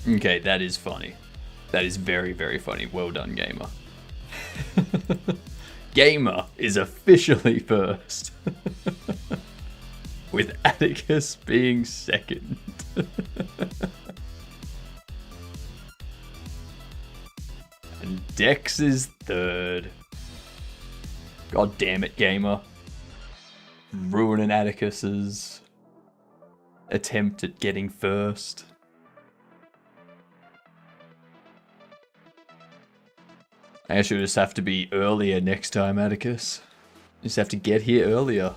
Okay, that is funny. That is very, very funny. Well done, Gamer. Gamer is officially first, with Atticus being second. And Dex is third. God damn it, Gamer. Ruining Atticus's attempt at getting first. I should just have to be earlier next time, Atticus. Just have to get here earlier.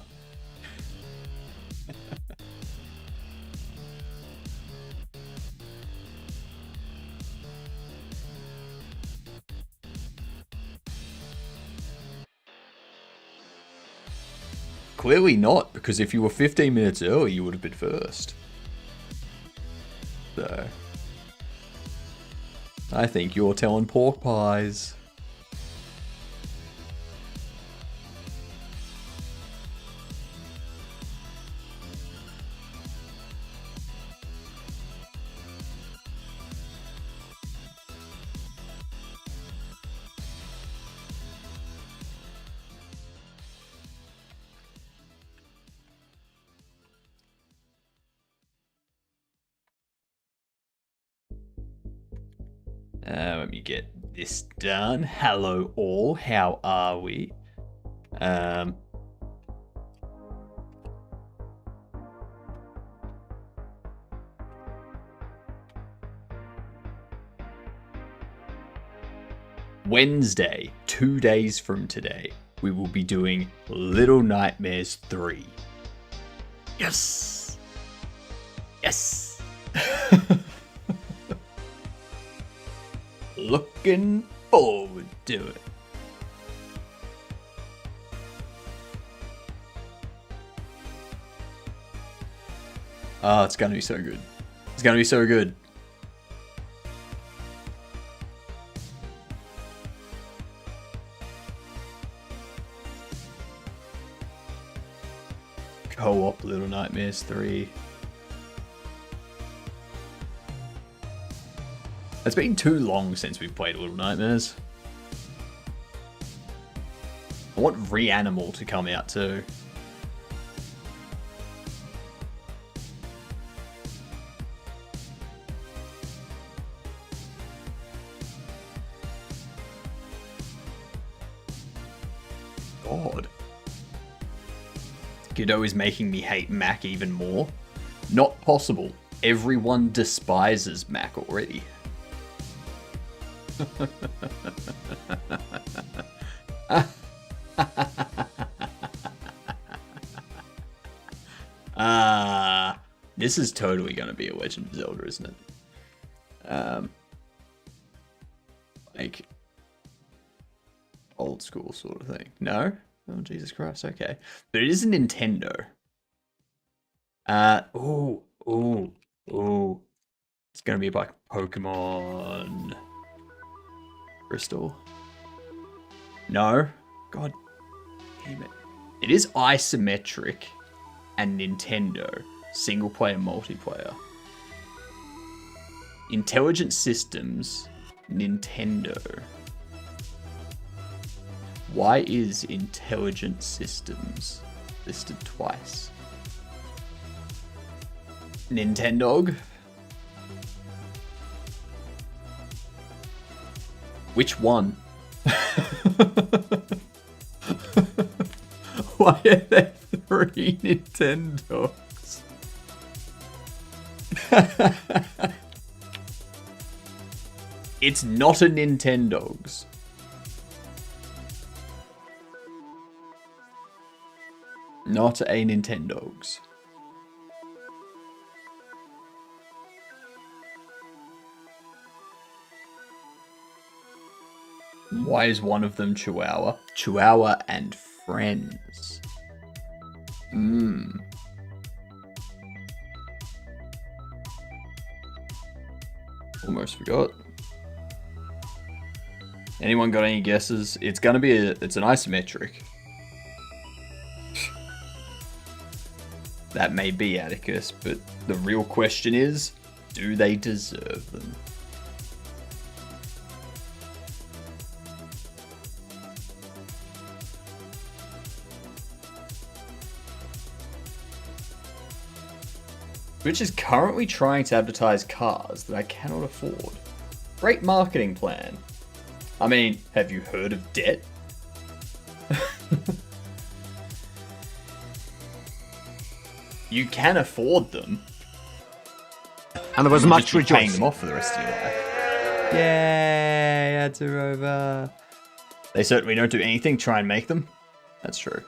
Clearly not, because if you were 15 minutes early, you would have been first. So, I think you're telling pork pies. Let me get this done. Hello all, how are we? Wednesday, 2 days from today, we will be doing Little Nightmares 3. Yes! Yes! Looking forward to it. Oh, it's gonna be so good. It's gonna be so good. Co-op Little Nightmares 3. It's been too long since we've played Little Nightmares. I want Reanimal to come out too. God. Godot is making me hate Mac even more. Not possible. Everyone despises Mac already. This is totally going to be a Legend of Zelda, isn't it? Like old school sort of thing. No? Oh, Jesus Christ, okay. But it is a Nintendo. Ooh. It's going to be like Pokemon Crystal. No? God damn it. It is isometric and Nintendo. Single player, multiplayer. Intelligent Systems, Nintendo. Why is Intelligent Systems listed twice? Nintendog? Which one? Why are there 3 Nintendogs? It's not a Nintendogs. Not a Nintendogs. Why is one of them Chihuahua? Chihuahua and Friends. Almost forgot. Anyone got any guesses? It's gonna be it's an isometric. That may be Atticus, but the real question is, Do they deserve them? Which is currently trying to advertise cars that I cannot afford. Great marketing plan. I mean, have you heard of debt? You can afford them. And there was much rejoicing. Paying rejoicing. them off for the rest of your life. Yay, ads are over. They certainly don't do anything to try and make them. That's true.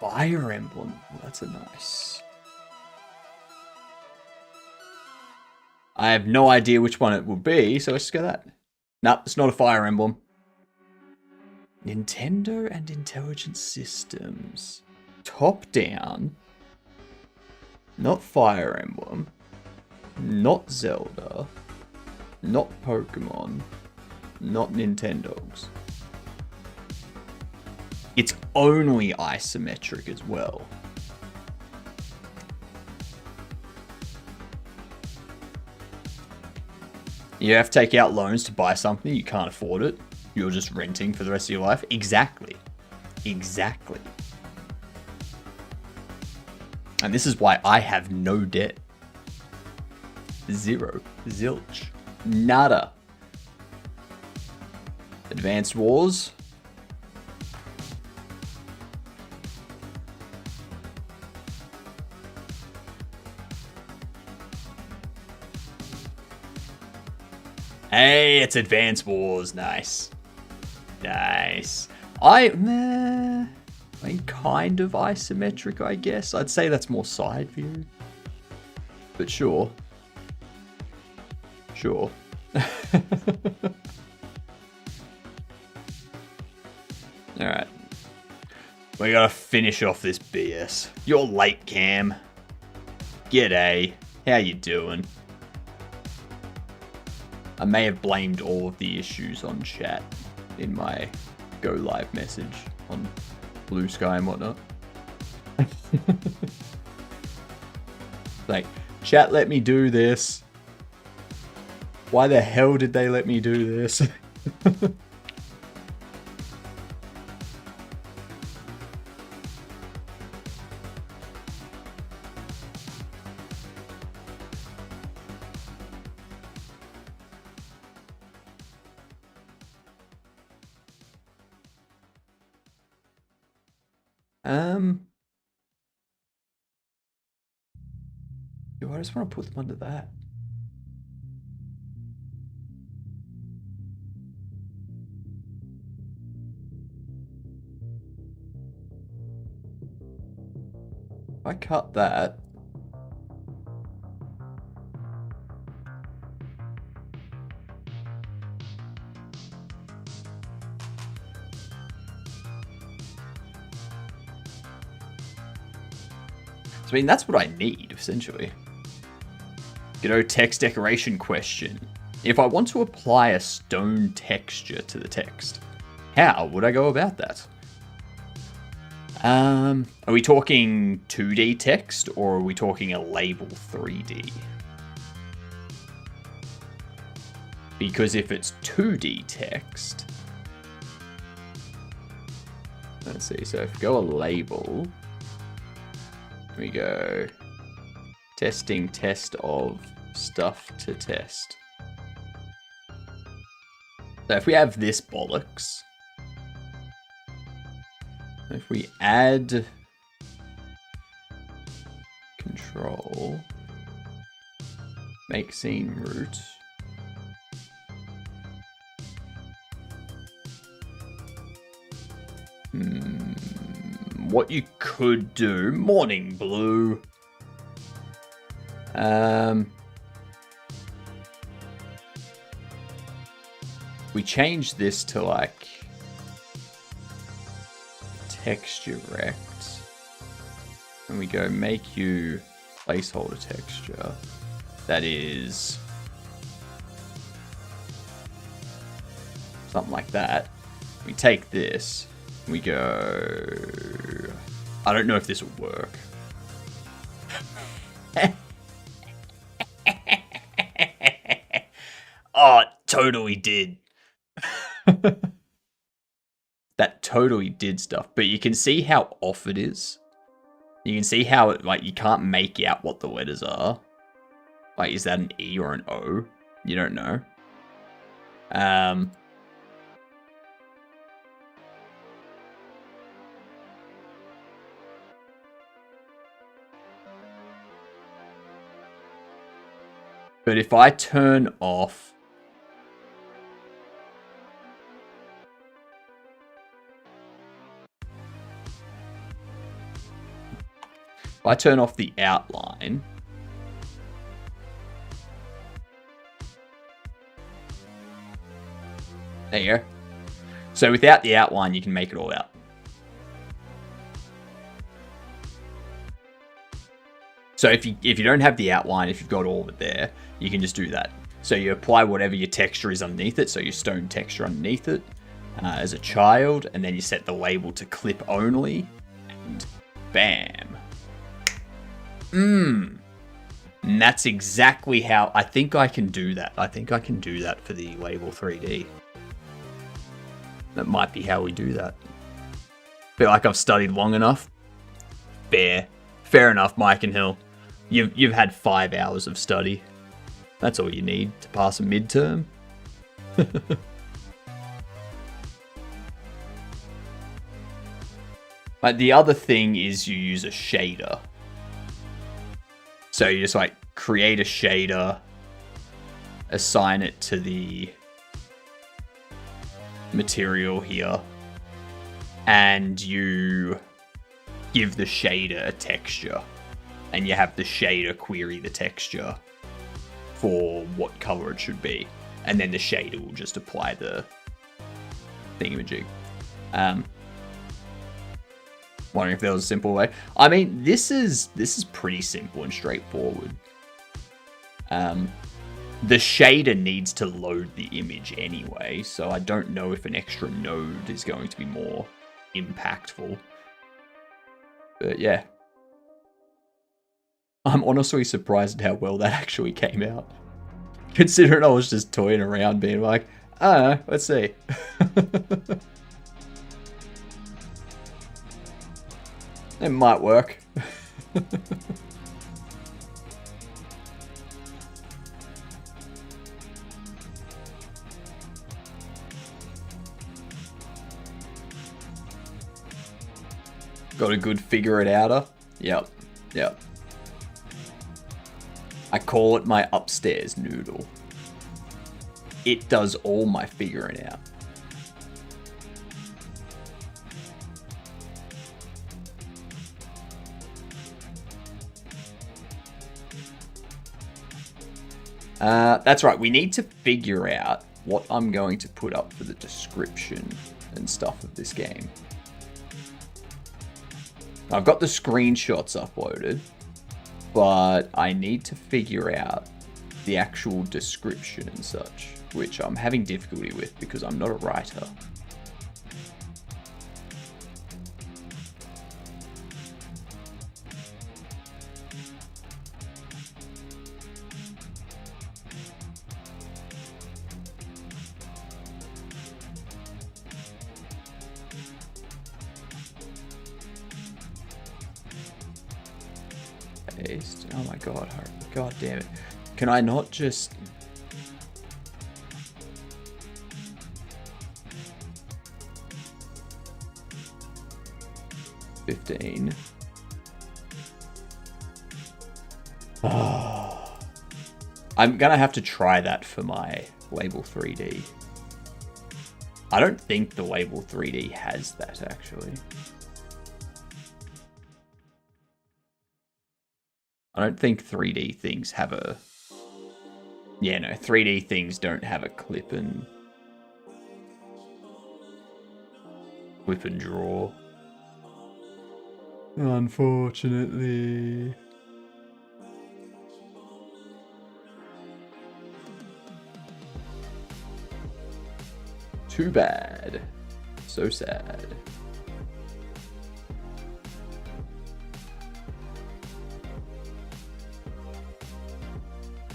Fire Emblem. Well, that's a nice. I have no idea which one it will be, so let's just go that. Nope, it's not a Fire Emblem. Nintendo and Intelligent Systems. Top down. Not Fire Emblem. Not Zelda. Not Pokemon. Not Nintendogs. It's only isometric as well. You have to take out loans to buy something, you can't afford it. You're just renting for the rest of your life. Exactly. Exactly. And this is why I have no debt. Zero. Zilch. Nada. Advanced Wars. Hey, it's Advanced Wars. Nice. Nice. I mean, kind of isometric, I guess. I'd say that's more side view. But sure. Sure. Alright. We gotta finish off this BS. You're late, Cam. G'day. How you doing? I may have blamed all of the issues on chat in my go live message on Blue Sky and whatnot. Like, chat let me do this. Why the hell did they let me do this? Yo, I just want to put them under that. If I cut that. I mean, that's what I need, essentially. G'day, text decoration question. If I want to apply a stone texture to the text, how would I go about that? Are we talking 2D text, or are we talking a label 3D? Because if it's 2D text... Let's see, so if we go a label... We go testing test of stuff to test. So if we have this bollocks, if we add control, make scene root, what you could do, morning blue. We change this to like texture rect, and we go make you placeholder texture. That is something like that. We take this. We go... I don't know if this will work. Oh, it totally did. That totally did stuff. But you can see how off it is. You can see how it, like, you can't make out what the letters are. Like, is that an E or an O? You don't know. But if I turn off... If I turn off the outline... There you go. So without the outline, you can make it all out. So if you don't have the outline, if you've got all of it there, you can just do that. So you apply whatever your texture is underneath it, so your stone texture underneath it as a child, and then you set the label to clip only, and bam. And that's exactly how I think I can do that. I think I can do that for the label 3D. That might be how we do that. Feel like I've studied long enough. Fair enough, Mike and Hill. You've had 5 hours of study. That's all you need to pass a midterm. But the other thing is you use a shader. So you just like create a shader, assign it to the material here, and you give the shader a texture, and you have the shader query the texture for what color it should be, and then the shader will just apply the thingamajig. Wondering if there was a simple way. I mean, this is pretty simple and straightforward. The shader needs to load the image anyway, so I don't know if an extra node is going to be more impactful. But yeah. I'm honestly surprised at how well that actually came out. Considering I was just toying around being like, let's see. It might work. Got a good figure it outer. Yep. I call it my upstairs noodle. It does all my figuring out. That's right, we need to figure out what I'm going to put up for the description and stuff of this game. I've got the screenshots uploaded, but I need to figure out the actual description and such, which I'm having difficulty with because I'm not a writer. Oh my god, god damn it. Can I not just... $15. I'm gonna have to try that for my label 3D. I don't think the label 3D has that actually. I don't think 3D things have a... Yeah, no, 3D things don't have a clip and draw. Unfortunately. Too bad. So sad.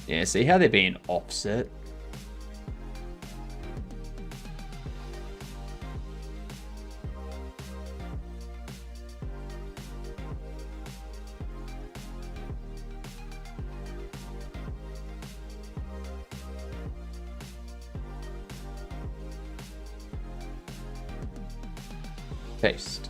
Yeah, see how they're being offset? Paste.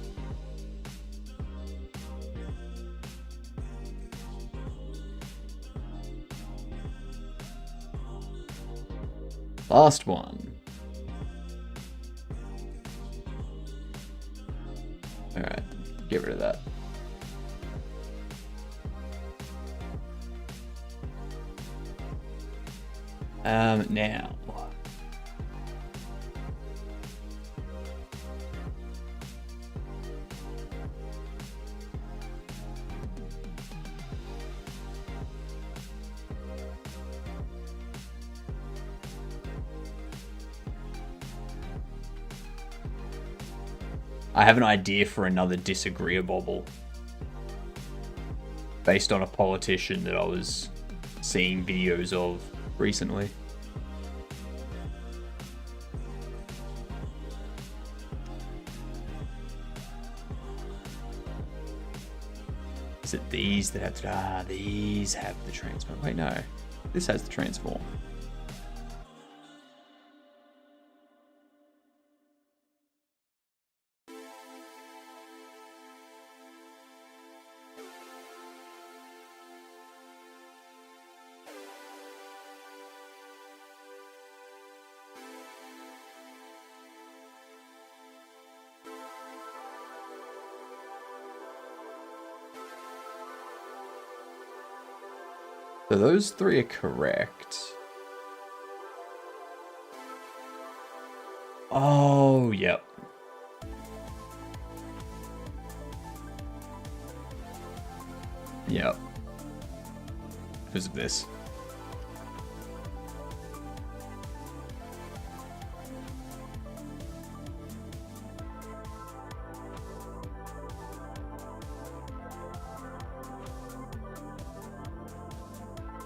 Last one. Alright, get rid of that. Now. I have an idea for another disagreeable based on a politician that I was seeing videos of recently. Is it these that have to... these have the transform. Wait, no. This has the transform. So those three are correct. Oh, yep. Yep. Because of this.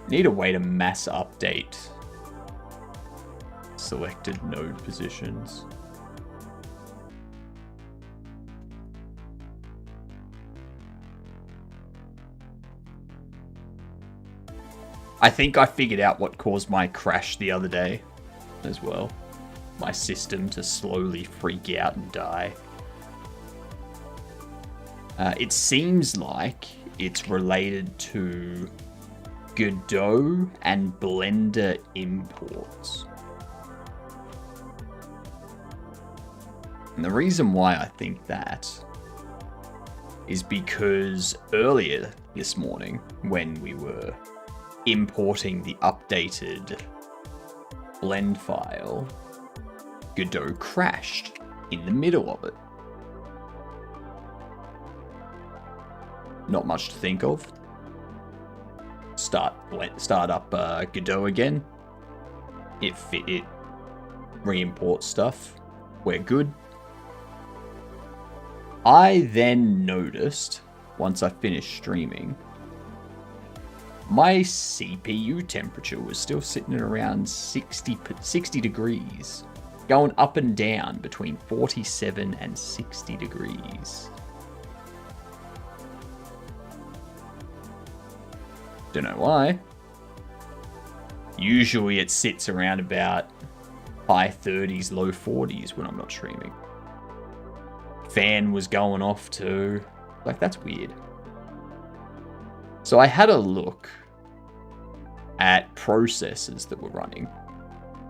Need a way to mass update selected node positions. I think I figured out what caused my crash the other day as well. My system to slowly freak out and die. It seems like it's related to Godot and Blender imports. And the reason why I think that is because earlier this morning, when we were importing the updated blend file, Godot crashed in the middle of it. Not much to think of. Start up Godot again. It re-imports stuff. We're good. I then noticed, once I finished streaming, my CPU temperature was still sitting at around 60 degrees, going up and down between 47 and 60 degrees. Don't know why. Usually it sits around about high 30s, low 40s when I'm not streaming. Fan was going off too. Like, that's weird. So I had a look at processes that were running,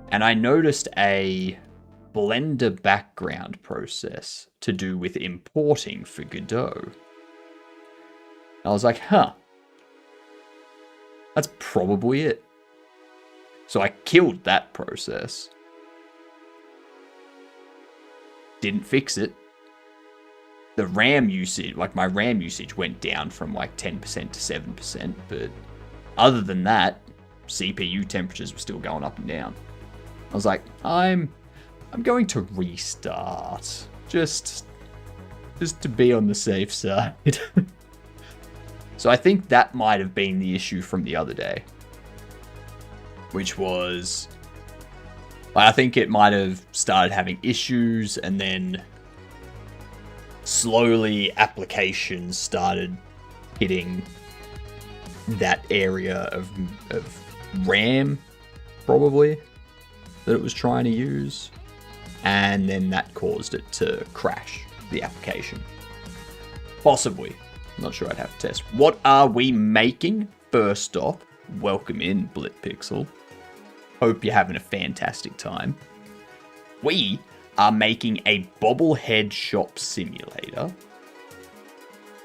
and I noticed a Blender background process to do with importing for Godot. I was like, huh. That's probably it. So I killed that process. Didn't fix it. The RAM usage, like my RAM usage went down from like 10% to 7%, but other than that, CPU temperatures were still going up and down. I was like, I'm going to restart. Just to be on the safe side. So I think that might have been the issue from the other day. Which was, I think it might have started having issues, and then slowly applications started hitting that area of RAM, probably, that it was trying to use. And then that caused it to crash. the application. Possibly. Not sure, I'd have to test. What are we making? First off, welcome in, Blitpixel. Hope you're having a fantastic time. We are making a bobblehead shop simulator.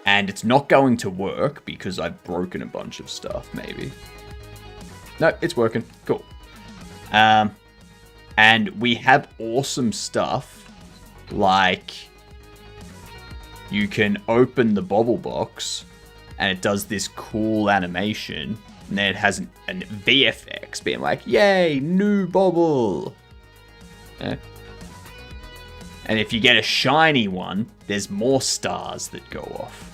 And it's not going to work because I've broken a bunch of stuff, maybe. No, it's working. Cool. And we have awesome stuff like you can open the bobble box and it does this cool animation. And then it has an VFX being like, yay, new bobble. Yeah. And if you get a shiny one, there's more stars that go off.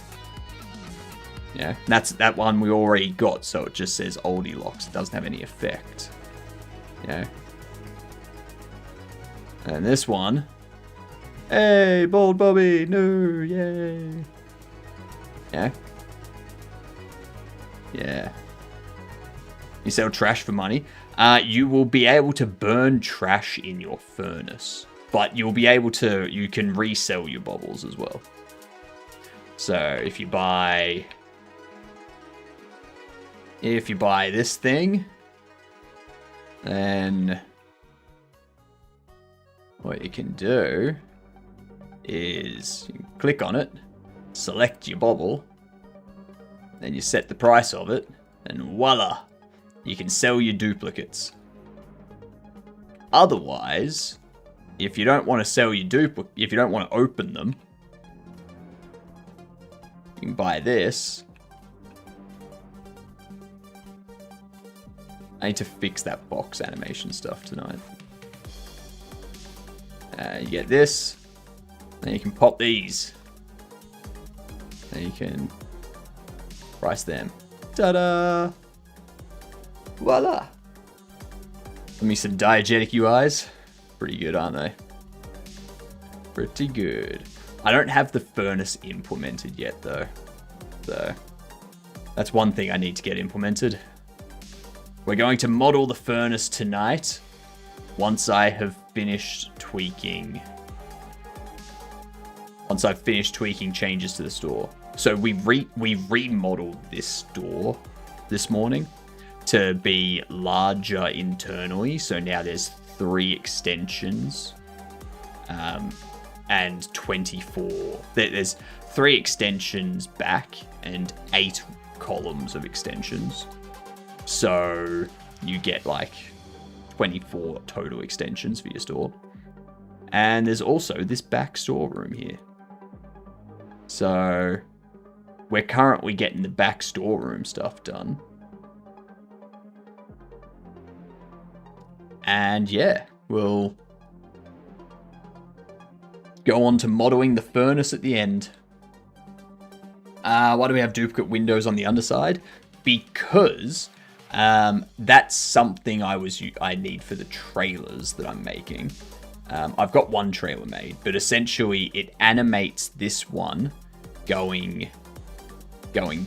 Yeah, that's that one we already got, so it just says oldie locks. It doesn't have any effect. Yeah. And this one, hey, Bold Bobby, no, yay. Yeah. Yeah. You sell trash for money. You will be able to burn trash in your furnace, but you'll be able to, you can resell your bobbles as well. So if you buy this thing, then what you can do is you can click on it, select your bobble, then you set the price of it, and voila, you can sell your duplicates. Otherwise, if you don't want to sell your if you don't want to open them, you can buy this. I need to fix that box animation stuff tonight. You get this, then you can pop these. Then you can price them. Ta-da! Voila! Give me some diegetic UIs. Pretty good, aren't they? Pretty good. I don't have the furnace implemented yet, though. So, that's one thing I need to get implemented. We're going to model the furnace tonight once I have finished tweaking. Once I've finished tweaking changes to the store. So we remodeled this store this morning to be larger internally. So now there's 3 extensions and 24. There's 3 extensions back and 8 columns of extensions. So you get like 24 total extensions for your store. And there's also this back storeroom here. So we're currently getting the back storeroom stuff done. And yeah, we'll go on to modeling the furnace at the end. Why do we have duplicate windows on the underside? Because that's something I need for the trailers that I'm making. I've got one trailer made, but essentially it animates this one going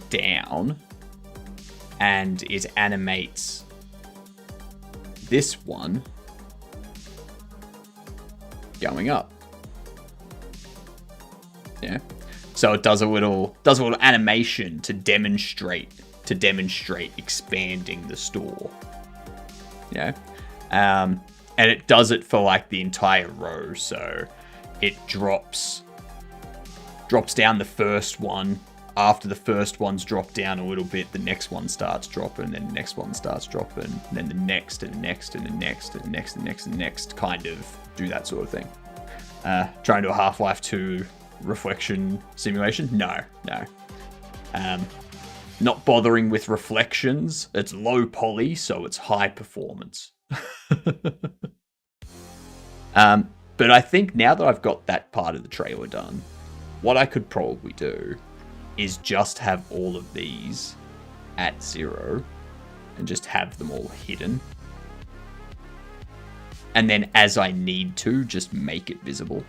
down, and it animates this one going up. Yeah. So it does a little animation to demonstrate expanding the store. Yeah. And it does it for like the entire row. So it drops down the first one. After the first one's dropped down a little bit, the next one starts dropping, and then the next one starts dropping, and then the next and the next and the next and the next and the next and the next, kind of do that sort of thing. Trying to do a Half-Life 2 reflection simulation? No. Not bothering with reflections. It's low poly, so it's high performance. But I think now that I've got that part of the trailer done, what I could probably do is just have all of these at 0 and just have them all hidden. And then as I need to, just make it visible.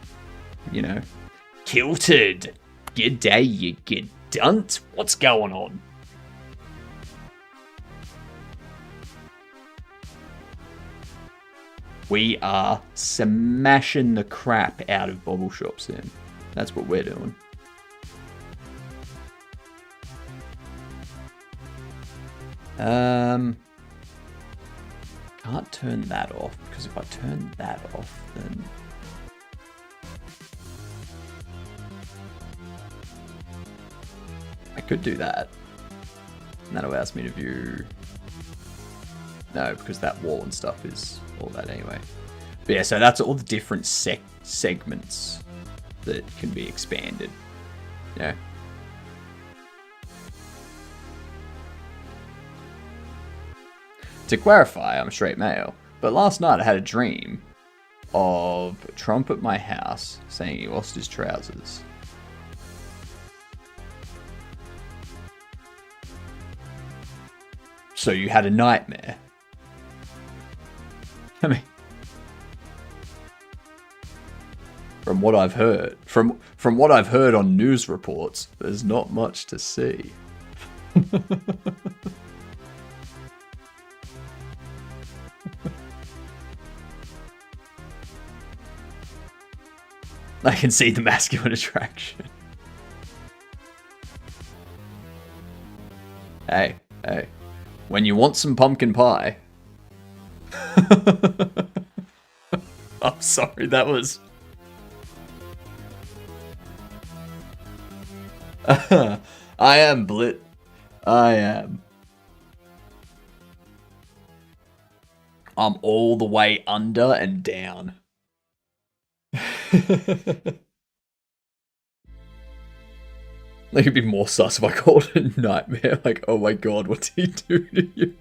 You know? Kilted! G'day, you gidunt! What's going on? We are smashing the crap out of Bobble Shop Sim. That's what we're doing. Can't turn that off, because if I turn that off, then... I could do that. And that allows me to view... No, because that wall and stuff is all that anyway. But yeah, so that's all the different segments that can be expanded. Yeah. To clarify, I'm straight male, but last night I had a dream of Trump at my house saying he lost his trousers. So you had a nightmare? I mean, from what I've heard, from what I've heard on news reports, there's not much to see. I can see the masculine attraction. Hey, hey. When you want some pumpkin pie. I'm sorry, that was... I am Blit. I am. I'm all the way under and down. Like, it'd be more sus if I called it a nightmare. Like, oh my god, what's he do to you?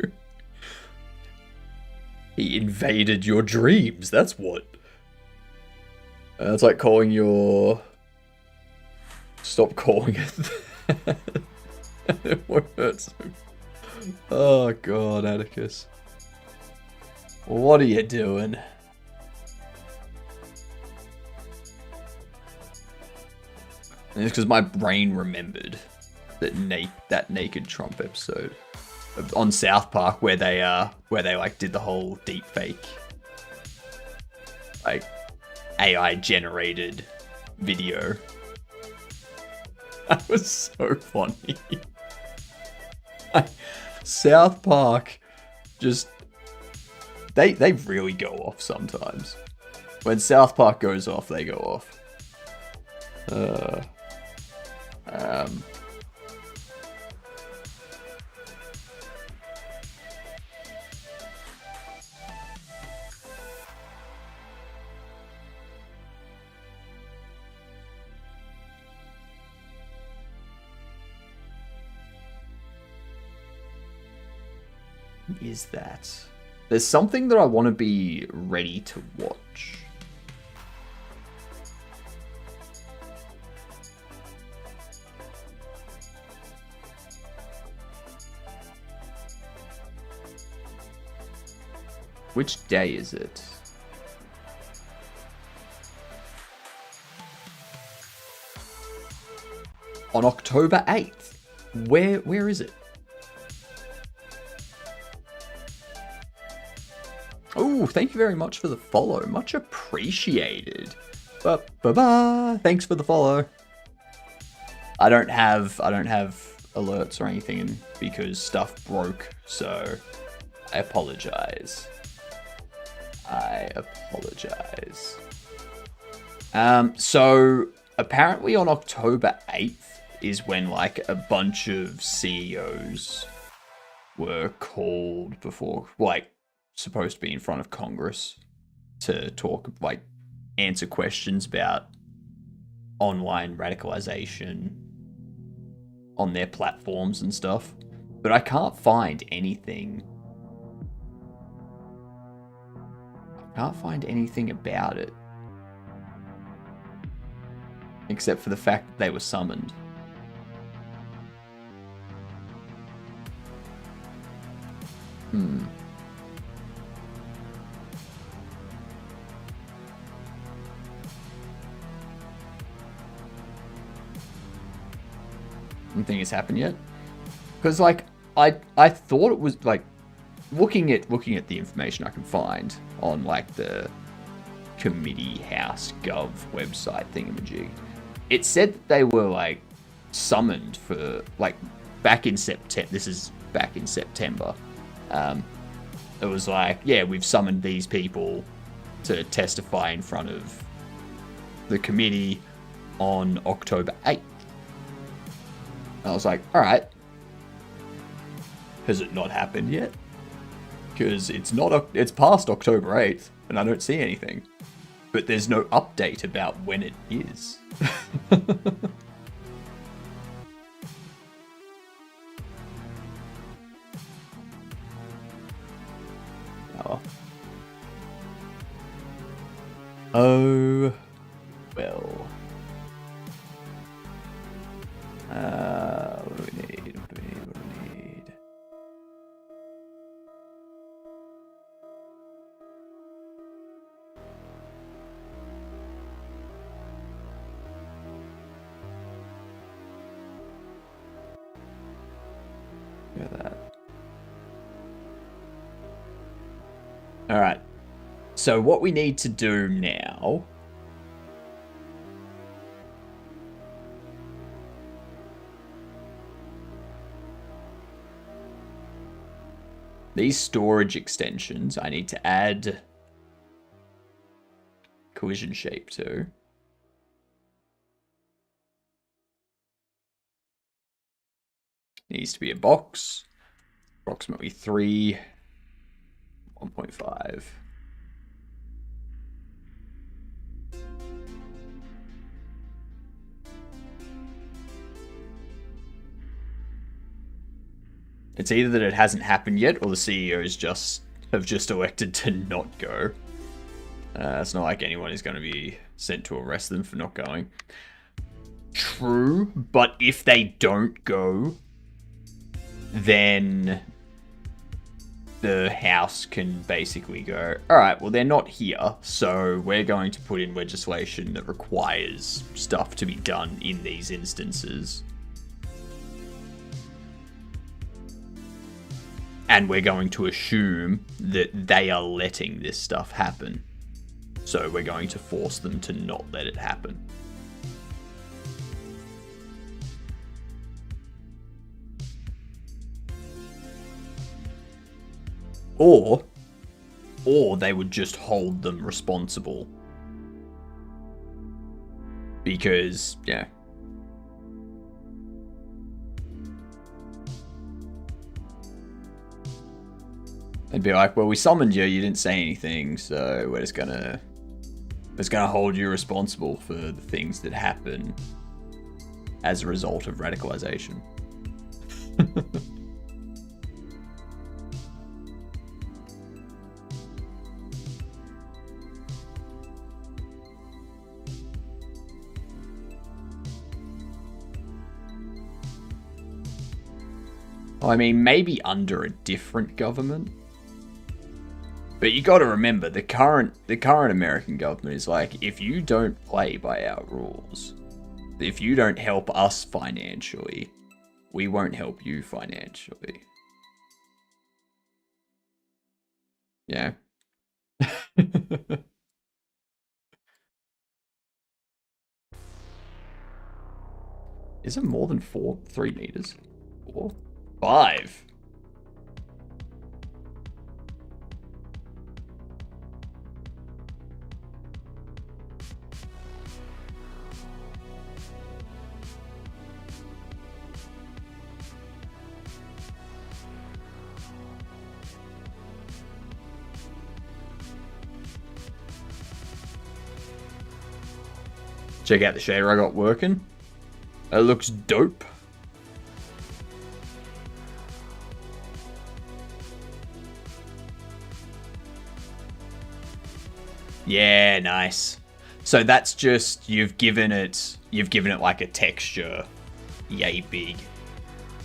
He invaded your dreams, that's what. It's like calling your... Stop calling it that. It won't hurt so. Oh god, Atticus. What are you doing? And it's because my brain remembered that naked Trump episode on South Park where they like did the whole deep fake, like AI generated video. That was so funny. South Park just they really go off sometimes. When South Park goes off, they go off. Is that? There's something that I want to be ready to watch. Which day is it? On October 8th. Where is it? Oh, thank you very much for the follow. Much appreciated. Ba-ba-ba. Thanks for the follow. I don't have alerts or anything because stuff broke, so I apologize. So apparently on October 8th is when like a bunch of CEOs were called before, like supposed to be in front of Congress to talk, like answer questions about online radicalization on their platforms and stuff. But I can't find anything. About it. Except for the fact that they were summoned. Nothing has happened yet. Because like I thought it was like looking at the information I can find on like the Committee House Gov website thingamajig. it said that they were like summoned for like back in September. This is back in September. It was like, yeah, we've summoned these people to testify in front of the committee on October 8th. I was like, all right. Has it not happened yet? Because it's past October 8th, and I don't see anything. But there's no update about when it is. Oh, well. What do we need? What do we need? What do we need? Look at that. All right. So what we need to do now these storage extensions, I need to add collision shape to. Needs to be a box, approximately 3, 1.5. It's either that it hasn't happened yet, or the CEOs have just elected to not go. It's not like anyone is going to be sent to arrest them for not going. True, but if they don't go, then the House can basically go, all right, well, they're not here, so we're going to put in legislation that requires stuff to be done in these instances. And we're going to assume that they are letting this stuff happen. So we're going to force them to not let it happen. Or they would just hold them responsible. Because, yeah. They'd be like, well, we summoned you, you didn't say anything, so we're just gonna hold you responsible for the things that happen as a result of radicalization. I mean, maybe under a different government. But you got to remember, the current American government is like, if you don't play by our rules, if you don't help us financially, we won't help you financially. Yeah. Is it more than 3 meters? 4? 5. Check out the shader I got working. It looks dope. Yeah, nice. So that's just you've given it like a texture, yay big,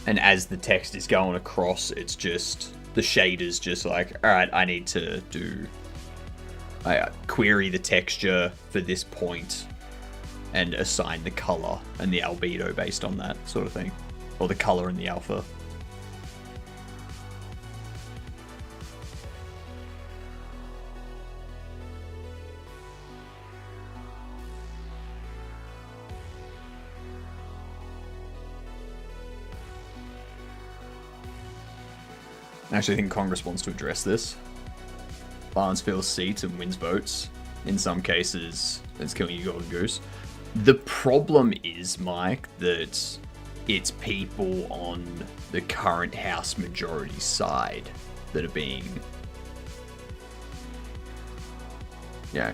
and as the text is going across, it's just the shader's just like, all right, I need to query the texture for this point and assign the color and the albedo based on that sort of thing, or the color and the alpha. I actually think Congress wants to address this. Violence fills seats and wins votes. In some cases, it's killing your golden goose. The problem is, Mike, that it's people on the current House majority side that are being... Yeah.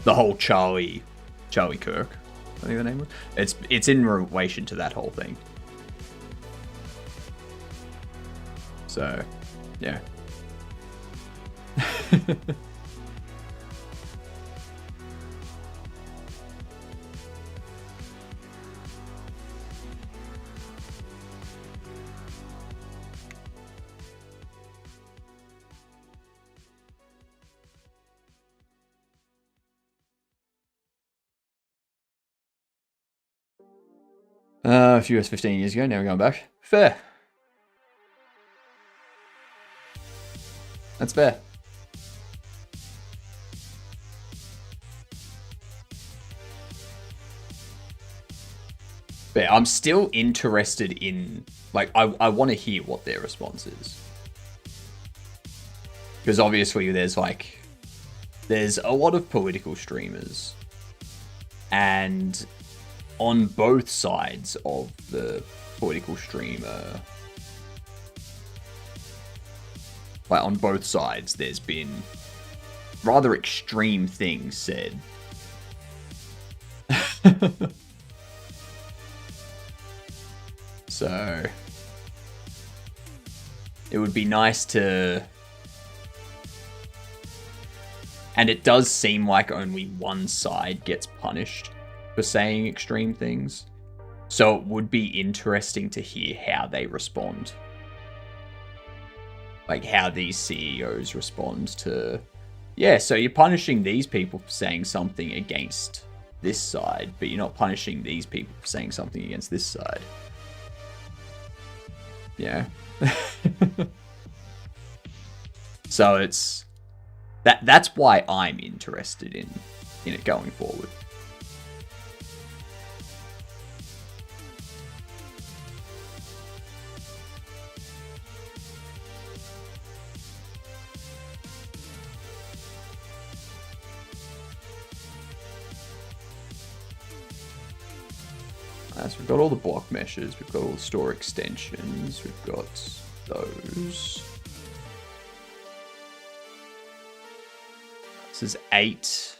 The whole Charlie Kirk, I think the name was. It's in relation to that whole thing. So, yeah. A few years, 15 years ago, now we're going back. Fair. That's fair. But I'm still interested in, like, I want to hear what their response is. Because obviously there's a lot of political streamers. And on both sides of the political streamer, like on both sides, there's been rather extreme things said. So it would be nice to... And it does seem like only one side gets punished for saying extreme things. So it would be interesting to hear how they respond. Like how these CEOs respond to... Yeah, so you're punishing these people for saying something against this side, but you're not punishing these people for saying something against this side. Yeah. So it's... That's why I'm interested in it going forward. So we've got all the block meshes, we've got all the store extensions, we've got those. This is 8.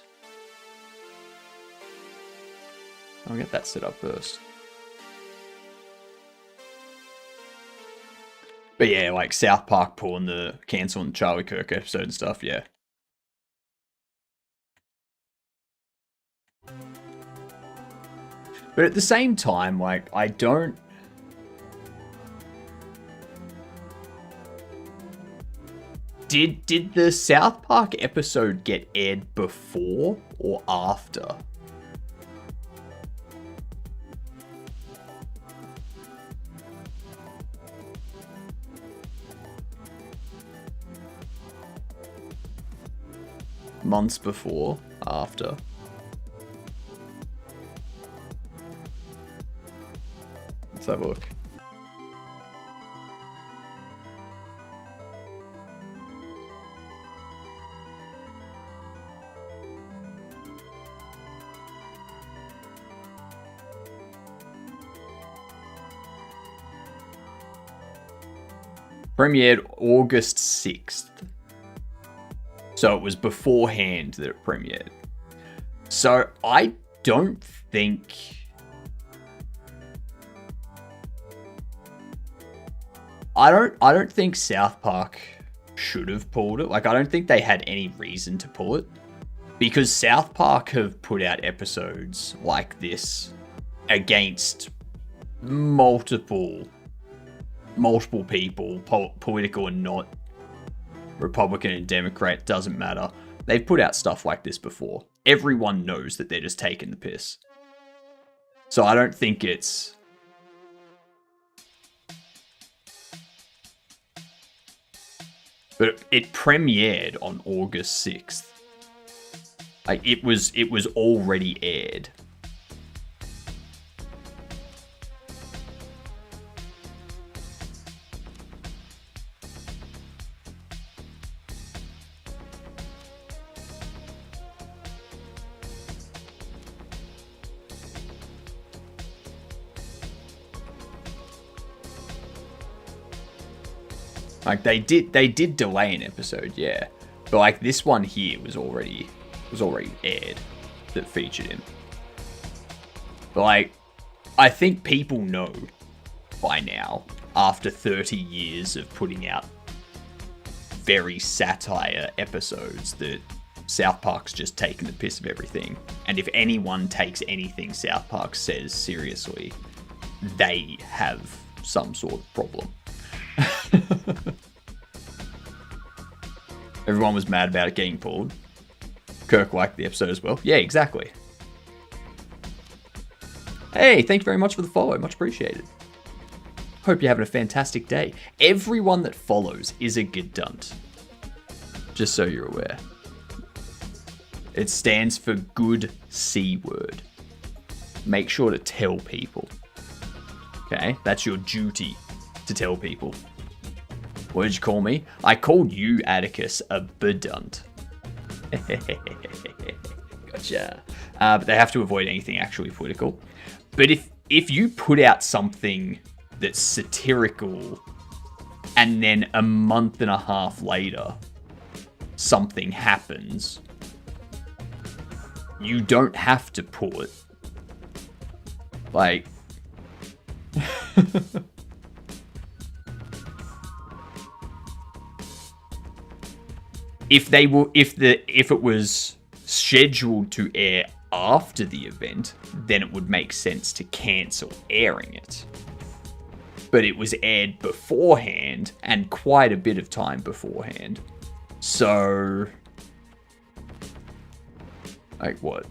I'll get that set up first. But yeah, like South Park pulling the canceling the Charlie Kirk episode and stuff, yeah. But at the same time, like, I don't... Did the South Park episode get aired before or after? Months before, after. Let's have a look. Premiered August 6th. So it was beforehand that it premiered. So I don't think... I don't think South Park should have pulled it. Like, I don't think they had any reason to pull it. Because South Park have put out episodes like this against multiple people, political and not, Republican and Democrat, doesn't matter. They've put out stuff like this before. Everyone knows that they're just taking the piss. So I don't think it's... But it premiered on August 6th. Like, it was already aired. Like they did delay an episode, yeah. But like this one here was already aired that featured him. But like I think people know by now, after 30 years of putting out very satire episodes, that South Park's just taken the piss of everything. And if anyone takes anything South Park says seriously, they have some sort of problem. Everyone was mad about it getting pulled. Kirk liked the episode as well. Yeah, exactly. Hey, thank you very much for the follow. Much appreciated. Hope you're having a fantastic day. Everyone that follows is a Gedunt. Just so you're aware. It stands for good C word. Make sure to tell people. Okay? That's your duty to tell people. What did you call me? I called you, Atticus, a Bedunt. Gotcha. But they have to avoid anything actually political. But if you put out something that's satirical and then a month and a half later something happens, you don't have to put like if it was scheduled to air after the event, then it would make sense to cancel airing it. But it was aired beforehand, and quite a bit of time beforehand. So, like what?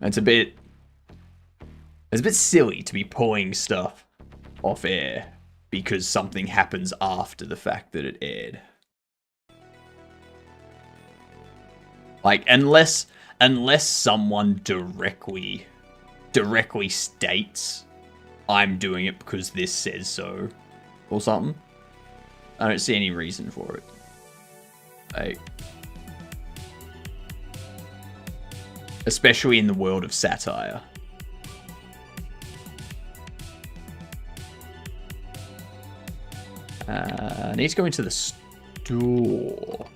It's a bit silly to be pulling stuff off air because something happens after the fact that it aired. Like, unless someone directly states, I'm doing it because this says so, or something, I don't see any reason for it. Like, especially in the world of satire. I need to go into the store.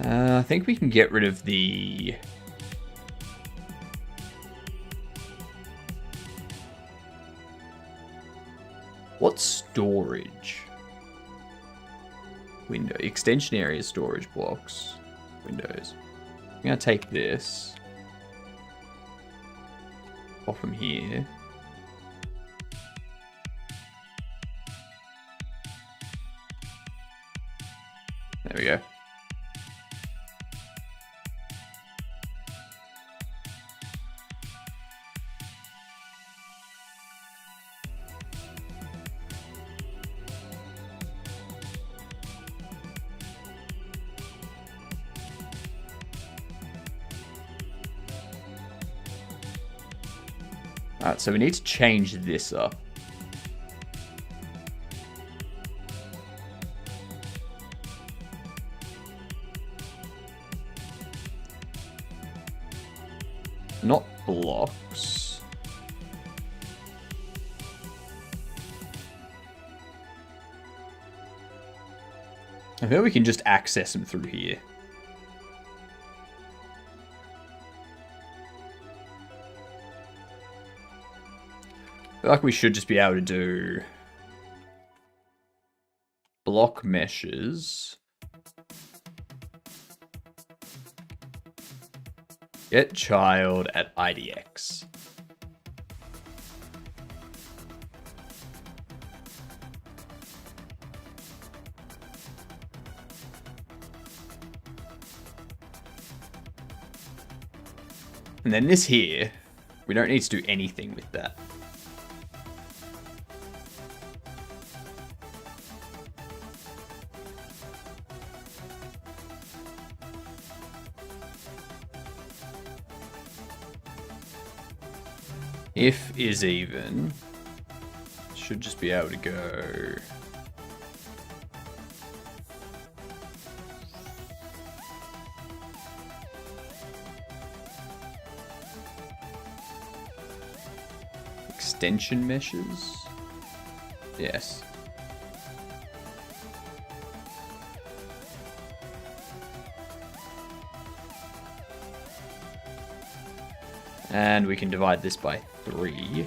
I think we can get rid of the... What storage? Window. Extension area storage blocks. Windows. I'm going to take this. Pop them here. There we go. Alright, so we need to change this up. Not blocks. I feel we can just access them through here. I feel like we should just be able to do block meshes. Get child at IDX. And then this here, we don't need to do anything with that. If is even, should just be able to go. Extension meshes? Yes. And we can divide this by 3.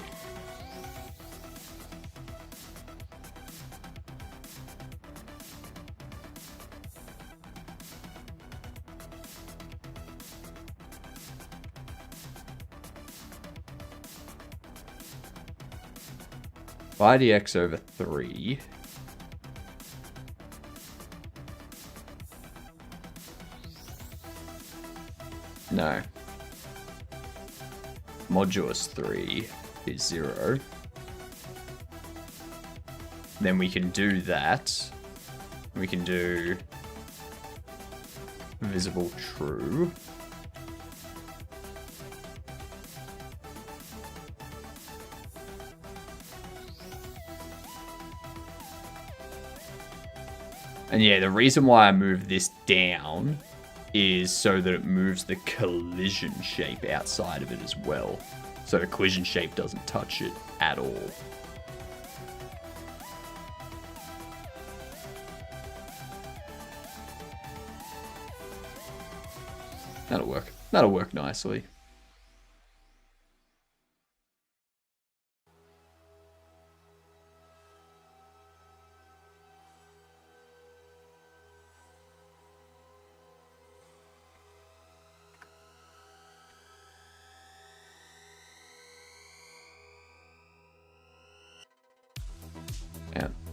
By dx over 3. No. Modulus 3 is 0. Then we can do that. We can do visible true. And yeah, the reason why I move this down is so that it moves the collision shape outside of it as well. So the collision shape doesn't touch it at all. That'll work. That'll work nicely.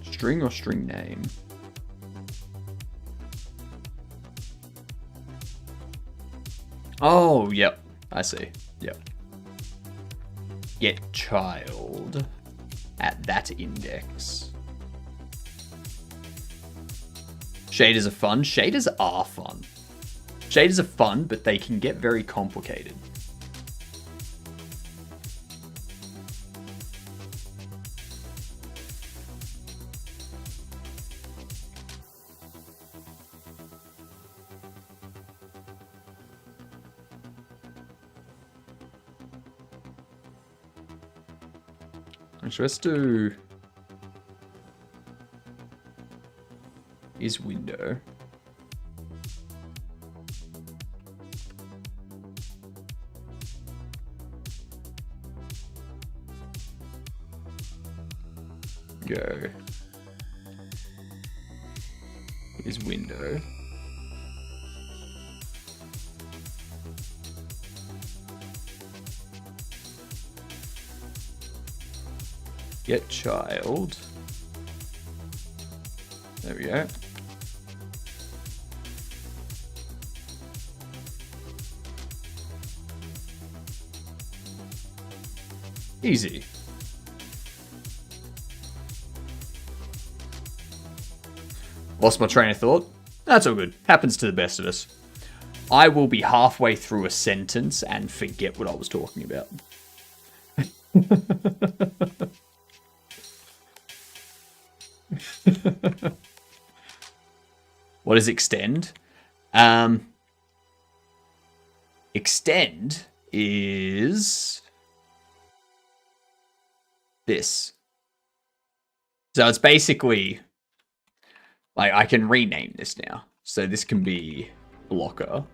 String or string name? Oh, yep. I see. Yep. Get child at that index. Shaders are fun. Shaders are fun. Shaders are fun, but they can get very complicated. So let's do is window. Go is window. Get child. There we go. Easy. Lost my train of thought. That's all good. Happens to the best of us. I will be halfway through a sentence and forget what I was talking about. What is extend? Extend is this. So it's basically like I can rename this now. So this can be blocker.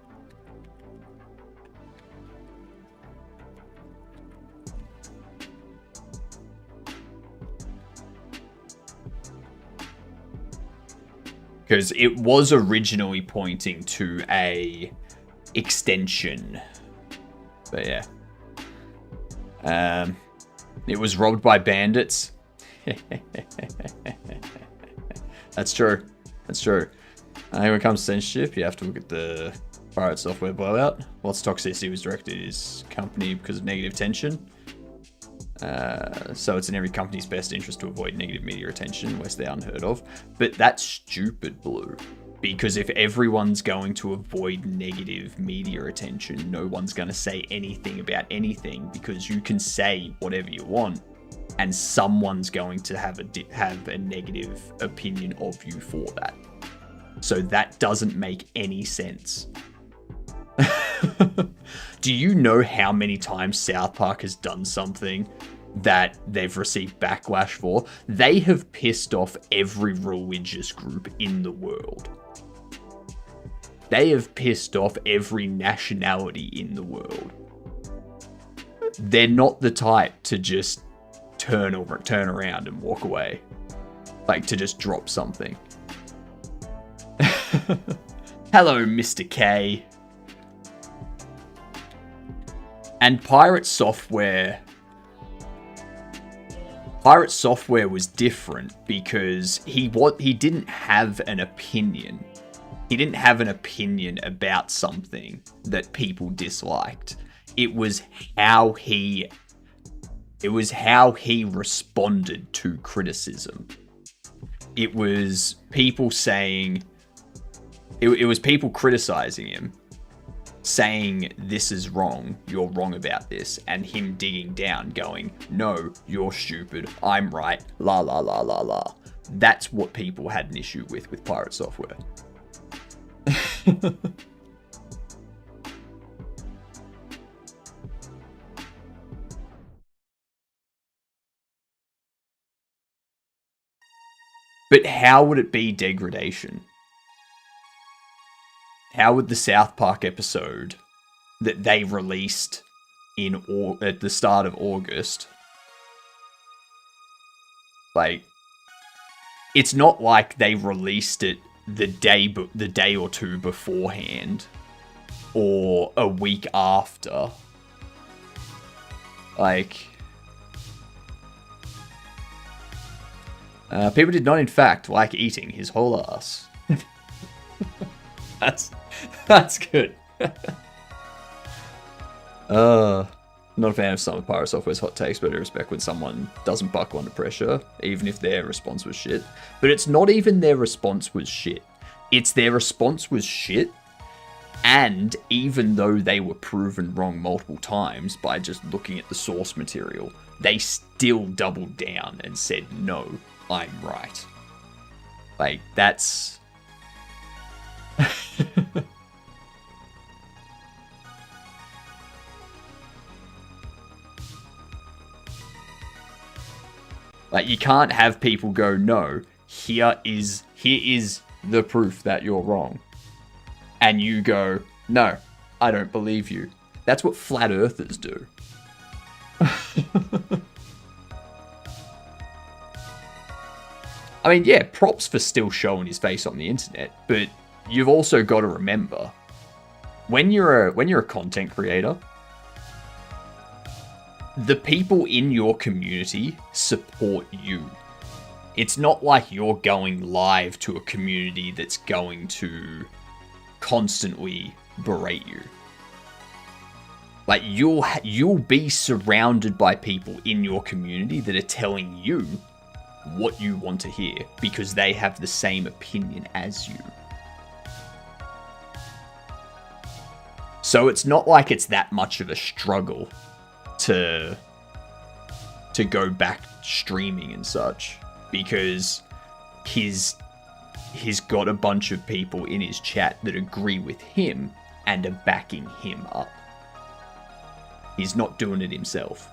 Because it was originally pointing to a extension. But yeah. It was robbed by bandits. That's true. That's true. When it comes to censorship, you have to look at the pirate software blowout. What's toxicity was directed at his company because of negative tension. So it's in every company's best interest to avoid negative media attention, lest they're unheard of. But that's stupid, Blue. Because if everyone's going to avoid negative media attention, no one's going to say anything about anything, because you can say whatever you want and someone's going to have a negative opinion of you for that. So that doesn't make any sense. Do you know how many times South Park has done something that they've received backlash for? They have pissed off every religious group in the world. They have pissed off every nationality in the world. They're not the type to just turn around and walk away. Like, to just drop something. Hello, Mr. K. And Pirate Software was different because he didn't have an opinion. He didn't have an opinion about something that people disliked. It was how he responded to criticism. It was people saying, it was people criticizing him, saying, this is wrong, you're wrong about this, and him digging down, going, no, you're stupid, I'm right, la la la la la. That's what people had an issue with Pirate Software. But how would it be degradation? How would the South Park episode that they released at the start of August, like, it's not like they released it the day or two beforehand or a week after. Like, people did not in fact like eating his whole ass. That's good. Not a fan of some of Pirate Software's hot takes, but I respect when someone doesn't buckle under pressure, even if their response was shit. But it's not even their response was shit. It's their response was shit, and even though they were proven wrong multiple times by just looking at the source material, they still doubled down and said, no, I'm right. Like, that's... Like, you can't have people go, no, here is the proof that you're wrong. And you go, no, I don't believe you. That's what flat earthers do. I mean, yeah, props for still showing his face on the internet, but you've also got to remember, when you're a content creator, the people in your community support you. It's not like you're going live to a community that's going to constantly berate you. Like, you'll be surrounded by people in your community that are telling you what you want to hear because they have the same opinion as you. So it's not like it's that much of a struggle to go back streaming and such, because he's got a bunch of people in his chat that agree with him and are backing him up. He's not doing it himself.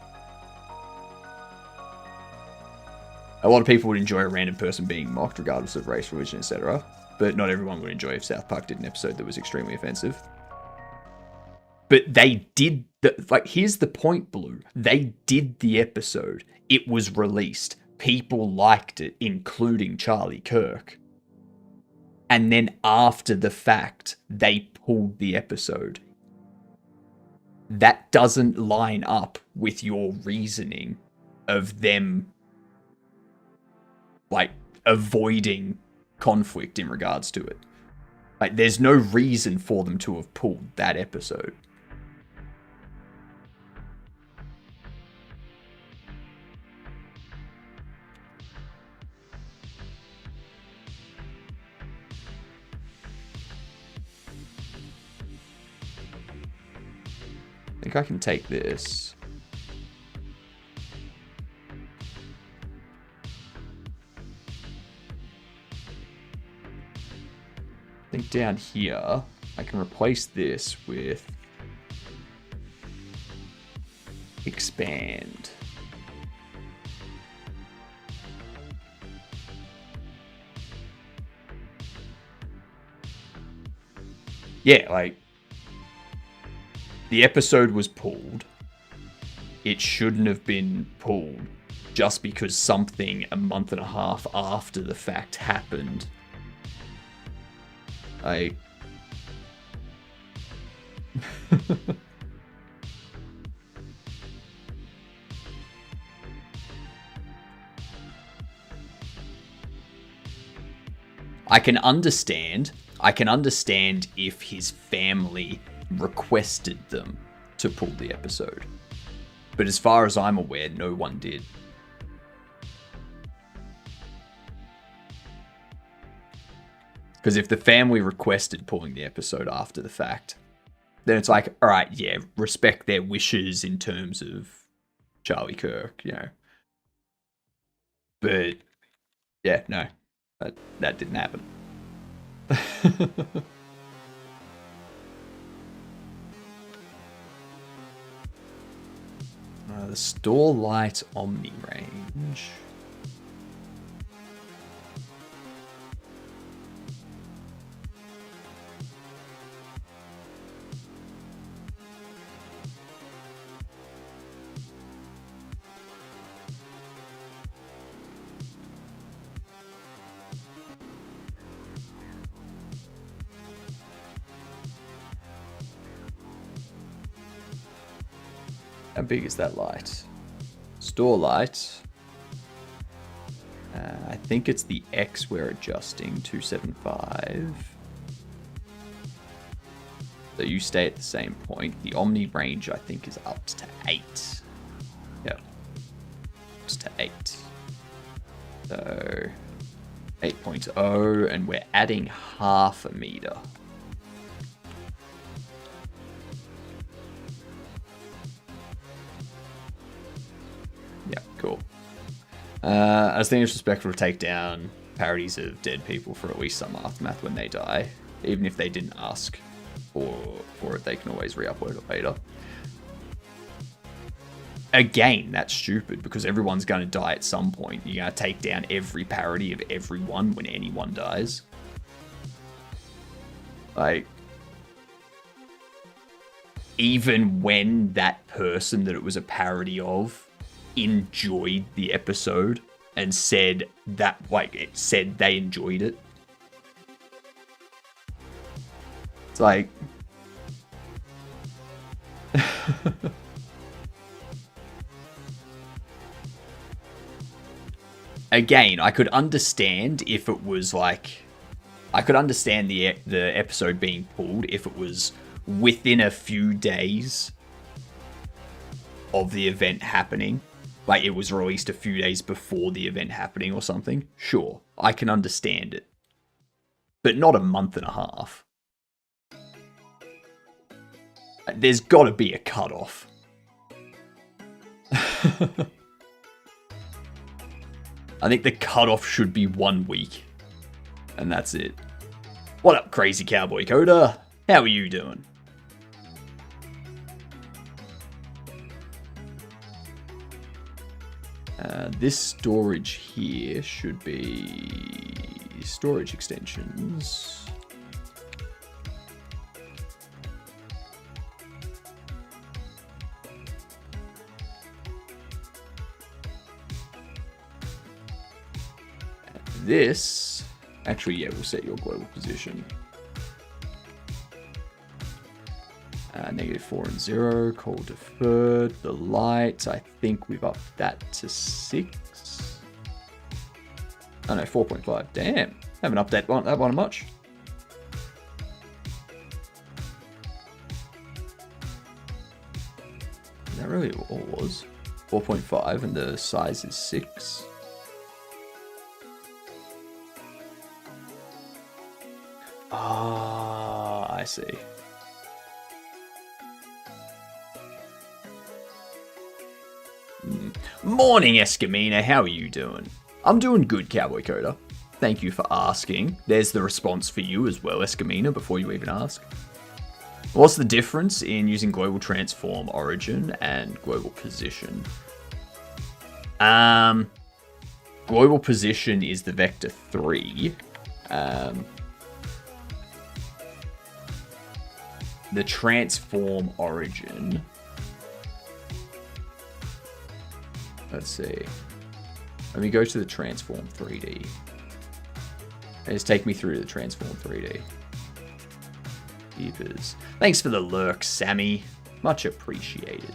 A lot of people would enjoy a random person being mocked regardless of race, religion, etc., but not everyone would enjoy if South Park did an episode that was extremely offensive. But they did here's the point, Blue. They did the episode. It was released. People liked it, including Charlie Kirk. And then after the fact, they pulled the episode. That doesn't line up with your reasoning of them, like, avoiding conflict in regards to it. Like, there's no reason for them to have pulled that episode. think I can take this. I think down here, I can replace this with expand. Yeah, like, the episode was pulled. It shouldn't have been pulled just because something a month and a half after the fact happened. I can understand if his family requested them to pull the episode. But as far as I'm aware, no one did. Because if the family requested pulling the episode after the fact, then it's like, all right, yeah, respect their wishes in terms of Charlie Kirk, you know. But yeah, no, that didn't happen. The store light omni range. How big is that light? Store light. I think it's the X we're adjusting, 275. So you stay at the same point. The Omni range, I think, is up to 8. Yep. Up to 8. So 8.0, and we're adding half a meter. Yeah, cool. I just think it's respectful to take down parodies of dead people for at least some aftermath when they die. Even if they didn't ask for it, they can always re-upload it later. Again, that's stupid because everyone's going to die at some point. You're going to take down every parody of everyone when anyone dies. Like, even when that person that it was a parody of enjoyed the episode and said that, like, it said they enjoyed it. It's like, again, I could understand if it was like, I could understand the episode being pulled if it was within a few days of the event happening. Like, it was released a few days before the event happening or something. Sure, I can understand it. But not a month and a half. There's got to be a cutoff. I think the cutoff should be 1 week. And that's it. What up, Crazy Cowboy Coda? How are you doing? This storage here should be storage extensions. And this, actually, yeah, we'll set your global position. -4 and 0, call deferred. The light, I think we've upped that to 6. Oh no, 4.5. Damn, haven't upped that one much. Is that really all it was? 4.5 and the size is 6. Ah, I see. Morning, Escamina. How are you doing? I'm doing good, Cowboy Coda. Thank you for asking. There's the response for you as well, Escamina, before you even ask. What's the difference in using global transform origin and global position? Global position is the vector 3. The transform origin. Let's see. Let me go to the transform 3D. Just take me through to the transform 3D. Keepers. Thanks for the lurk, Sammy. Much appreciated.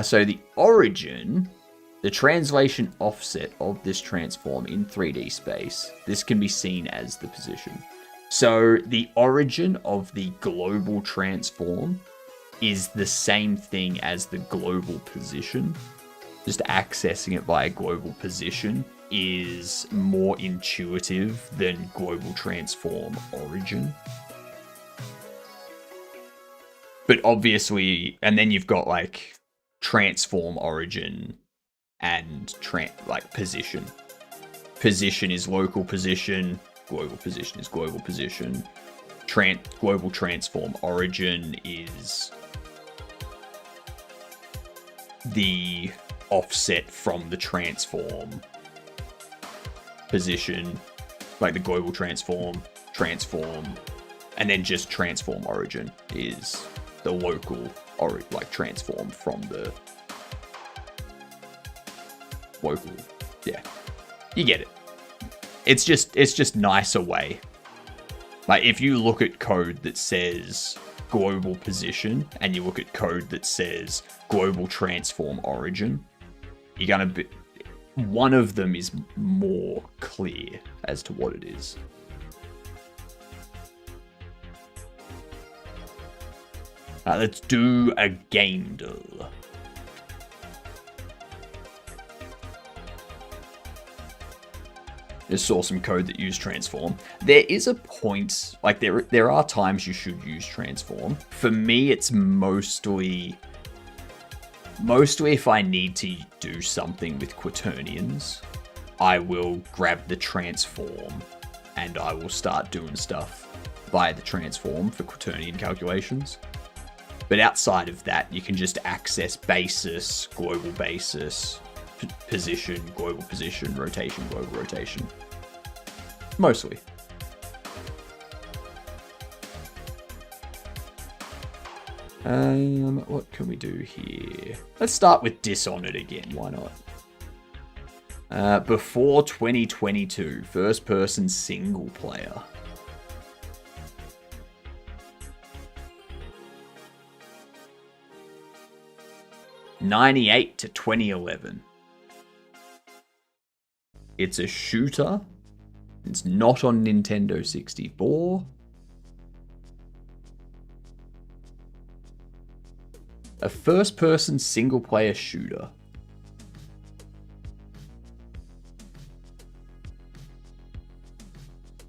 So the origin, the translation offset of this transform in 3D space, this can be seen as the position. So the origin of the global transform is the same thing as the global position. Just accessing it via global position is more intuitive than global transform origin. But obviously, and then you've got like transform origin and position. Position is local position, global position is global position. Global transform origin is the offset from the transform position, like the global transform, and then just transform origin is the local transform from the local. Yeah, you get it. It's just nicer way. Like if you look at code that says global position and you look at code that says global transform origin, you're gonna be, one of them is more clear as to what it is. Let's do a game duel. Just saw some code that used transform. There is a point, like there are times you should use transform. For me, it's mostly if I need to do something with quaternions, I will grab the transform and I will start doing stuff via the transform for quaternion calculations. But outside of that, you can just access basis, global basis, position, global position, rotation, global rotation. Mostly. What can we do here? Let's start with Dishonored again, why not? Before 2022, first person single player. '98 to 2011. It's a shooter. It's not on Nintendo 64. A first-person single-player shooter.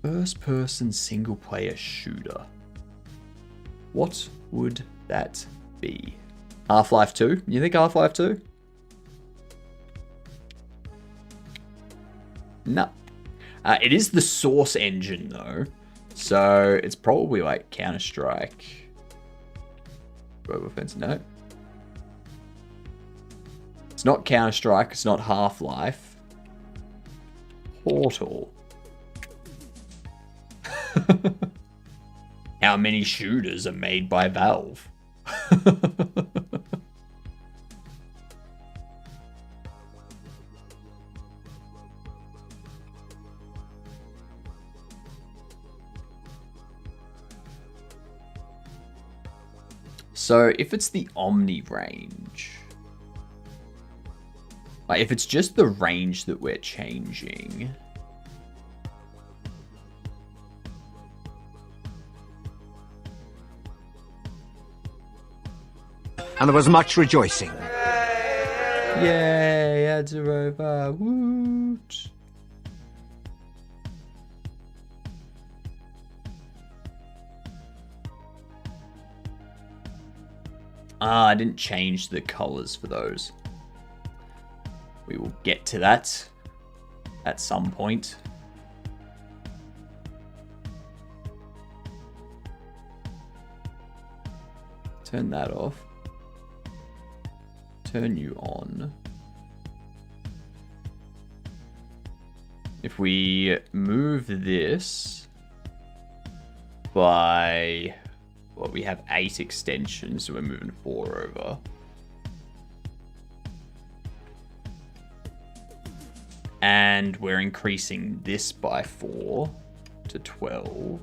First-person single-player shooter. What would that be? Half-Life 2? You think Half-Life 2? No. It is the Source engine, though. So, it's probably like Counter-Strike. Global Offensive, no. It's not Counter-Strike, it's not Half-Life. Portal. How many shooters are made by Valve? So if it's the Omni range, like if it's just the range that we're changing, and there was much rejoicing. Yay, ads are over. Woot. Ah, I didn't change the colors for those. We will get to that at some point. Turn that off. Turn you on. If we move this by, well, we have 8 extensions, so we're moving 4 over. And we're increasing this by 4 to 12.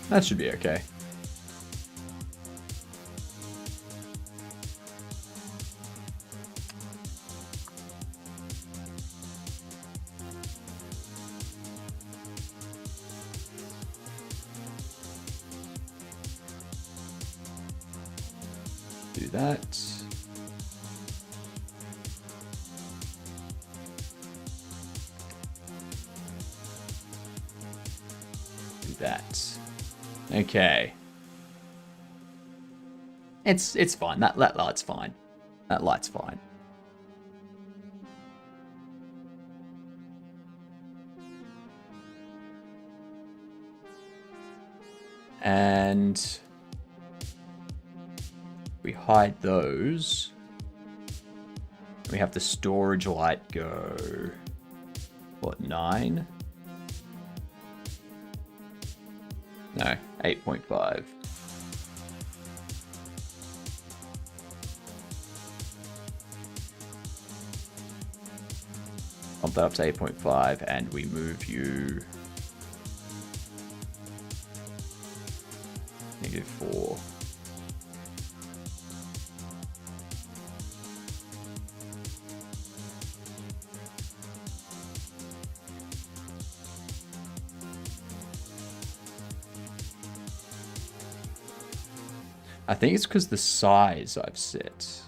That should be okay. Do that. Do that. Okay. It's fine. That light's fine. That light's fine. And we hide those. We have the storage light go, what, 9? No, 8.5. Bump that up to 8.5 and we move you -4. I think it's because the size I've set.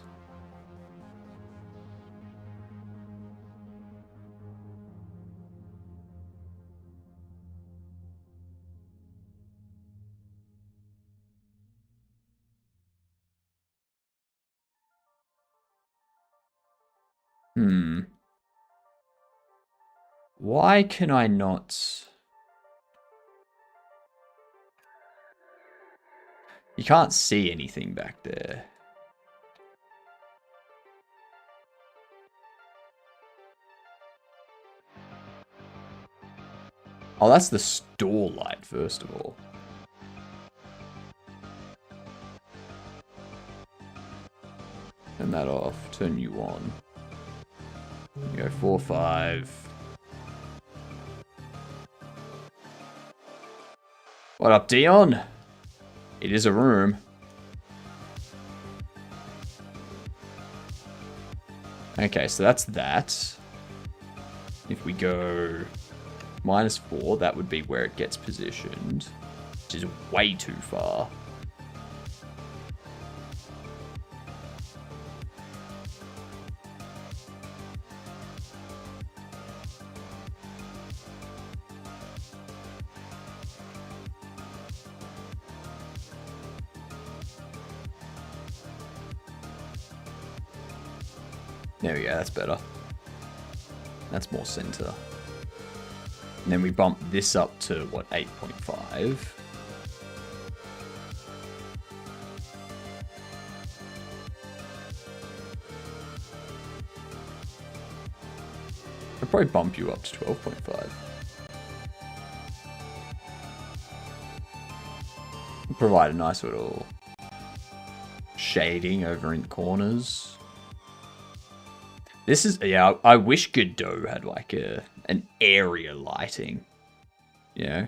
Why can I not? You can't see anything back there. Oh, that's the store light, first of all. Turn that off. Turn you on. You go 4, 5. What up, Dion? It is a room. Okay, so that's that. If we go -4, that would be where it gets positioned, which is way too far. There we go, that's better. That's more center. And then we bump this up to, what, 8.5? I'll probably bump you up to 12.5. Provide a nice little shading over in the corners. This is, yeah, I wish Godot had like an area lighting, you know?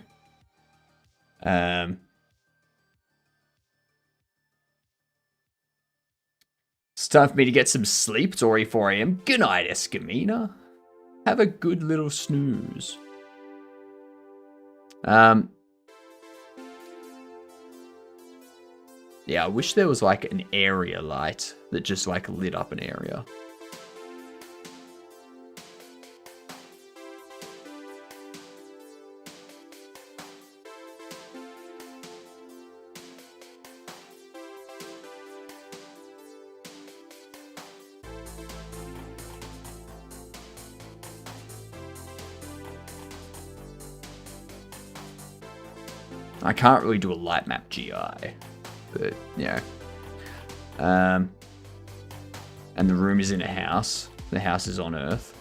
It's time for me to get some sleep. It's already 4 a.m. Good night, Escamina. Have a good little snooze. Yeah, I wish there was like an area light that just like lit up an area. I can't really do a light map GI, but yeah. And the room is in a house. The house is on Earth.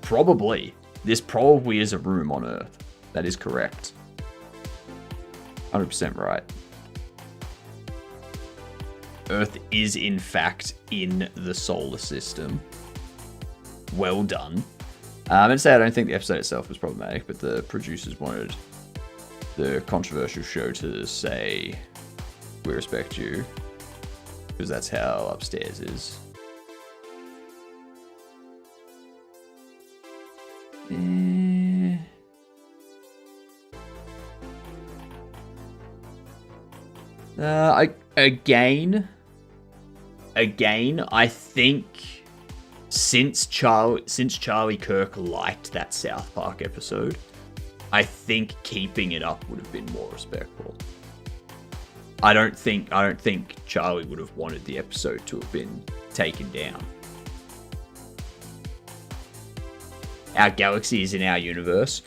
Probably. This probably is a room on Earth. That is correct. 100% right. Earth is in fact in the solar system. Well done. I'm going to say I don't think the episode itself was problematic, but the producers wanted the controversial show to say, we respect you, because that's how upstairs is. Again, I think since Charlie Kirk liked that South Park episode, I think keeping it up would have been more respectful. I don't think Charlie would have wanted the episode to have been taken down. Our galaxy is in our universe.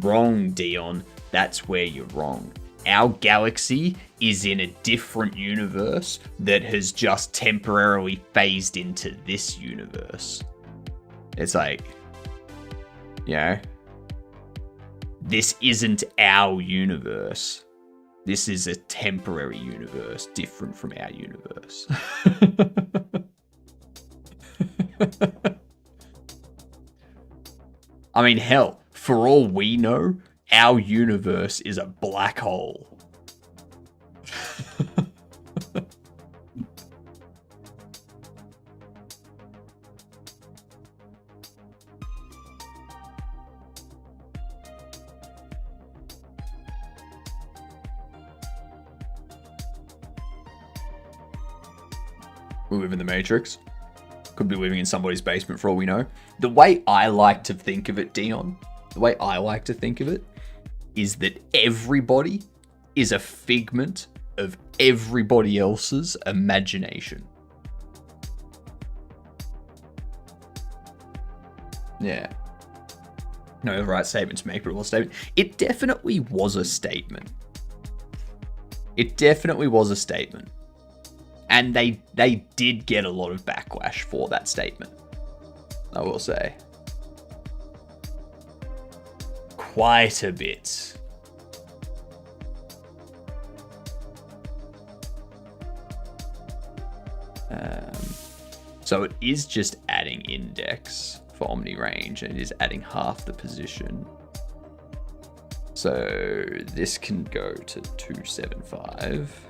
Wrong, Dion. That's where you're wrong. Our galaxy is in a different universe that has just temporarily phased into this universe. It's like, you know, this isn't our universe. This is a temporary universe, different from our universe. I mean, hell, for all we know, our universe is a black hole. We live in the Matrix. Could be living in somebody's basement for all we know. The way I like to think of it, Dion, is that everybody is a figment of everybody else's imagination. Yeah. No right statement to make, but it was a statement. It definitely was a statement. And they did get a lot of backlash for that statement, I will say. Quite a bit. So it is just adding index for omni-range, and it is adding half the position. So this can go to 275.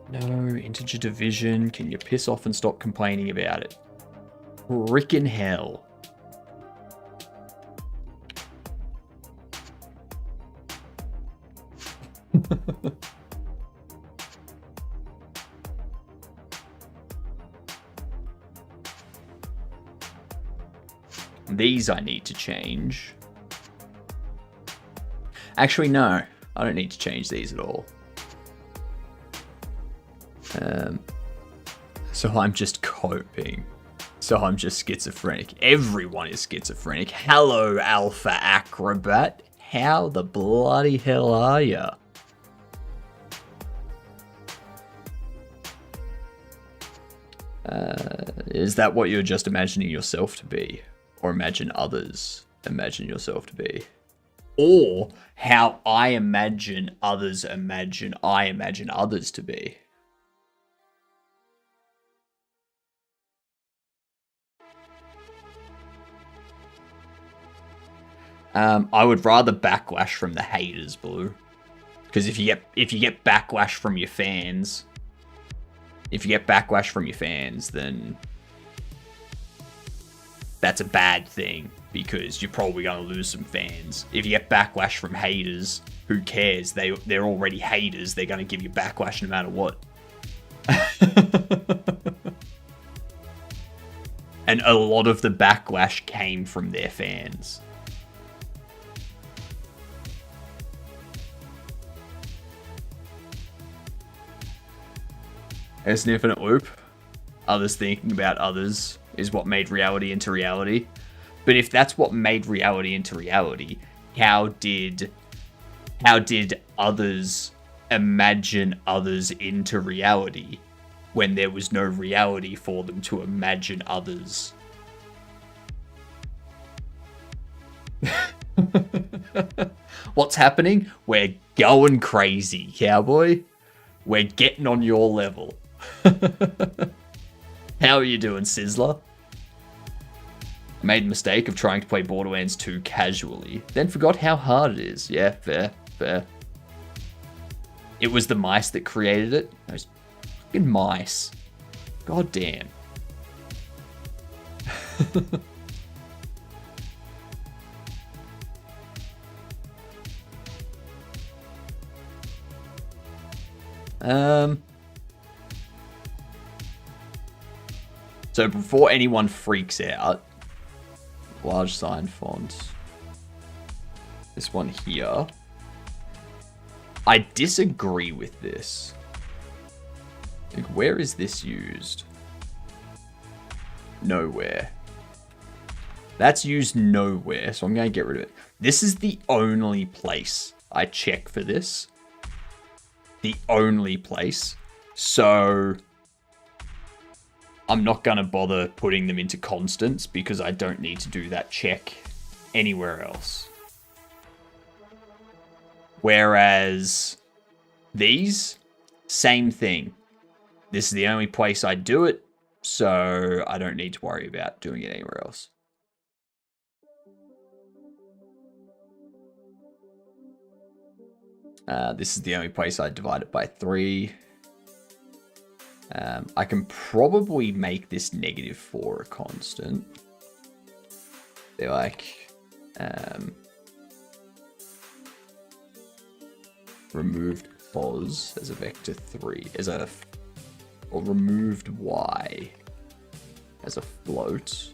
No, integer division. Can you piss off and stop complaining about it? Frickin' hell. These I need to change. Actually, no. I don't need to change these at all. So I'm just coping. So I'm just schizophrenic. Everyone is schizophrenic. Hello, Alpha Acrobat. How the bloody hell are ya? Is that what you're just imagining yourself to be? Or imagine others imagine yourself to be? Or how I imagine others imagine others to be? I would rather backlash from the haters, Blue. Because if you get backlash from your fans, then that's a bad thing, because you're probably going to lose some fans. If you get backlash from haters, who cares? They're already haters. They're going to give you backlash no matter what. And a lot of the backlash came from their fans. It's an infinite loop. Others thinking about others is what made reality into reality. But if that's what made reality into reality, how did others imagine others into reality when there was no reality for them to imagine others? What's happening? We're going crazy, cowboy. We're getting on your level. How are you doing, Sizzler? Made a mistake of trying to play Borderlands 2 casually, then forgot how hard it is. Yeah, fair. It was the mice that created it. Those fucking mice. God damn. So before anyone freaks out, large sign font, this one here, I disagree with this. Like, where is this used? Nowhere. That's used nowhere, so I'm going to get rid of it. This is the only place I check for this. The only place. So I'm not going to bother putting them into constants because I don't need to do that check anywhere else. Whereas these, same thing. This is the only place I do it, so I don't need to worry about doing it anywhere else. This is the only place I divide it by 3. I can probably make this -4 a constant. They're like, removed pos as a vector 3, or removed y as a float.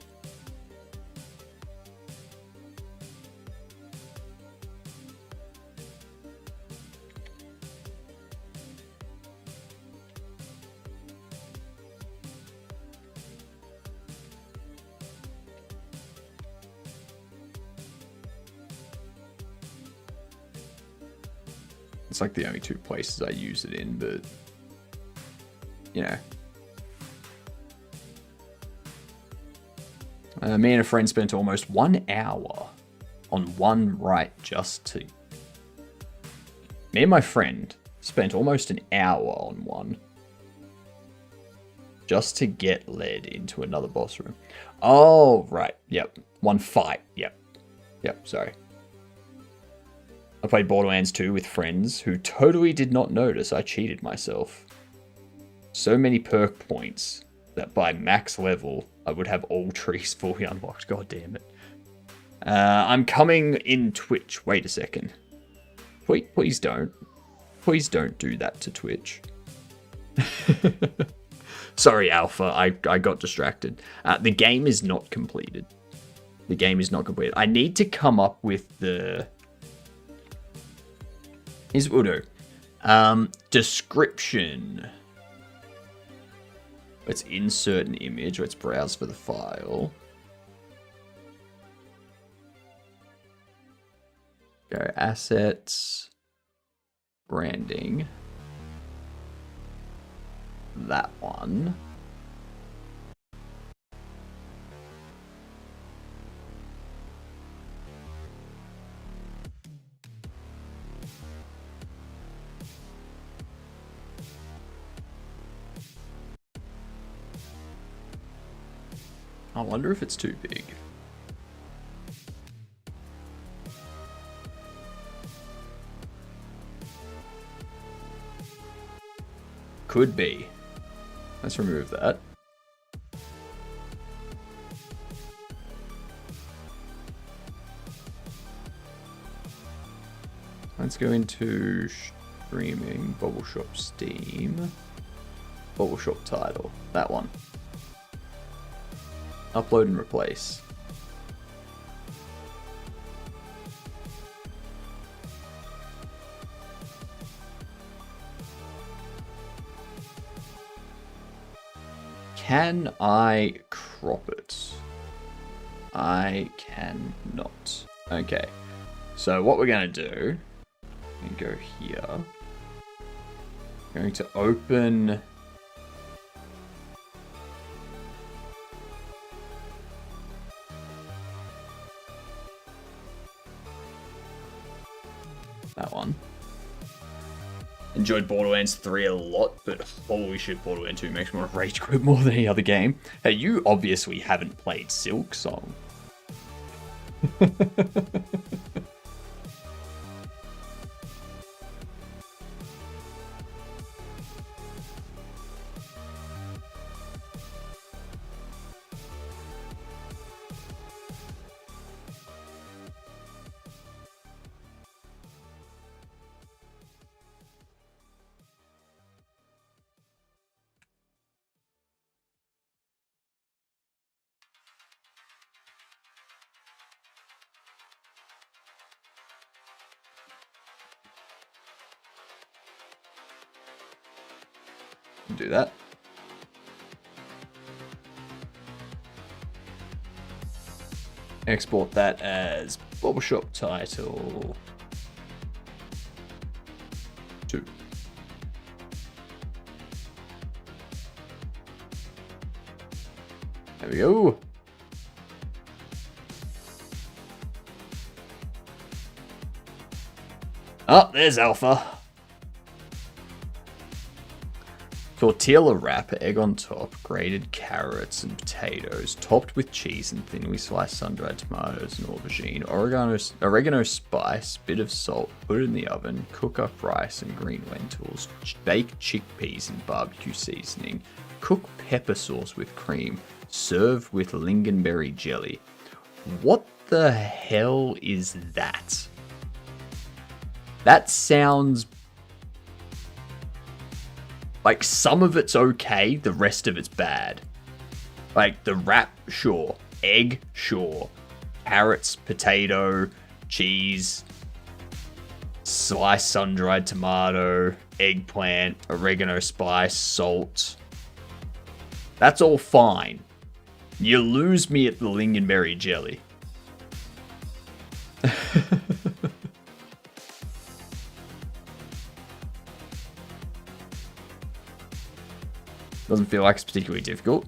It's like the only 2 places I use it in, but, you know. Me and a friend spent almost 1 hour on one right just to... Me and my friend spent almost an hour on one just to get led into another boss room. Oh, right. Yep. One fight. Yep, sorry. I played Borderlands 2 with friends who totally did not notice I cheated myself. So many perk points that by max level, I would have all trees fully unlocked. God damn it. I'm coming in Twitch. Wait a second. Please don't. Please don't do that to Twitch. Sorry, Alpha. I got distracted. The game is not completed. The game is not completed. I need to come up with the... Here's what we'll do. Description. Let's insert an image. Let's browse for the file. Go assets, branding. That one. I wonder if it's too big. Could be. Let's remove that. Let's go into streaming, Bobble Shop Steam, Bobble Shop title, that one. Upload and replace. Can I crop it? I cannot. Okay. So what we're going to do, we go here. Going to open that one. Enjoyed Borderlands 3 a lot, but holy shit, Borderlands 2 makes me want to rage quit more than any other game. Hey, you obviously haven't played Silk Song. Do that. Export that as Bobble Shop title 2. There we go. Oh, there's Alpha. Tortilla wrap, egg on top, grated carrots and potatoes, topped with cheese and thinly sliced sun-dried tomatoes and aubergine, oregano spice, bit of salt, put it in the oven, cook up rice and green lentils, bake chickpeas in barbecue seasoning, cook pepper sauce with cream, serve with lingonberry jelly. What the hell is that? That sounds like some of it's okay, the rest of it's bad. Like the wrap, sure. Egg, sure. Carrots, potato, cheese, sliced sun-dried tomato, eggplant, oregano spice, salt. That's all fine. You lose me at the lingonberry jelly. Doesn't feel like it's particularly difficult.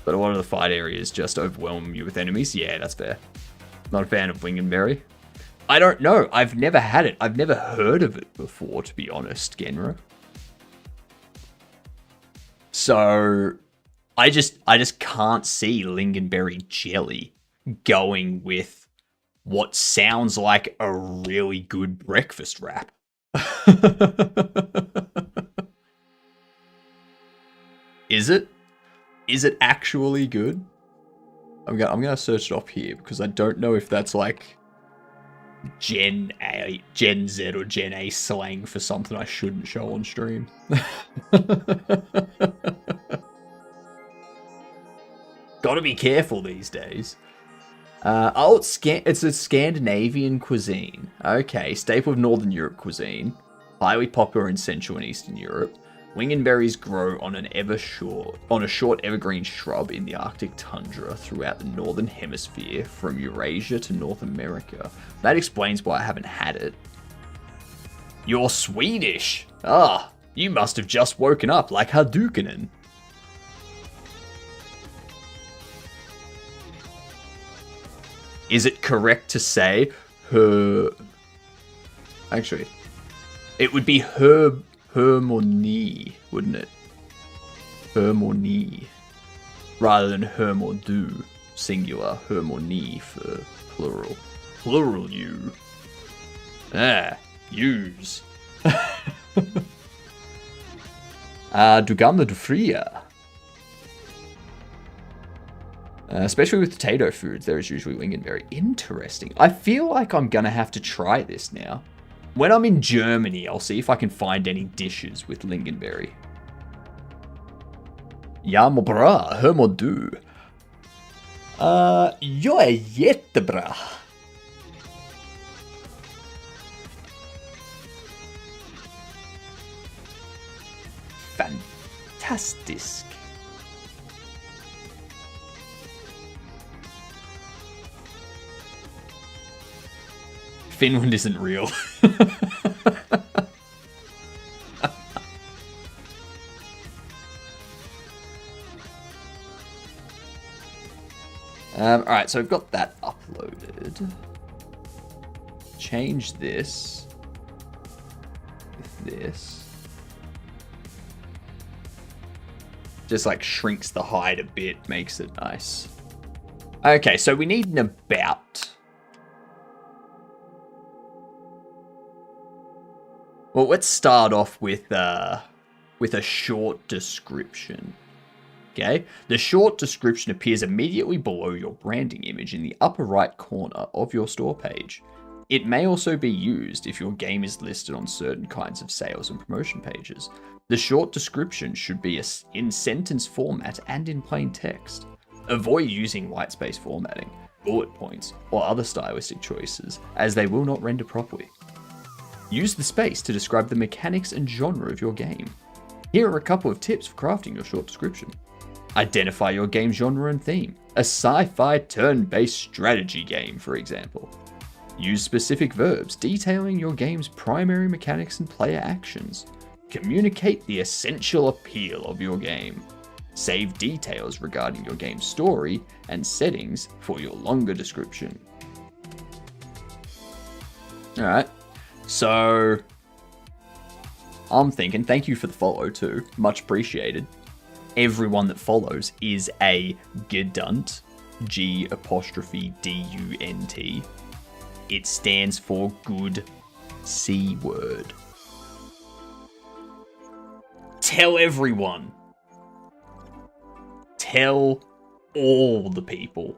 But a lot of the fight areas just overwhelm you with enemies. Yeah, that's fair. Not a fan of lingonberry. I don't know. I've never had it. I've never heard of it before, to be honest, Genro. So I just can't see lingonberry jelly going with what sounds like a really good breakfast wrap. Is it? Is it actually good? I'm gonna search it up here because I don't know if that's like Gen Z or Gen A slang for something I shouldn't show on stream. Gotta be careful these days. Oh, it's a Scandinavian cuisine. Okay, staple of Northern Europe cuisine. Highly popular in Central and Eastern Europe. Lingonberries grow on a short evergreen shrub in the Arctic tundra throughout the northern hemisphere from Eurasia to North America. That explains why I haven't had it. You're Swedish! Ah, you must have just woken up like Hadouken. Is it correct to say her... Actually, it would be Hermione, wouldn't it? Hermione. Rather than Hermodu, singular. Hermione for plural. Plural you. Ah, use. Du gamla du fria. Especially with potato foods, there is usually lingonberry. Interesting. I feel like I'm going to have to try this now. When I'm in Germany, I'll see if I can find any dishes with lingonberry. Ja, må bra. Hur mår du? Jag är jättebra. Fantastisk. Finland isn't real. Alright, so I've got that uploaded. Change this with this. Just like shrinks the height a bit, makes it nice. Okay, so we need an about. Well, let's start off with a short description. Okay, the short description appears immediately below your branding image in the upper right corner of your store page. It may also be used if your game is listed on certain kinds of sales and promotion pages. The short description should be in sentence format and in plain text. Avoid using whitespace formatting, bullet points, or other stylistic choices, as they will not render properly. Use the space to describe the mechanics and genre of your game. Here are a couple of tips for crafting your short description. Identify your game genre and theme. A sci-fi turn-based strategy game, for example. Use specific verbs detailing your game's primary mechanics and player actions. Communicate the essential appeal of your game. Save details regarding your game's story and settings for your longer description. Alright, so I'm thinking, thank you for the follow too, much appreciated. Everyone that follows is a Gedunt, G''D''U''N''T. It stands for good C word. Tell everyone. Tell all the people.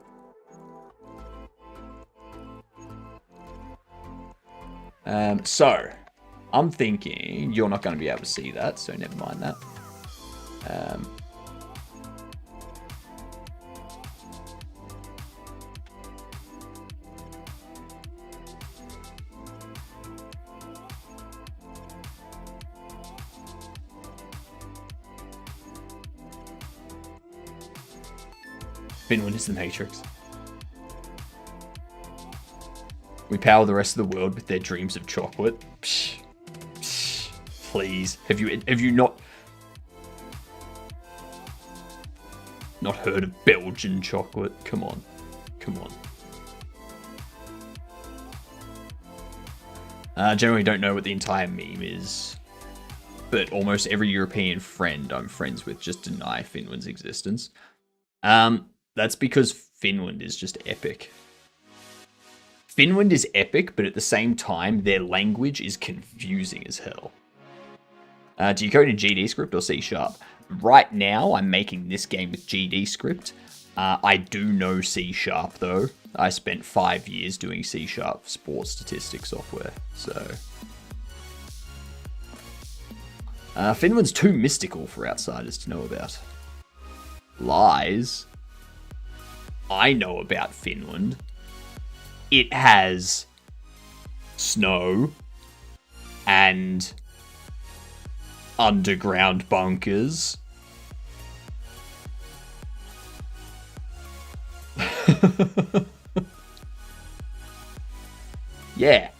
So, I'm thinking you're not going to be able to see that, so never mind that. Finland is the Matrix. We power the rest of the world with their dreams of chocolate. Psh, psh, please, have you not heard of Belgian chocolate? Come on, come on. Generally don't know what the entire meme is, but almost every European friend I'm friends with just deny Finland's existence. That's because Finland is just epic. Finland is epic, but at the same time, their language is confusing as hell. Do you code in GD script or C#? Right now, I'm making this game with GD script. I do know C# though. I spent 5 years doing C# sports statistics software, so... Finland's too mystical for outsiders to know about. Lies. I know about Finland. It has snow and underground bunkers. Yeah.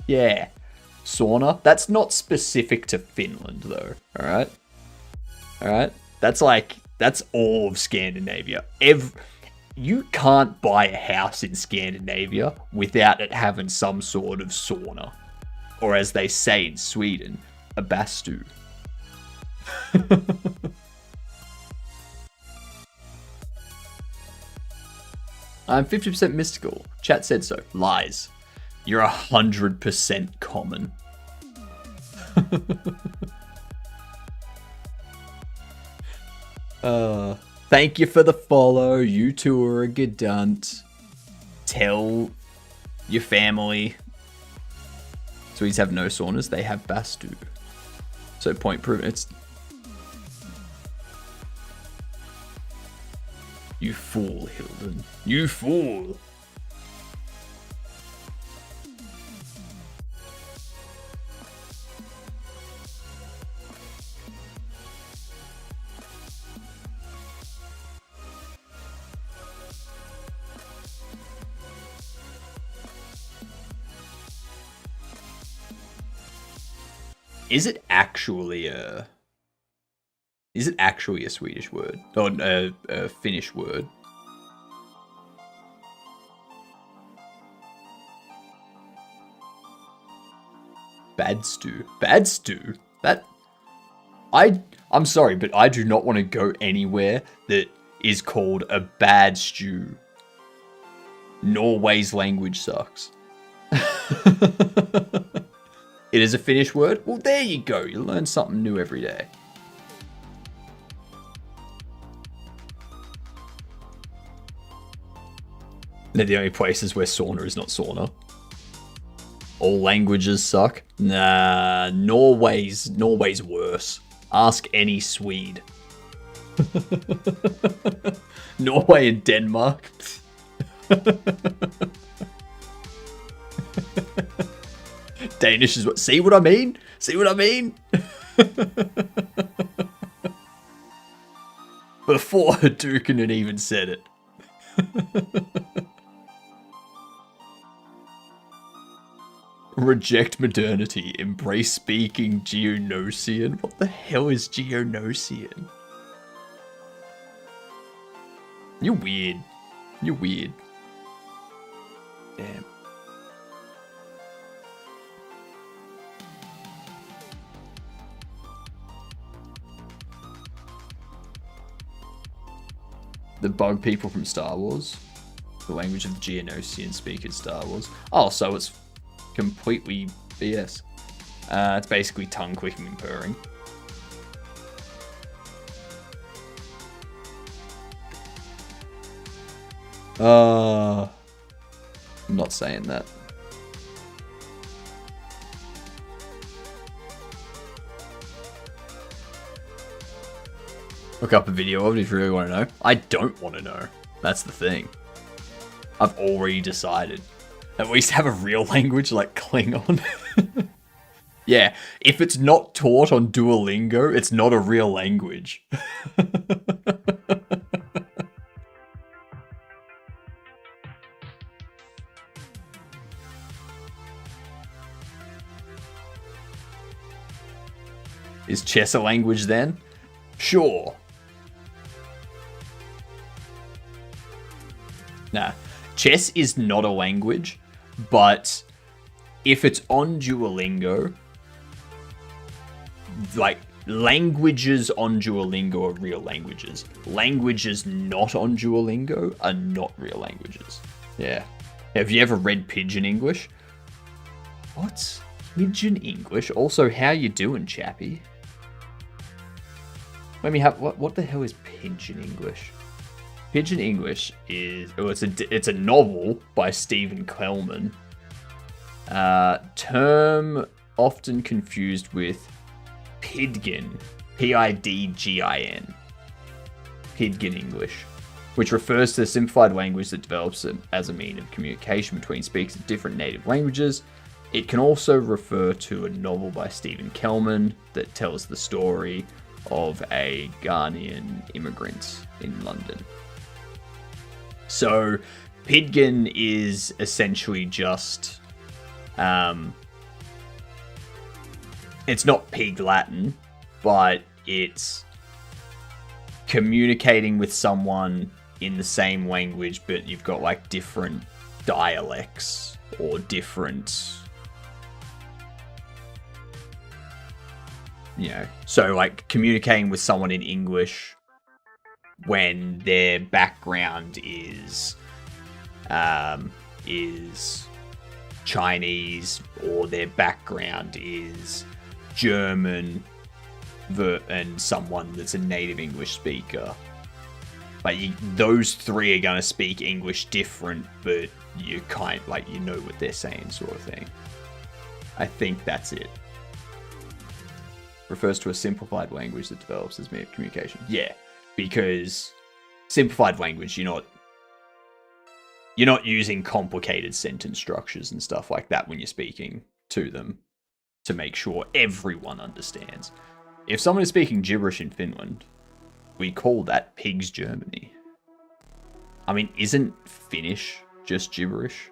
Yeah. Sauna. That's not specific to Finland, though. Alright? Alright? That's all of Scandinavia. You can't buy a house in Scandinavia without it having some sort of sauna. Or as they say in Sweden, a bastu. I'm 50% mystical. Chat said so. Lies. You're 100% common. Thank you for the follow. You two are a good dunt. Tell your family. Swedes have no saunas. They have bastu. So point proven. It's... You fool, Hilden. You fool. Is it actually a Swedish word or a Finnish word? Bad stew. Bad stew. I'm sorry, but I do not want to go anywhere that is called a bad stew. Norway's language sucks. It is a Finnish word? Well, there you go. You learn something new every day. They're the only places where sauna is not sauna. All languages suck? Nah, Norway's worse. Ask any Swede. Norway and Denmark. Danish is what... See what I mean? See what I mean? Before Hadouken had even said it. Reject modernity. Embrace speaking Geonosian. What the hell is Geonosian? You're weird. You're weird. Damn. The bug people from Star Wars. The language of the Geonosian speak in Star Wars. Oh, so it's completely BS. It's basically tongue clicking and purring. I'm not saying that. Look up a video of it if you really want to know. I don't want to know. That's the thing. I've already decided. At least have a real language like Klingon. Yeah, if it's not taught on Duolingo, it's not a real language. Is chess a language then? Sure. Nah, chess is not a language, but if it's on Duolingo, like, languages on Duolingo are real languages. Languages not on Duolingo are not real languages. Yeah. Have you ever read Pigeon English? What? Pigeon English? Also, how you doing, chappy? Let me have... What the hell is Pigeon English? Pigeon English is... Oh, it's a novel by Stephen Kellman. Term often confused with Pidgin. P-I-D-G-I-N. Pidgin English. Which refers to a simplified language that develops as a means of communication between speakers of different native languages. It can also refer to a novel by Stephen Kellman that tells the story of a Ghanaian immigrant in London. So, Pidgin is essentially just... it's not Pig Latin, but it's communicating with someone in the same language, but you've got like different dialects or different... so like communicating with someone in English when their background is Chinese, or their background is German and someone that's a native English speaker. Like those three are going to speak English different, but you know what they're saying, sort of thing. I think that's it. Refers to a simplified language that develops as means of communication. Yeah, because simplified language, you're not using complicated sentence structures and stuff like that when you're speaking to them to make sure everyone understands. If someone is speaking gibberish in Finland, we call that Pig's Germany. I mean, isn't Finnish just gibberish?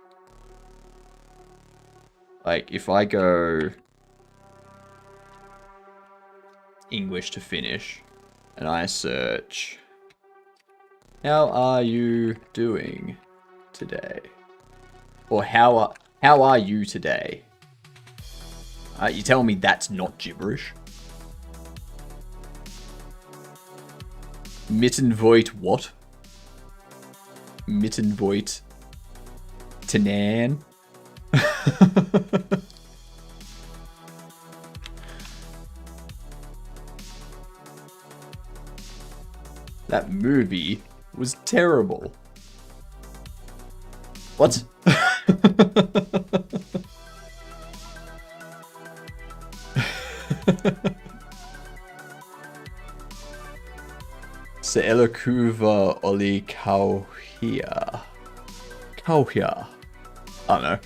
Like, if I go English to Finnish and I search, how are you doing today? Or how are you today? You tell me that's not gibberish? Mittenvoit what? Mittenvoit Tanan? That movie was terrible. What? Se elokuva oli kauhia. Kauhia. I don't know.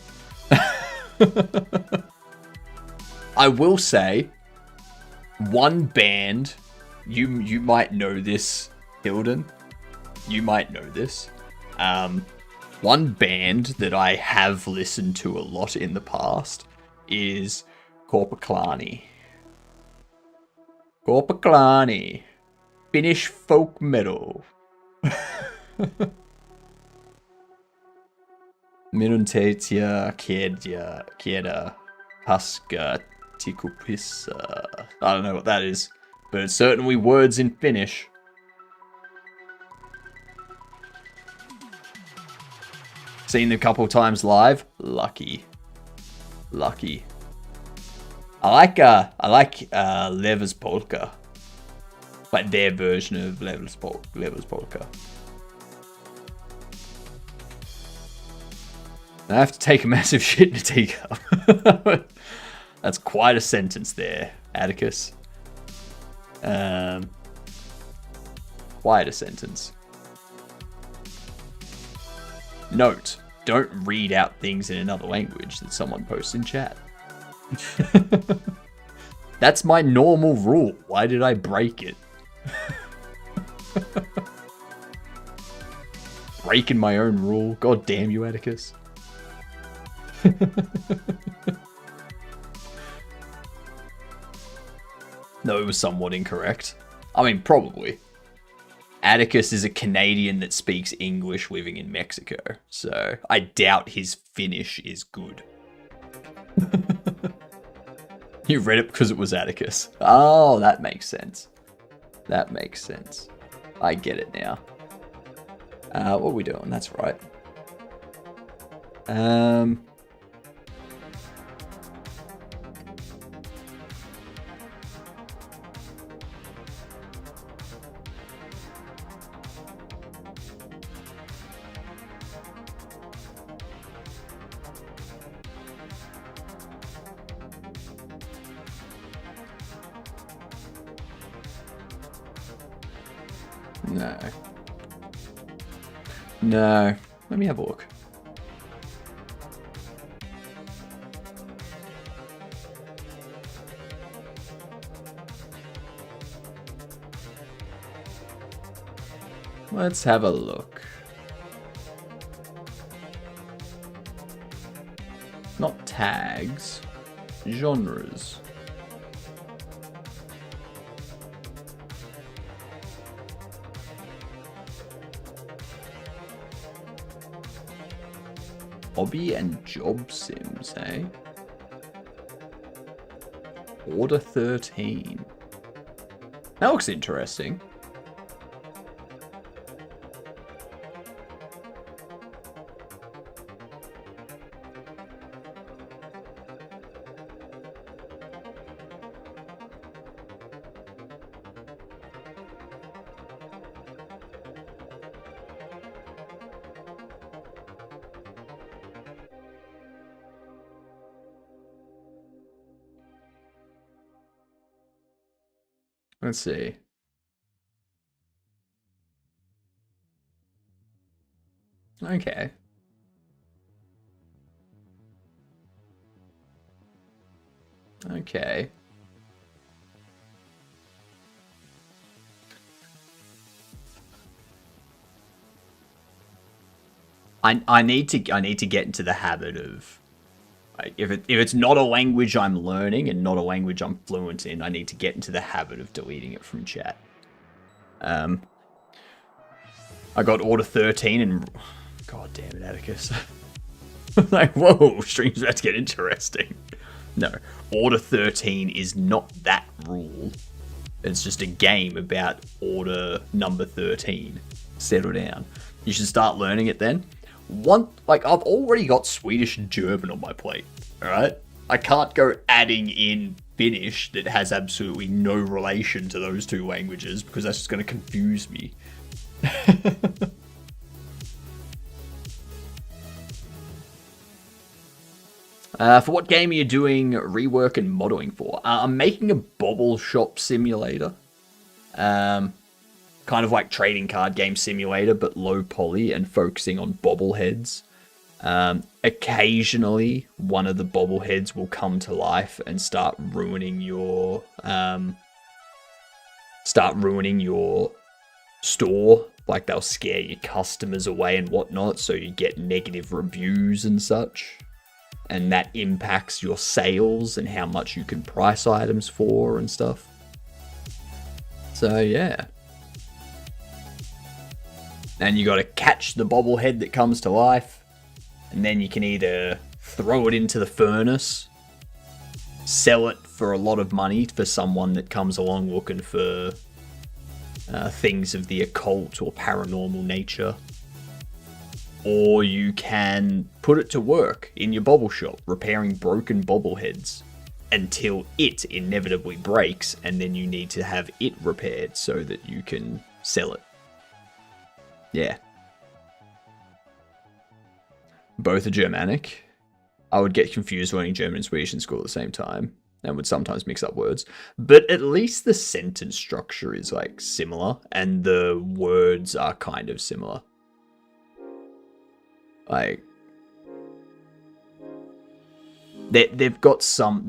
I will say, one band, you might know this, Hilden. You might know this. One band that I have listened to a lot in the past is Korpiklaani. Korpiklaani. Finnish folk metal. Minun teetia kieda paska tikupissa. I don't know what that is, but it's certainly words in Finnish. Seen them a couple times live. Lucky. I like Lever's Polka. Like their version of Lever's Polka. I have to take a massive shit in a teacup. That's quite a sentence there, Atticus. Quite a sentence. Note, don't read out things in another language that someone posts in chat. That's my normal rule. Why did I break it? Breaking my own rule. God damn you, Atticus. No, it was somewhat incorrect. I mean, probably. Atticus is a Canadian that speaks English living in Mexico, so I doubt his Finnish is good. You read it because it was Atticus. Oh, that makes sense. That makes sense. I get it now. What are we doing? That's right. No. Let me have a look. Let's have a look. Not tags, genres. Hobby and job sims, eh? Order 13. That looks interesting. Let's see. Okay. Okay. I need to get into the habit of, like, if it's not a language I'm learning and not a language I'm fluent in, I need to get into the habit of deleting it from chat. I got order 13 and god damn it, Atticus. Like, whoa, stream's about to get interesting. No, order 13 is not that rule. It's just a game about order number 13. Settle down. You should start learning it then. Like, I've already got Swedish and German on my plate, alright? I can't go adding in Finnish that has absolutely no relation to those two languages because that's just going to confuse me. For what game are you doing rework and modeling for? I'm making a Bobble Shop Simulator. Kind of like trading card game simulator, but low poly and focusing on bobbleheads. Occasionally, one of the bobbleheads will come to life and start ruining your store. Like, they'll scare your customers away and whatnot, so you get negative reviews and such. And that impacts your sales and how much you can price items for and stuff. So, yeah. And you got to catch the bobblehead that comes to life, and then you can either throw it into the furnace, sell it for a lot of money for someone that comes along looking for things of the occult or paranormal nature, or you can put it to work in your bobble shop, repairing broken bobbleheads until it inevitably breaks, and then you need to have it repaired so that you can sell it. Yeah. Both are Germanic. I would get confused learning German and Swedish in school at the same time, and would sometimes mix up words. But at least the sentence structure is, like, similar, and the words are kind of similar. Like, they've got some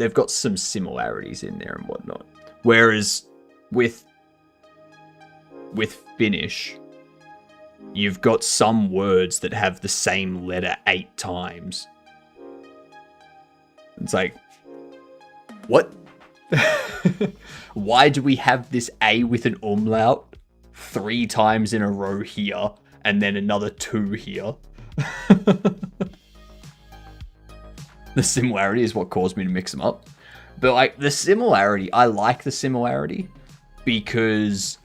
similarities in there and whatnot. Whereas with Finnish, you've got some words that have the same letter 8 times. It's like, what? Why do we have this A with an umlaut 3 times in a row here, and then another 2 here? The similarity is what caused me to mix them up. But, like, the similarity, I like the similarity because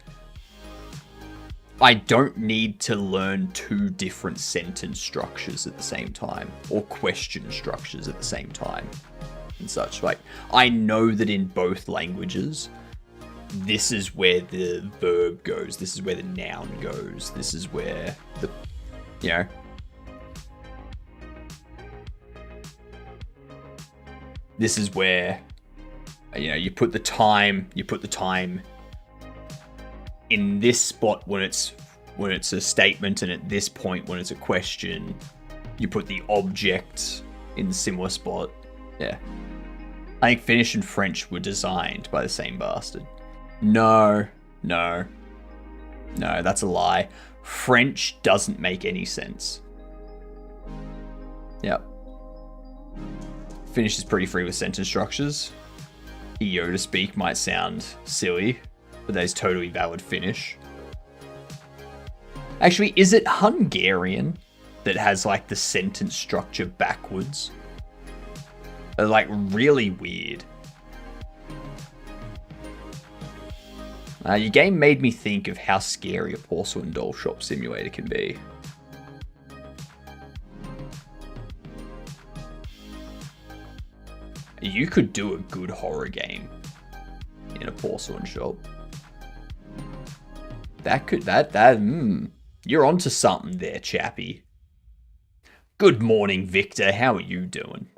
I don't need to learn 2 different sentence structures at the same time, or question structures at the same time, and such. Like, I know that in both languages, this is where the verb goes, this is where the noun goes, this is where the, you know, this is where, you know, you put the time in this spot when it's a statement, and at this point when it's a question, you put the object in the similar spot. Yeah. I think Finnish and French were designed by the same bastard. No, that's a lie. French doesn't make any sense. Yep. Finnish is pretty free with sentence structures. EO to speak might sound silly, but that is totally valid Finnish. Actually, is it Hungarian that has like the sentence structure backwards? They're like really weird. Your game made me think of how scary a porcelain doll shop simulator can be. You could do a good horror game in a porcelain shop. You're onto something there, chappy. Good morning, Victor. How are you doing?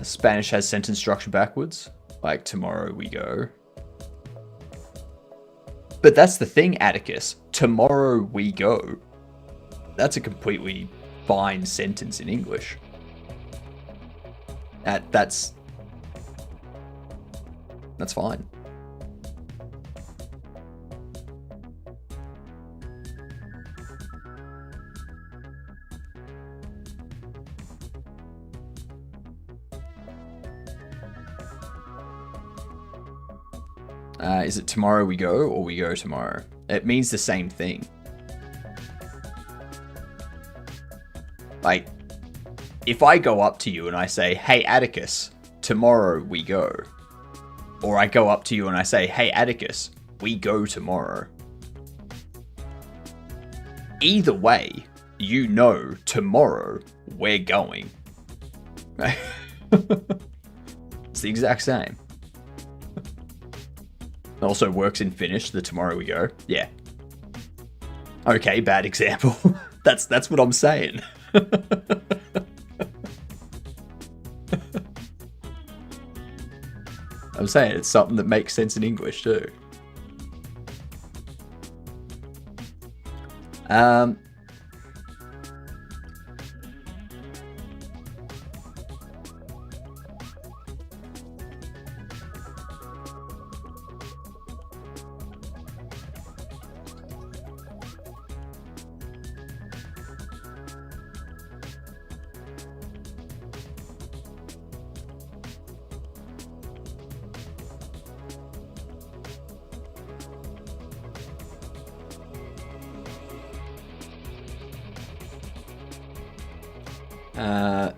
Spanish has sentence structure backwards. Like, tomorrow we go. But that's the thing, Atticus. Tomorrow we go. That's a completely fine sentence in English. That's fine. Is it tomorrow we go or we go tomorrow? It means the same thing. Like, if I go up to you and I say, hey, Atticus, tomorrow we go. Or I go up to you and I say, hey, Atticus, we go tomorrow. Either way, you know tomorrow we're going. It's the exact same. It also works in Finnish, the tomorrow we go. Yeah. Okay, bad example. That's what I'm saying. I'm saying it's something that makes sense in English too.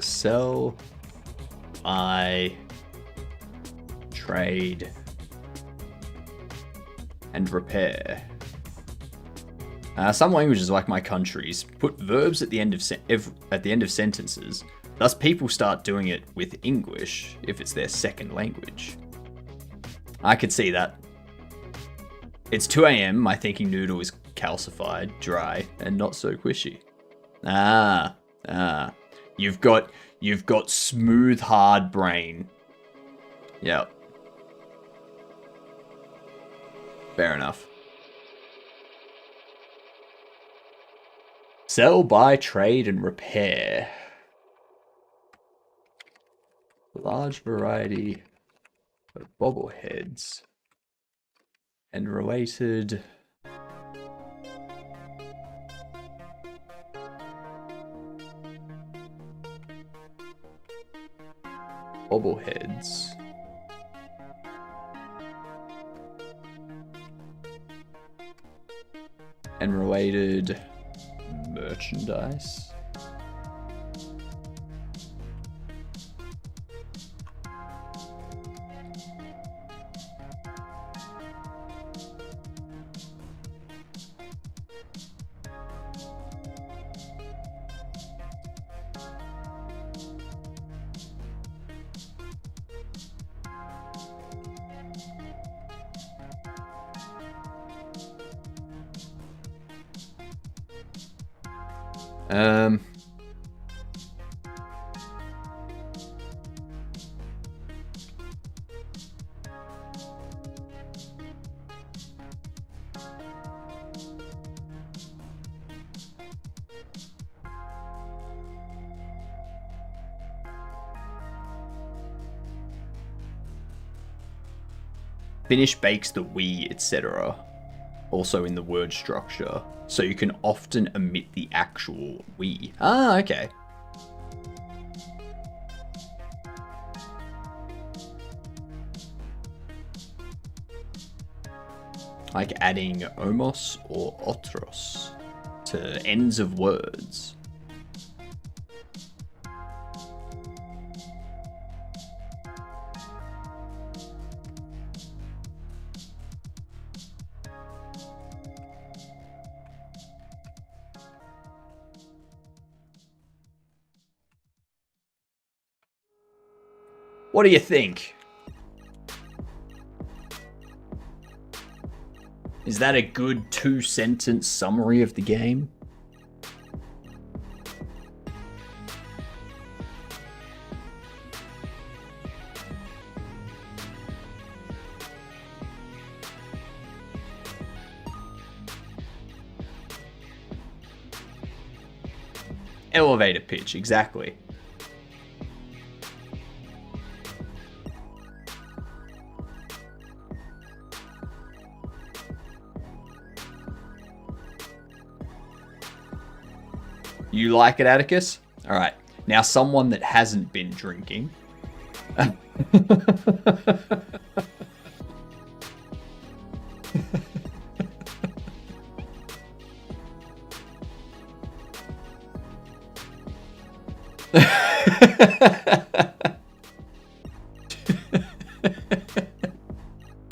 Sell, buy, trade, and repair. Some languages, like my country's, put verbs at the end of sentences. Thus, people start doing it with English if it's their second language. I could see that. It's 2 a.m. My thinking noodle is calcified, dry, and not so squishy. You've got smooth, hard brain. Yep. Fair enough. Sell, buy, trade, and repair. Large variety of bobbleheads and related bobbleheads and related merchandise. Finnish bakes the Wii, etc. also in the word structure, so you can often omit the actual we. Ah, okay. Like adding omos or otros to ends of words. What do you think? Is that a good 2-sentence summary of the game? Elevator pitch, exactly. You like it, Atticus? All right. Now, someone that hasn't been drinking.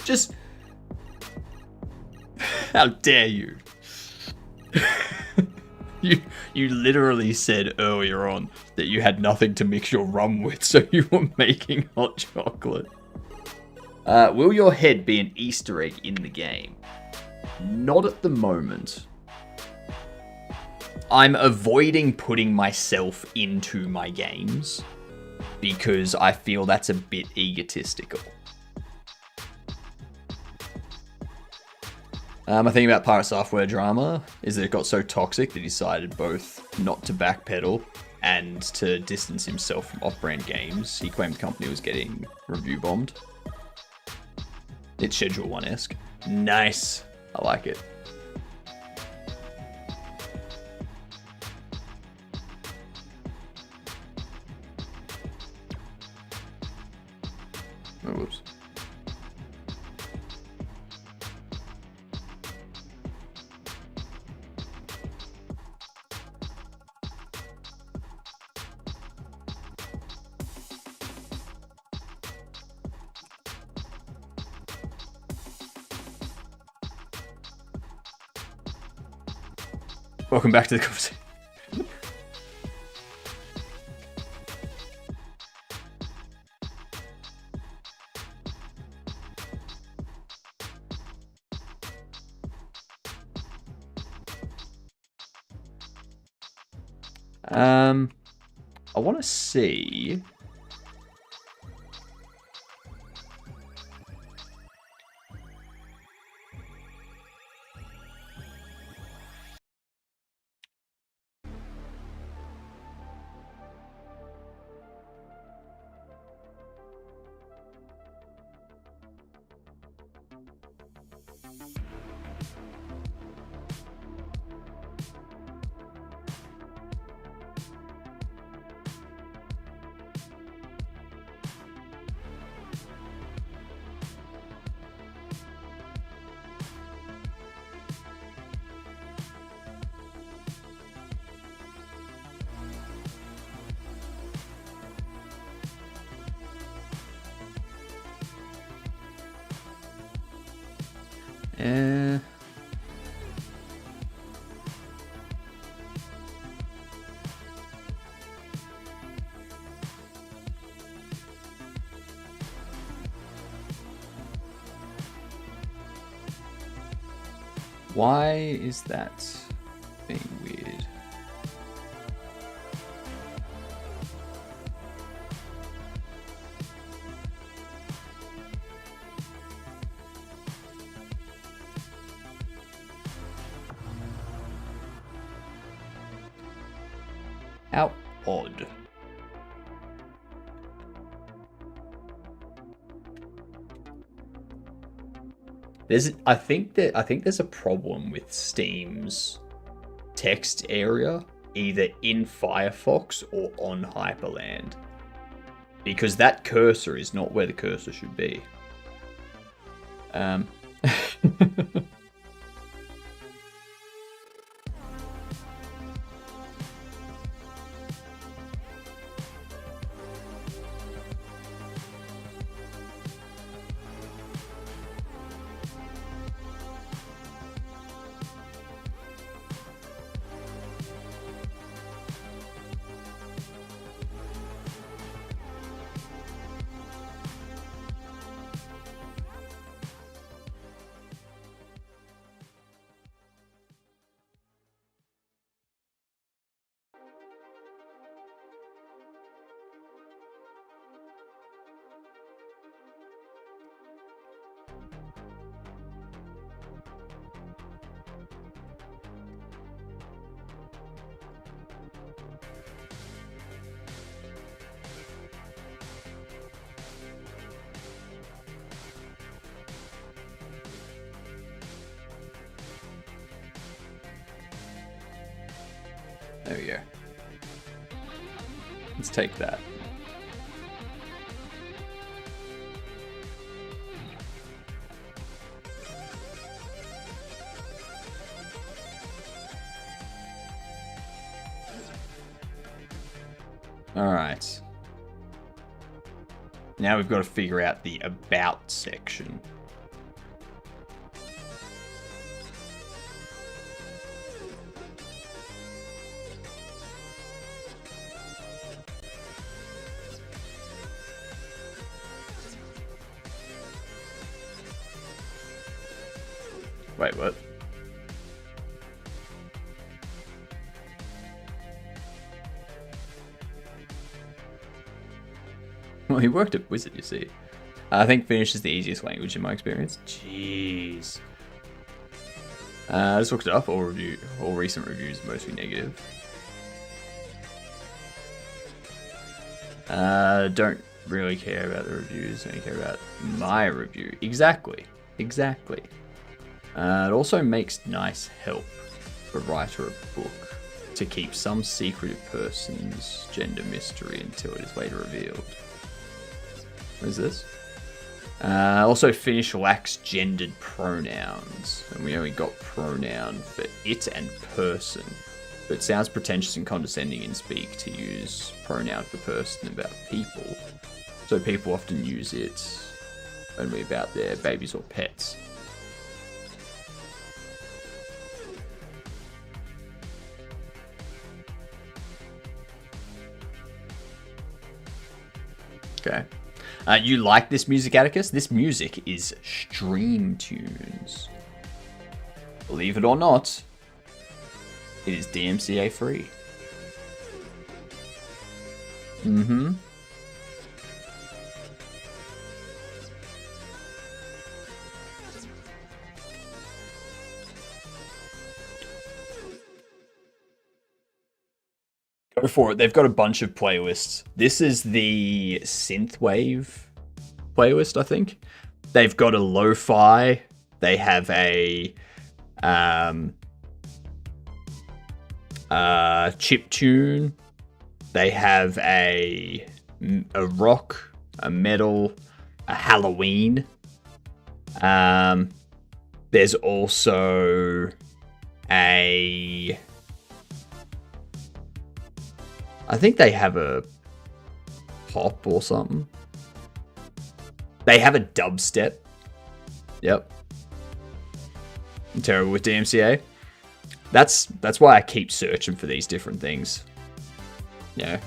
Just... How dare you? You literally said earlier on that you had nothing to mix your rum with, so you were making hot chocolate. Will your head be an Easter egg in the game? Not at the moment. I'm avoiding putting myself into my games because I feel that's a bit egotistical. My thing about Pirate Software drama is that it got so toxic that he decided both not to backpedal and to distance himself from off-brand games. He claimed the company was getting review bombed. It's Schedule 1-esque. Nice. I like it. Oh, whoops. Welcome back to the conversation. I want to see. Why is that being weird? How odd. I think there's a problem with Steam's text area, either in Firefox or on Hyperland, because that cursor is not where the cursor should be. There we go. Let's take that. All right. Now we've got to figure out the about section. Wait, what? Well, he worked at Wizard, you see. I think Finnish is the easiest language in my experience. Jeez. I just looked it up. All recent reviews are mostly negative. Don't really care about the reviews. Only care about my review. Exactly. Exactly. It also makes nice help for a writer of a book to keep some secretive person's gender mystery until it is later revealed. What is this? Also, Finnish lacks gendered pronouns, and we only got pronoun for it and person. But it sounds pretentious and condescending in speak to use pronoun for person about people. So people often use it only about their babies or pets. Okay. You like this music, Atticus? This music is stream tunes. Believe it or not, it is DMCA free. Mm-hmm. Go for it. They've got a bunch of playlists. This is the synthwave playlist, I think. They've got a lo-fi. They have a chip tune. They have a rock, a metal, a Halloween. There's also a... I think they have a pop or something. They have a dubstep. Yep. I'm terrible with DMCA. That's why I keep searching for these different things. Yeah.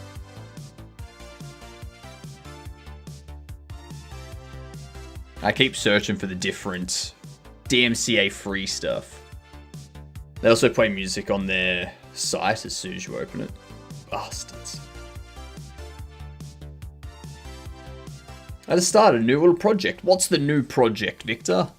I keep searching for the different DMCA free stuff. They also play music on their site as soon as you open it. Bastards. I just started a new little project. What's the new project, Victor?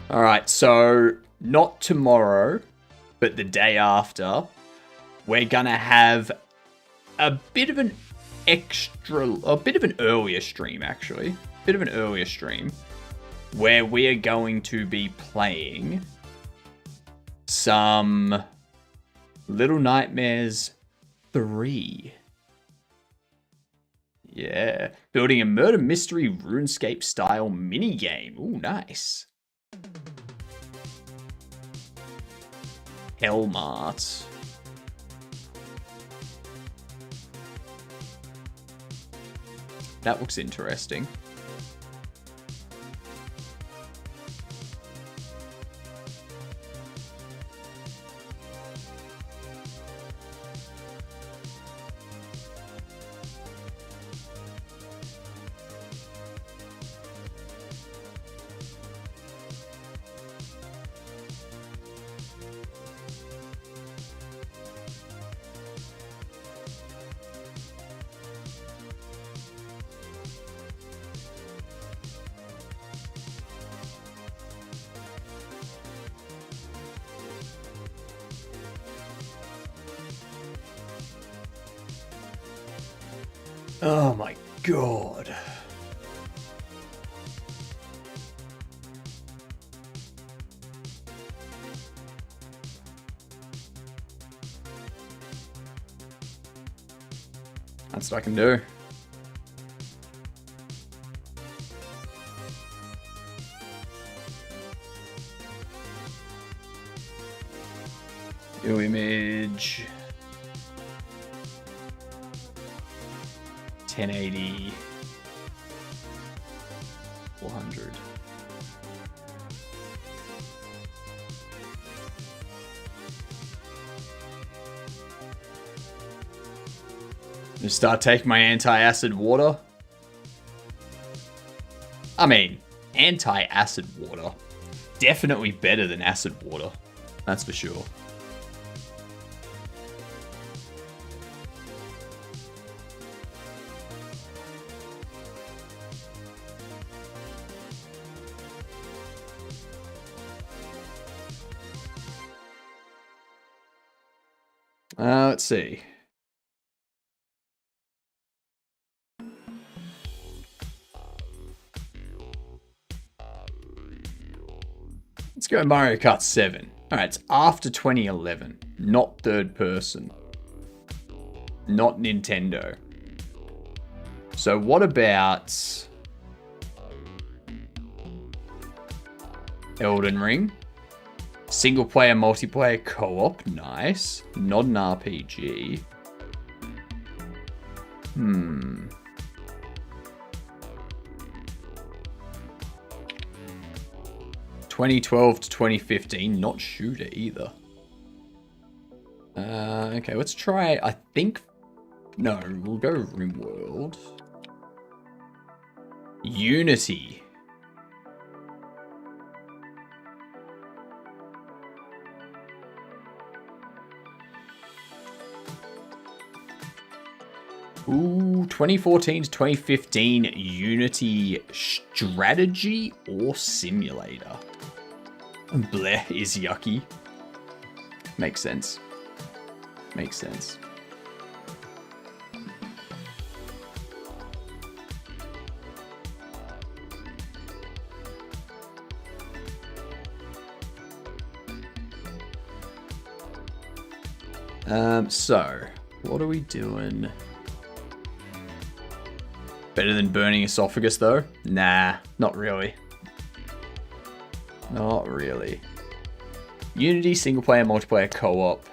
All right, so not tomorrow, but the day after, we're gonna have a bit of an earlier stream, actually. A bit of an earlier stream, where we are going to be playing some Little Nightmares 3. Yeah, building a murder mystery RuneScape style minigame. Ooh, nice. Hellmart. That looks interesting. Oh my god. That's what I can do. New image. 1080. 400. Just start taking my anti-acid water. I mean, anti-acid water. Definitely better than acid water. That's for sure. Let's see. Let's go Mario Kart 7. Alright, it's after 2011. Not third person. Not Nintendo. So what about Elden Ring? Single player, multiplayer, co-op. Nice. Not an RPG. 2012 to 2015. Not shooter either. Okay, let's try, I think... No, we'll go RimWorld. Unity. Ooh, 2014 to 2015 Unity strategy or simulator. Bleh is yucky. Makes sense. Makes sense. So, what are we doing? Better than burning esophagus, though? Nah, not really. Not really. Unity, single player, multiplayer, co-op.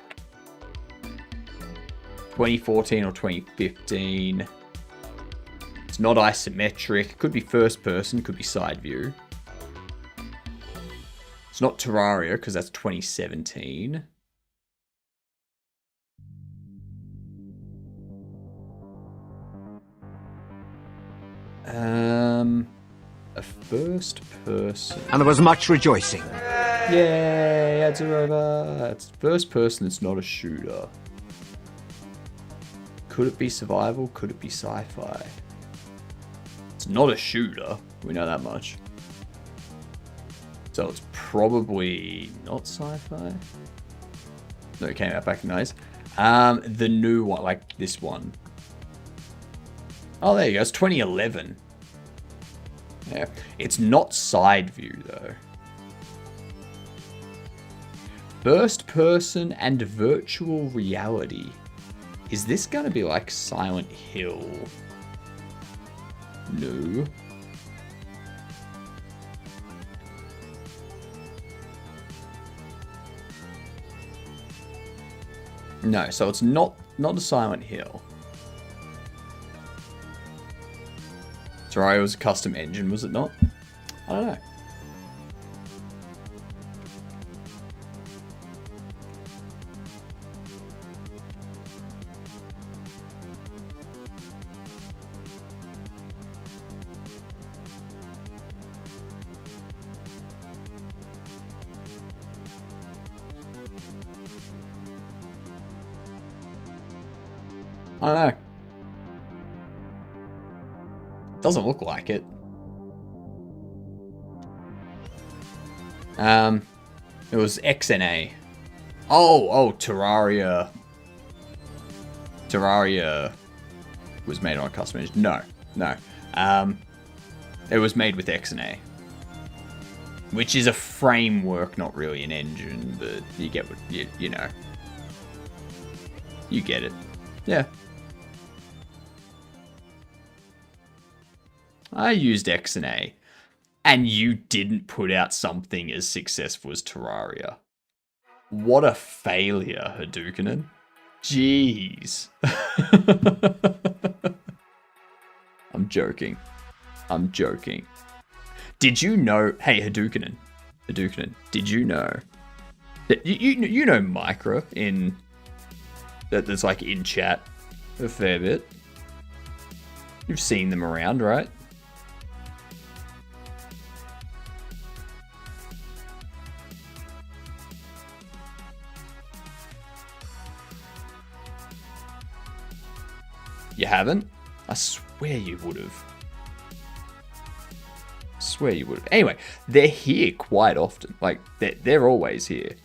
2014 or 2015. It's not isometric. Could be first person, could be side view. It's not Terraria, because that's 2017. A first person. And there was much rejoicing. Yay, ads are over. It's first person, it's not a shooter. Could it be survival? Could it be sci-fi? It's not a shooter. We know that much. So it's probably not sci-fi. No, it came out back in the 90s. The new one, like this one. Oh, there you go. It's 2011. Yeah. It's not side view, though. First person and virtual reality. Is this going to be like Silent Hill? No. No, so it's not a Silent Hill. Terraria was a custom engine, was it not? I don't know. I don't know. Doesn't look like it. It was XNA. Oh, Terraria. Terraria was made on a custom engine. No. It was made with XNA, which is a framework, not really an engine, but you get what you know. You get it. Yeah. I used XNA, and you didn't put out something as successful as Terraria. What a failure, Hadouken. Jeez. I'm joking. Did you know... Hey, Hadouken, did you know... that you know Micra in... that's like in chat a fair bit. You've seen them around, right? You haven't? I swear you would have. Anyway, they're here quite often. Like, they're always here.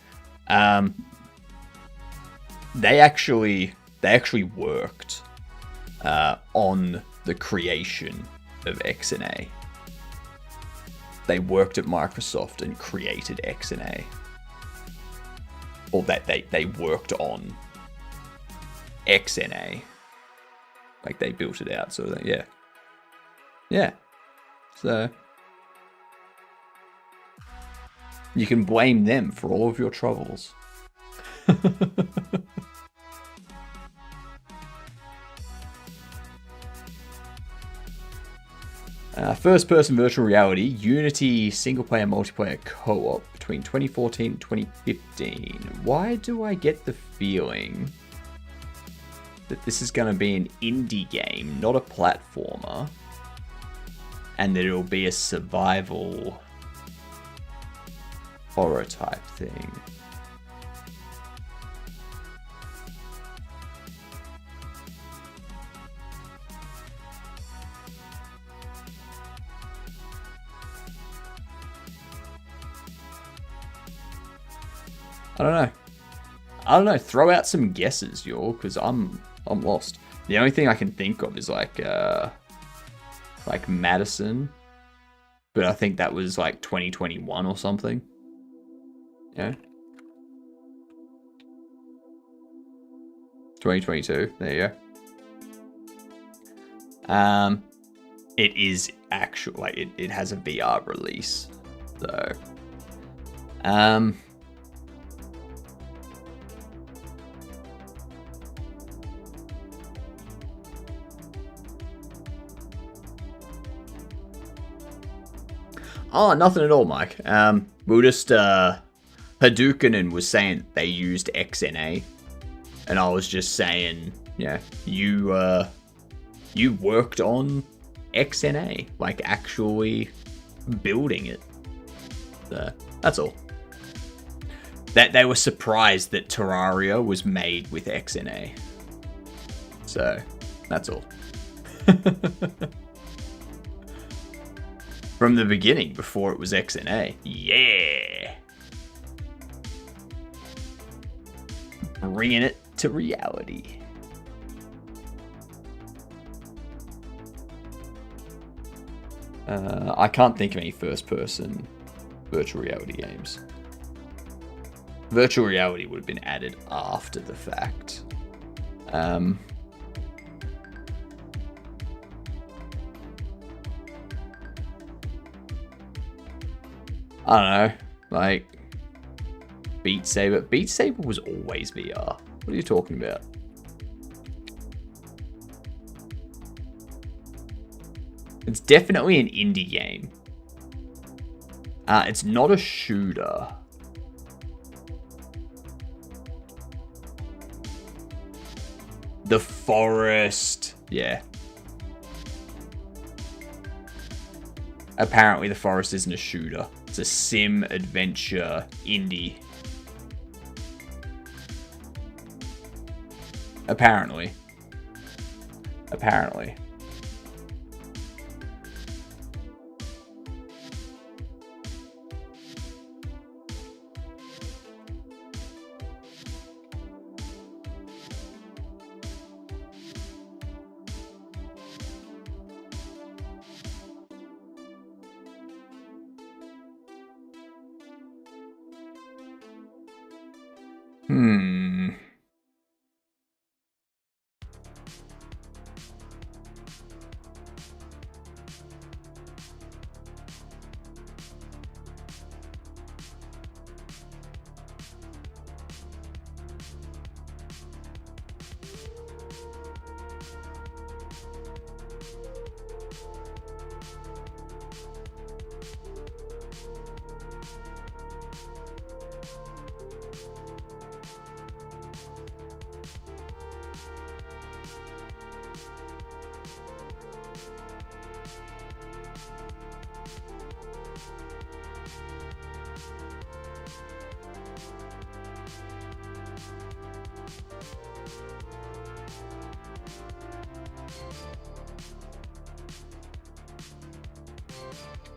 They actually worked on the creation of XNA. They worked at Microsoft and created XNA. Or that they worked on XNA. Like, they built it out, sort of thing. Yeah. Yeah. So, you can blame them for all of your troubles. First-person virtual reality, Unity single-player multiplayer co-op between 2014 and 2015. Why do I get the feeling that this is going to be an indie game, not a platformer, and that it'll be a survival horror type thing? I don't know. Throw out some guesses, y'all, because I'm lost. The only thing I can think of is like Madison, but I think that was like 2021 or something. Yeah. 2022. There you go. It is actual, like it has a VR release, so Oh, nothing at all, Mike. We'll just, Hadouken was saying they used XNA, and I was just saying, yeah, you worked on XNA, like actually building it. So, that's all. That they were surprised that Terraria was made with XNA. So, that's all. From the beginning, before it was XNA. Yeah! Bringing it to reality. I can't think of any first-person virtual reality games. Virtual reality would have been added after the fact. I don't know, like Beat Saber. Beat Saber was always VR. What are you talking about? It's definitely an indie game. It's not a shooter. The Forest. Yeah. Apparently the Forest isn't a shooter. It's a sim adventure indie. Apparently. Apparently.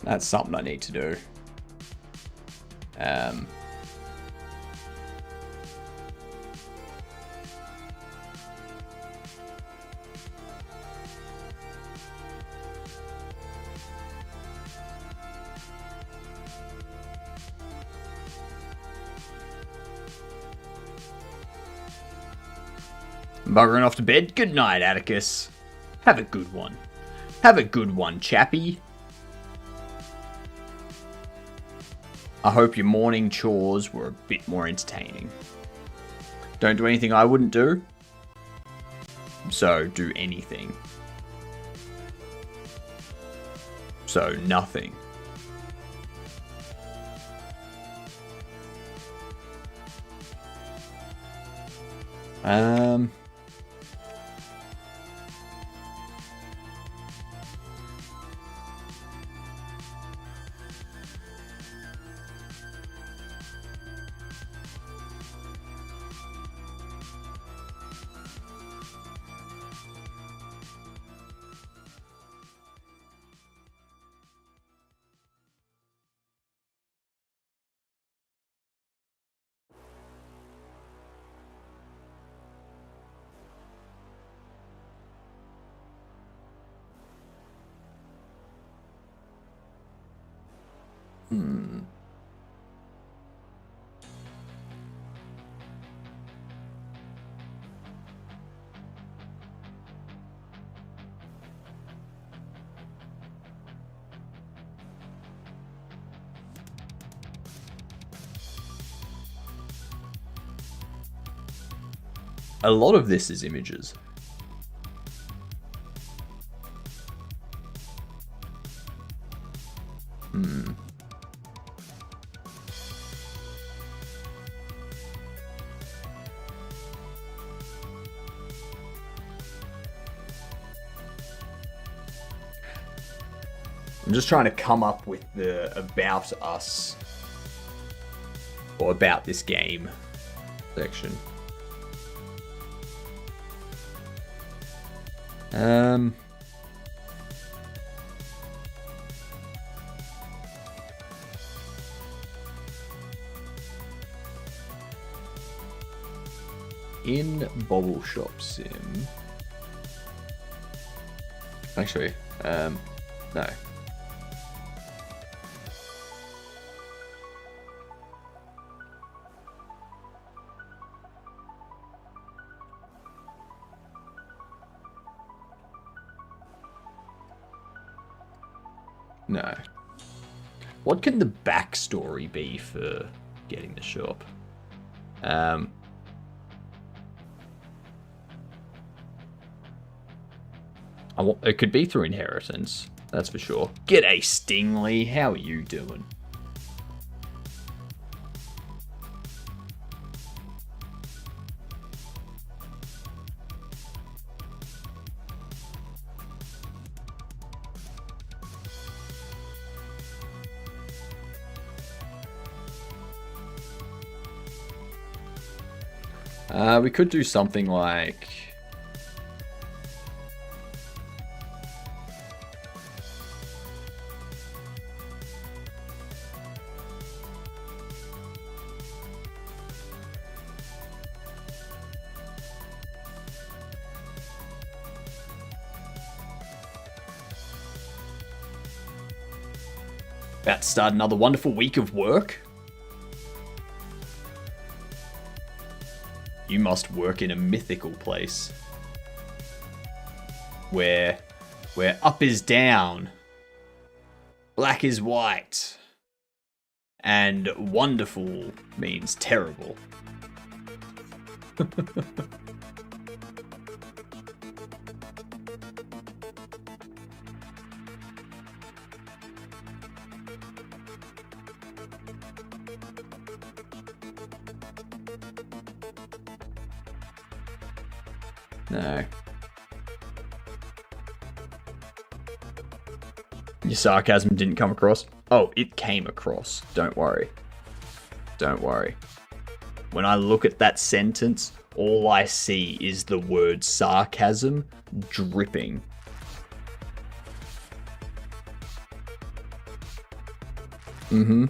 That's something I need to do. Buggering off to bed. Good night, Atticus. Have a good one. Have a good one, chappy. I hope your morning chores were a bit more entertaining. Don't do anything I wouldn't do. So do anything. So nothing. A lot of this is images. I'm just trying to come up with the about us or about this game section. in Bobble Shop Sim. Actually, no. No. What can the backstory be for getting the shop? It could be through inheritance, that's for sure. G'day, Stingley. How are you doing? We could do something like... About to start another wonderful week of work. You must work in a mythical place. Where up is down, black is white, and wonderful means terrible. No. Your sarcasm didn't come across? Oh, it came across. Don't worry. Don't worry. When I look at that sentence, all I see is the word sarcasm dripping. Mm-hmm.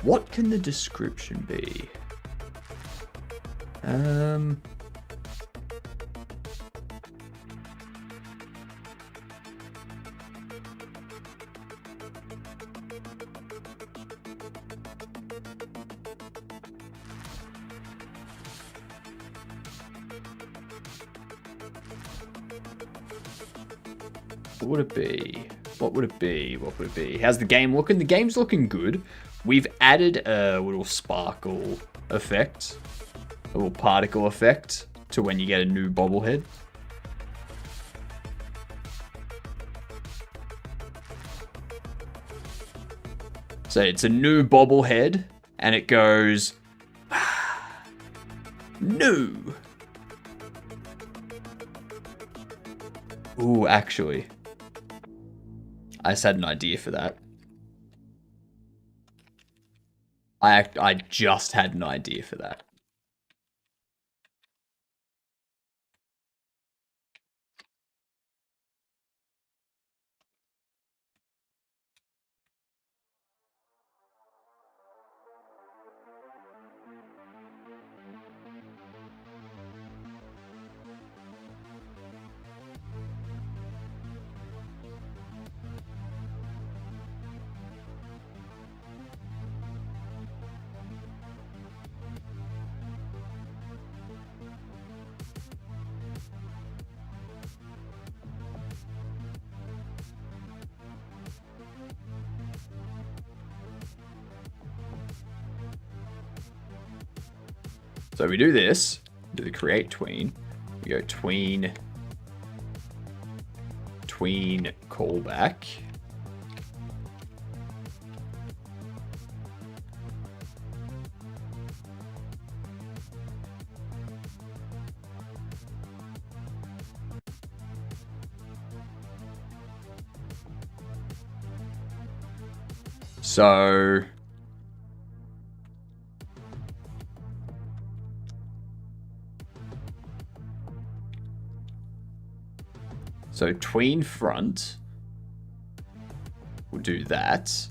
What can the description be? What would it be? What would it be? What would it be? How's the game looking? The game's looking good. We've added a little sparkle effect, a little particle effect to when you get a new bobblehead. So it's a new bobblehead, and it goes, new. Ooh, actually, I just had an idea for that. I just had an idea for that. So we do this, do the create tween, we go tween callback. So tween front, we'll do that.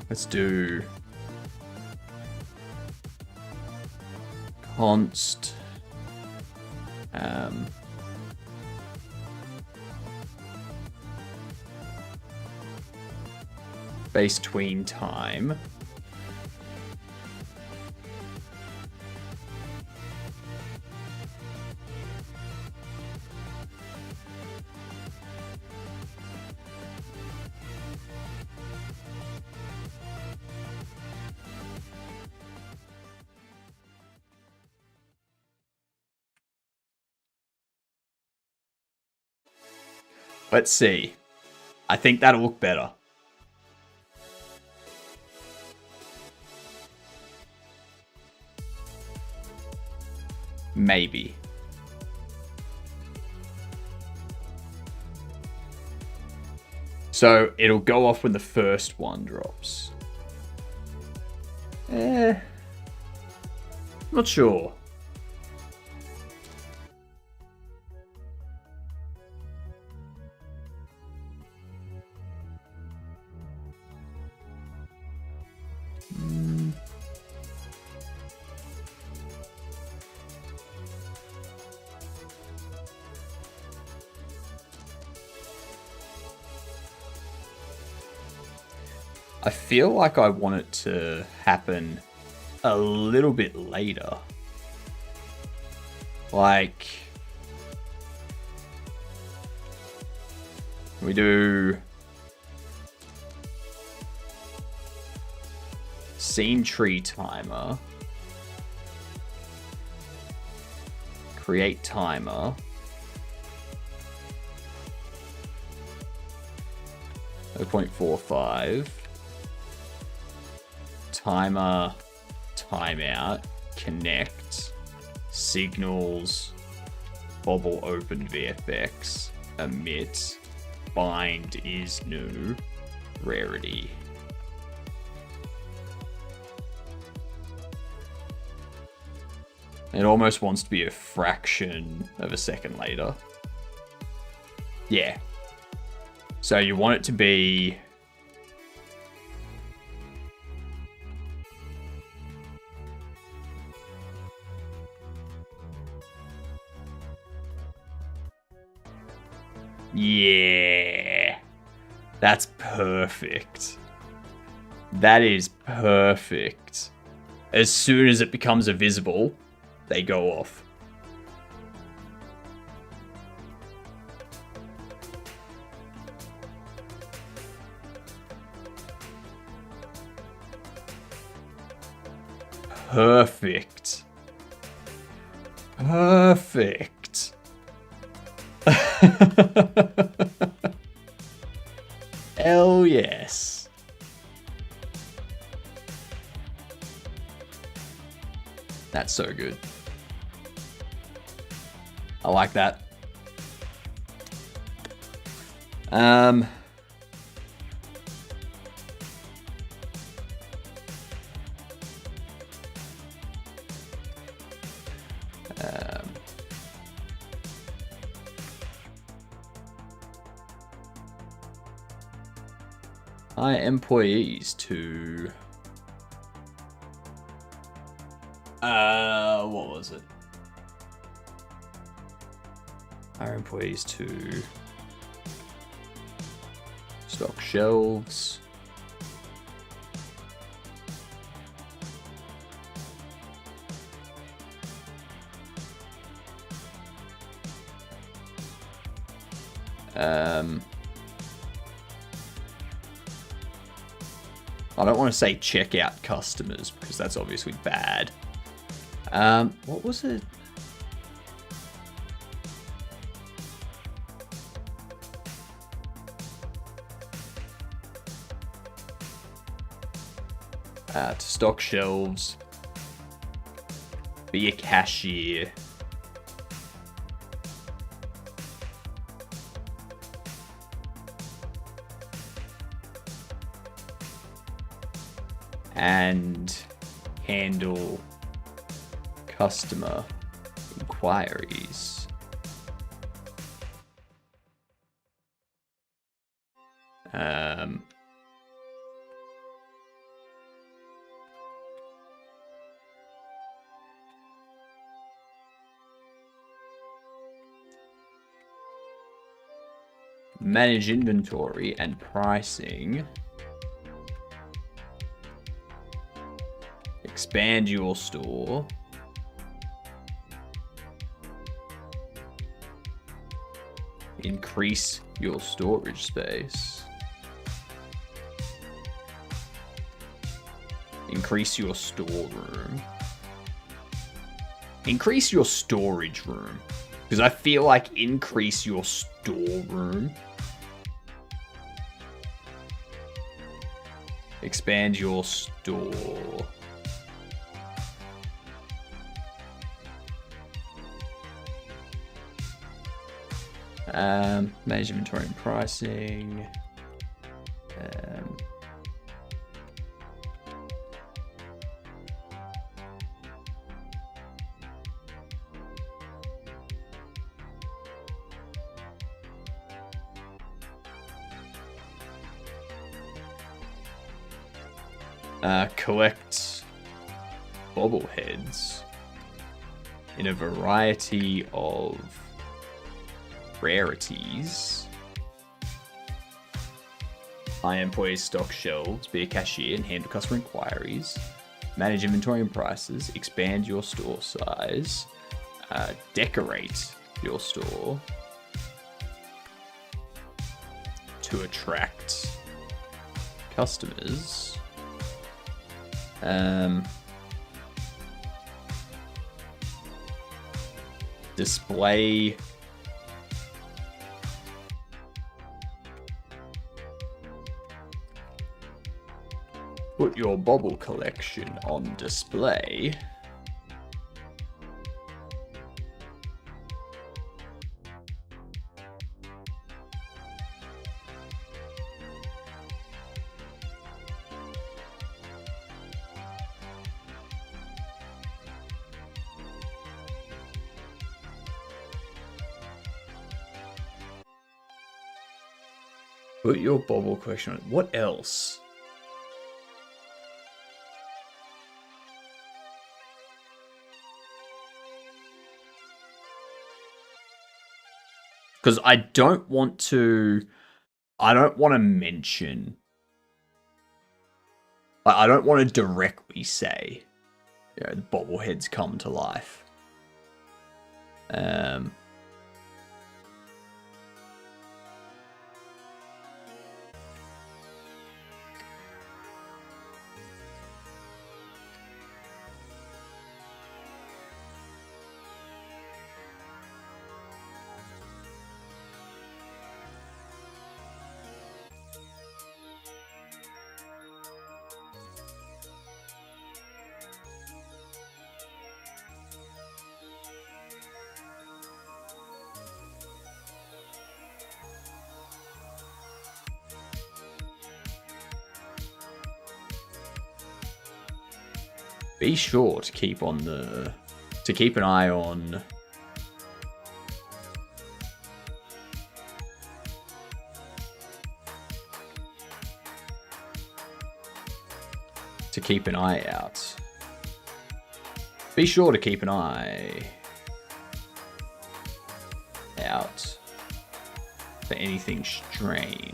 Let's do const base tween time. Let's see. I think that'll look better. Maybe. So it'll go off when the first one drops. Not sure. I feel like I want it to happen a little bit later. Like, we do scene tree timer, create timer, 0.45, timer, timeout, connect, signals, bobble open VFX, emit, bind is new, rarity. It almost wants to be a fraction of a second later. Yeah. So you want it to be yeah. That's perfect. That is perfect. As soon as it becomes visible, they go off. Perfect. Perfect. Hell yes. That's so good. I like that. Hire employees to what was it? Hire employees to stock shelves. I don't want to say checkout customers because that's obviously bad. What was it? To stock shelves, be a cashier. And handle customer inquiries. Manage inventory and pricing. Expand your store. Increase your storage space. Increase your storeroom. Increase your storage room. Because I feel like increase your storeroom. Expand your store. Manage inventory and pricing. Collect bobbleheads in a variety of rarities. Hire employees stock shelves, be a cashier and handle customer inquiries. Manage inventory and prices. Expand your store size. Decorate your store to attract customers. Display put your bobble collection on display. Put your bobble collection on. What else? Because I don't want to mention, I don't want to directly say, you know, the bobbleheads come to life. Be sure to keep an eye on out. Be sure to keep an eye out for anything strange.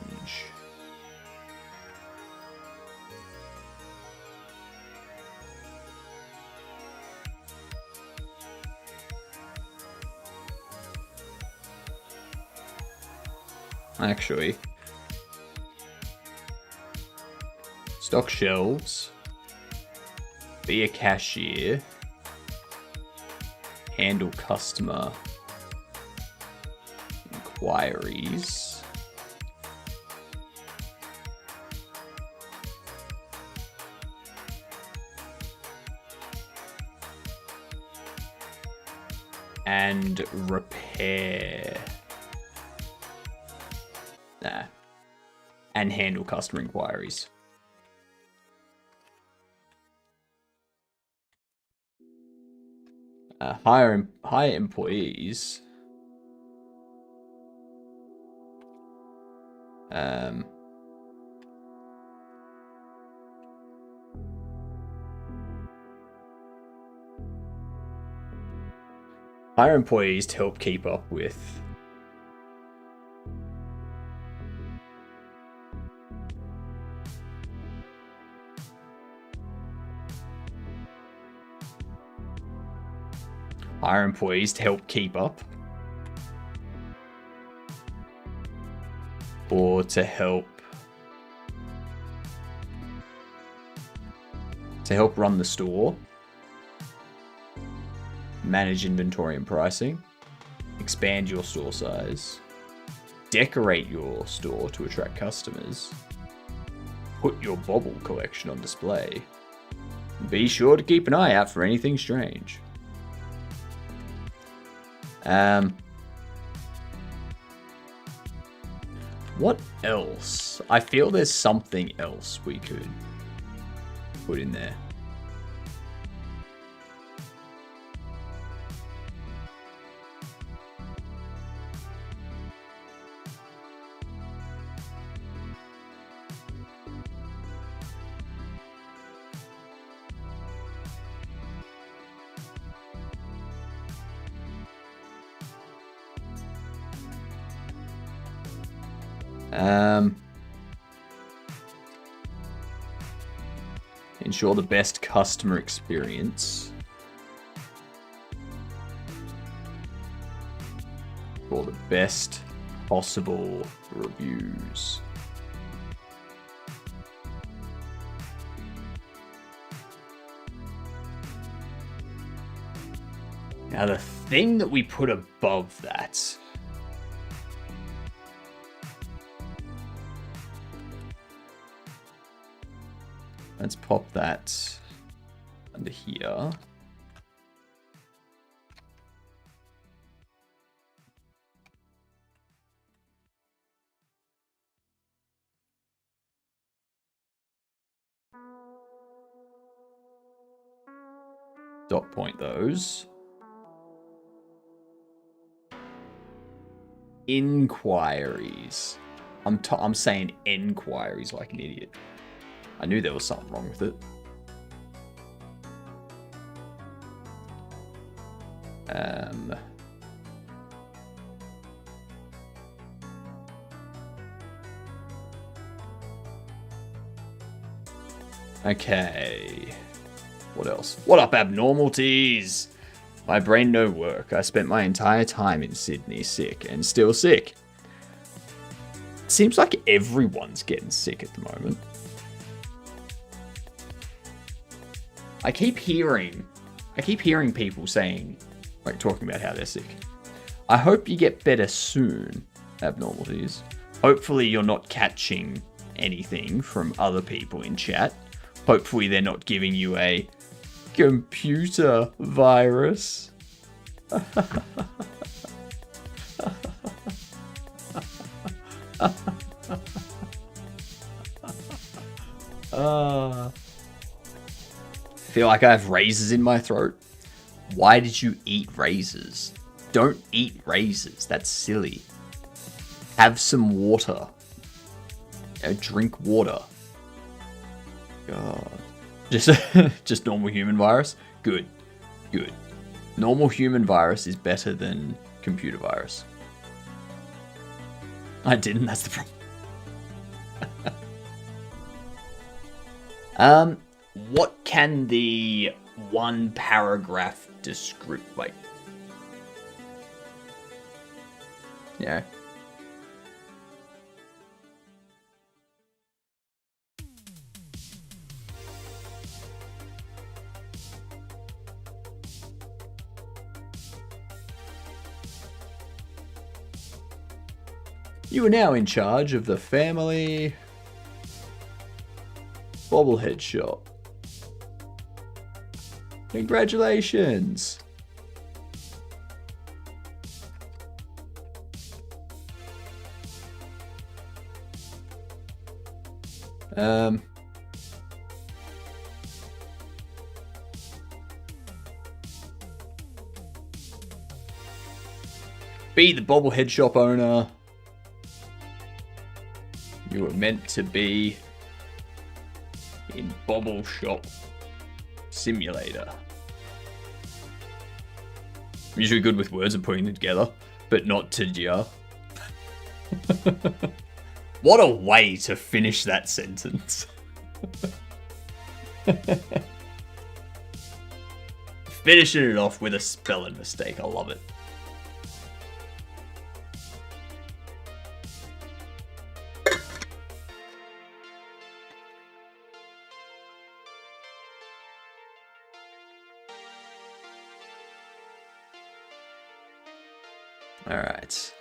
Actually, stock shelves, be a cashier, handle customer inquiries, and repair. And handle customer inquiries. Hire employees. Hire employees to help keep up with Hire employees to help keep up. Or to help run the store. Manage inventory and pricing. Expand your store size. Decorate your store to attract customers. Put your Bobble collection on display. Be sure to keep an eye out for anything strange. What else? I feel there's something else we could put in there. Ensure the best customer experience. For the best possible reviews. Now the thing that we put above that. Let's pop that under here. Dot point those. Inquiries. I'm saying enquiries like an idiot. I knew there was something wrong with it. Okay. What else? What up, abnormalities? My brain no work. I spent my entire time in Sydney sick and still sick. Seems like everyone's getting sick at the moment. I keep hearing people saying, like, talking about how they're sick. I hope you get better soon, abnormalities. Hopefully you're not catching anything from other people in chat. Hopefully they're not giving you a computer virus. Feel like I have razors in my throat. Why did you eat razors? Don't eat razors. That's silly. Have some water. Drink water. God. Just normal human virus? Good. Good. Normal human virus is better than computer virus. I didn't, that's the problem. What can the one paragraph describe? Like, yeah. You are now in charge of the family bobblehead shop. Congratulations! Be the bobblehead shop owner. You were meant to be in Bobble Shop Simulator. I'm usually good with words and putting them together, but not Tajia. What a way to finish that sentence. finishing it off with a spelling mistake. I love it. All right.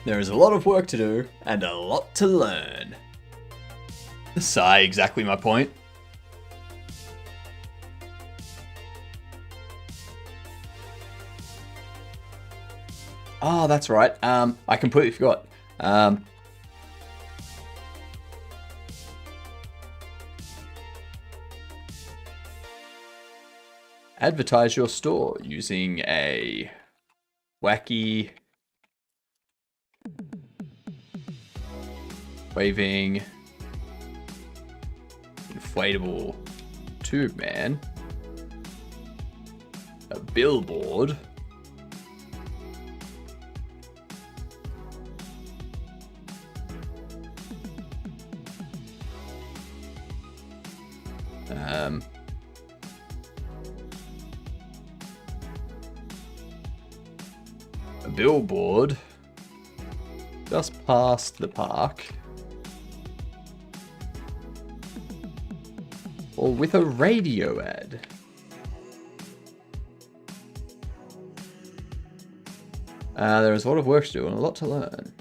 There is a lot of work to do and a lot to learn. Sigh, exactly my point. Oh, that's right. I completely forgot. Advertise your store using a wacky waving inflatable tube man, a billboard, a billboard just past the park, or with a radio ad. There is a lot of work to do and a lot to learn.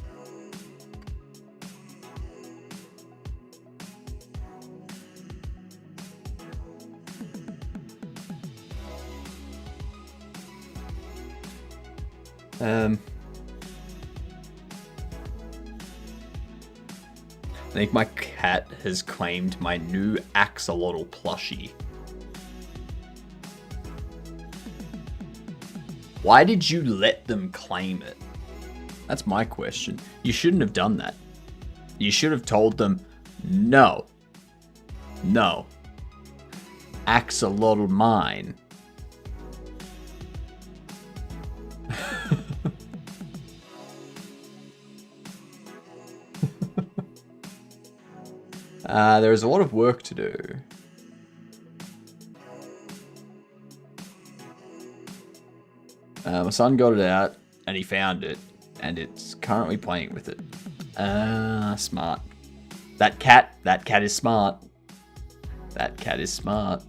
I think my cat has claimed my new axolotl plushie. Why did you let them claim it? That's my question. You shouldn't have done that. You should have told them, no. No. Axolotl mine. There is a lot of work to do. My son got it out and he found it and it's currently playing with it. Smart. That cat is smart. That cat is smart.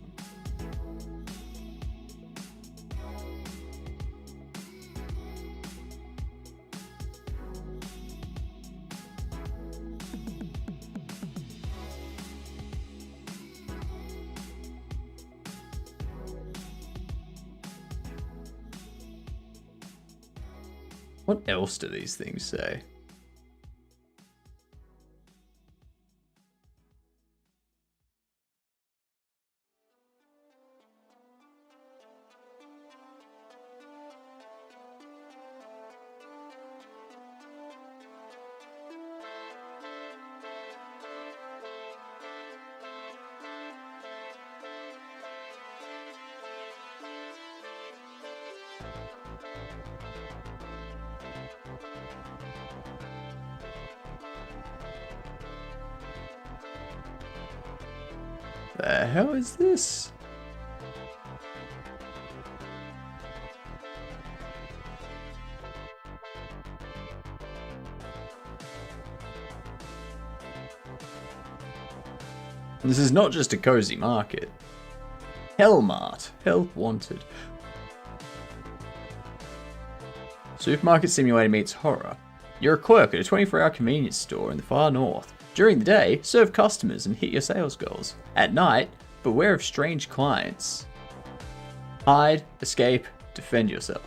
What else do these things say? The hell is this? This is not just a cozy market. Hellmart. Help wanted. Supermarket simulator meets horror. You're a clerk at a 24-hour convenience store in the far north. During the day, serve customers and hit your sales goals. At night, beware of strange clients. Hide, escape, defend yourself.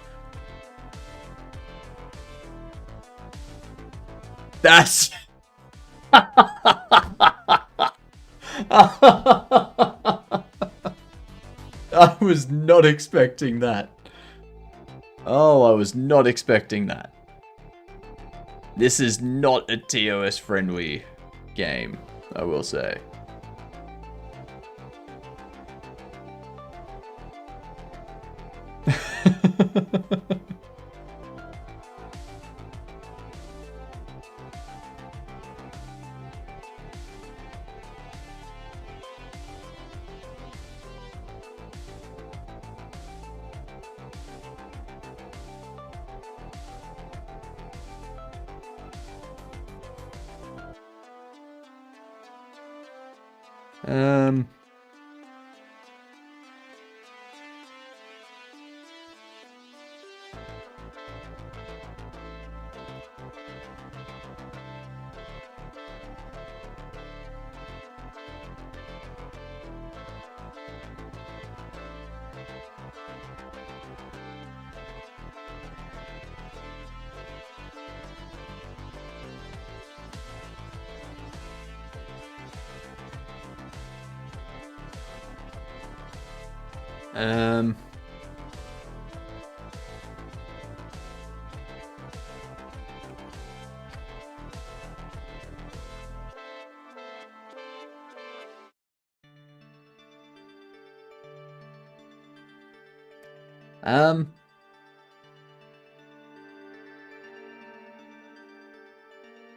That's... I was not expecting that. Oh, I was not expecting that. This is not a TOS friendly game, I will say. Um, um, um,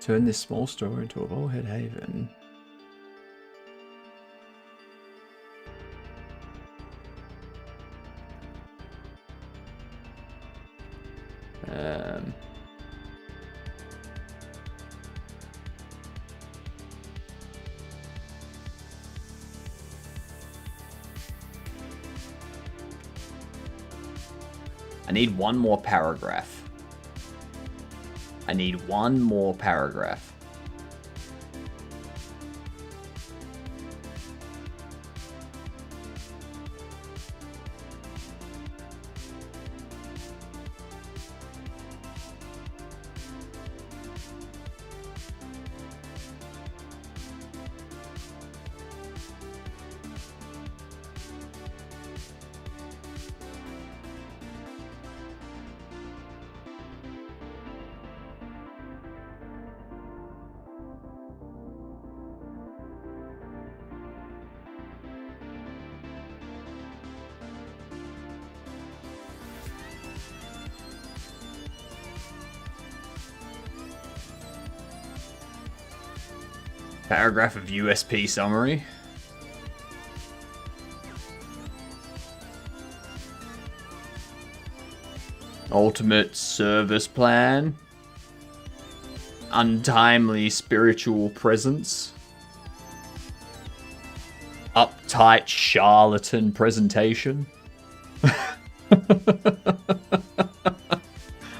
turn this small store into a bullhead haven. I need one more paragraph. I need one more paragraph. Paragraph of USP summary. Ultimate service plan. Untimely spiritual presence. Uptight charlatan presentation.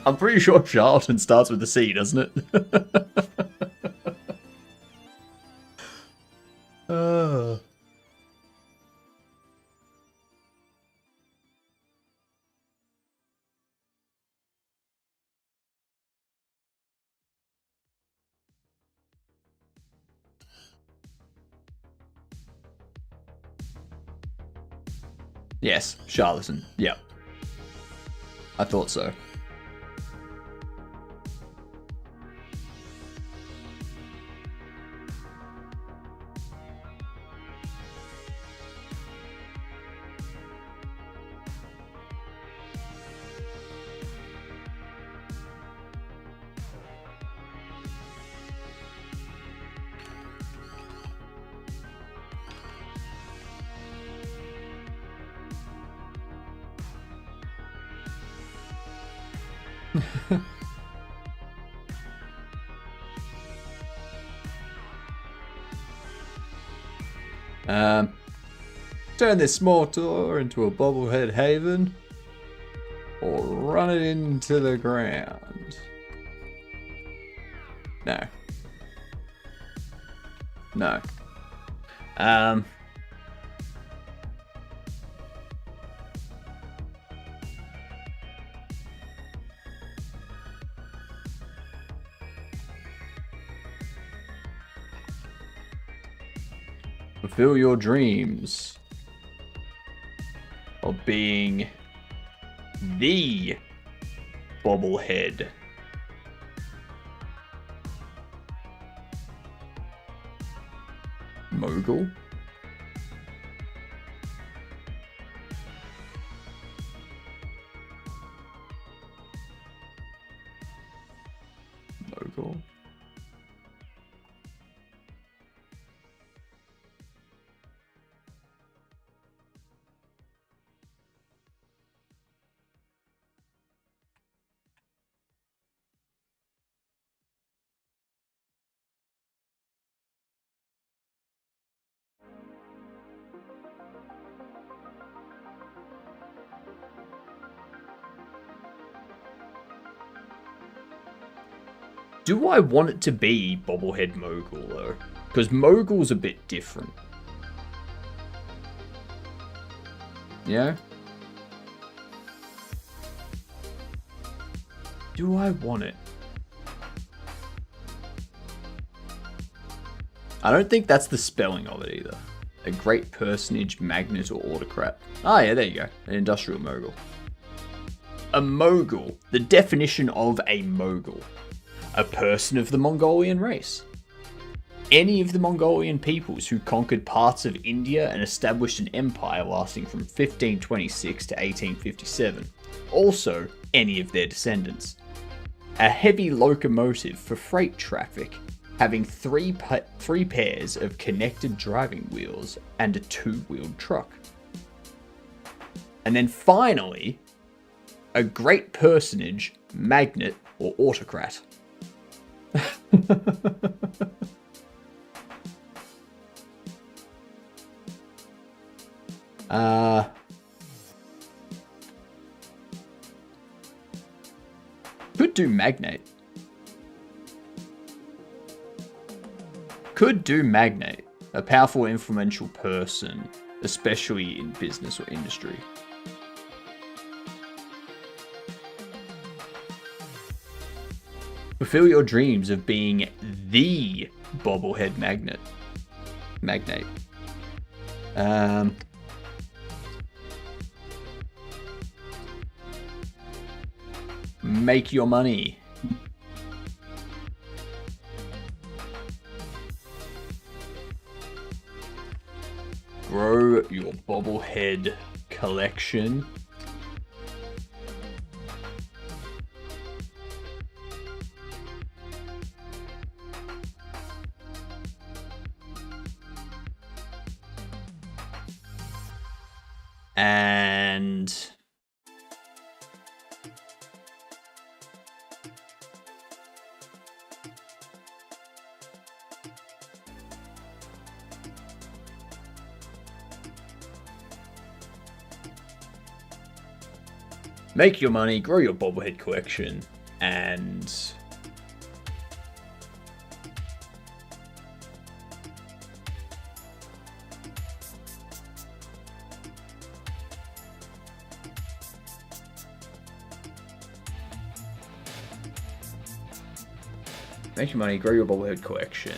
I'm pretty sure charlatan starts with a C, doesn't it? Yes, charlatan. Yep. I thought so. Turn this small door into a bobblehead haven, or run it into the ground. No. No. Fulfill your dreams of being the bobblehead. Mogul. Mogul. Do I want it to be Bobblehead Mogul, though? Because Mogul's a bit different. Yeah? Do I want it? I don't think that's the spelling of it either. A great personage, magnate, or autocrat. Ah, yeah, there you go. An industrial mogul. A mogul. The definition of a mogul. A person of the Mongolian race. Any of the Mongolian peoples who conquered parts of India and established an empire lasting from 1526 to 1857. Also, any of their descendants. A heavy locomotive for freight traffic, having three pairs of connected driving wheels and a two-wheeled truck. And then finally, a great personage, magnate, or autocrat. Could do magnate. Could do magnate. A powerful, influential person, especially in business or industry. Fulfill your dreams of being the bobblehead magnate. Make your money. Grow your bobblehead collection. And make your money, grow your bobblehead collection, and make your money, grow your bobblehead collection.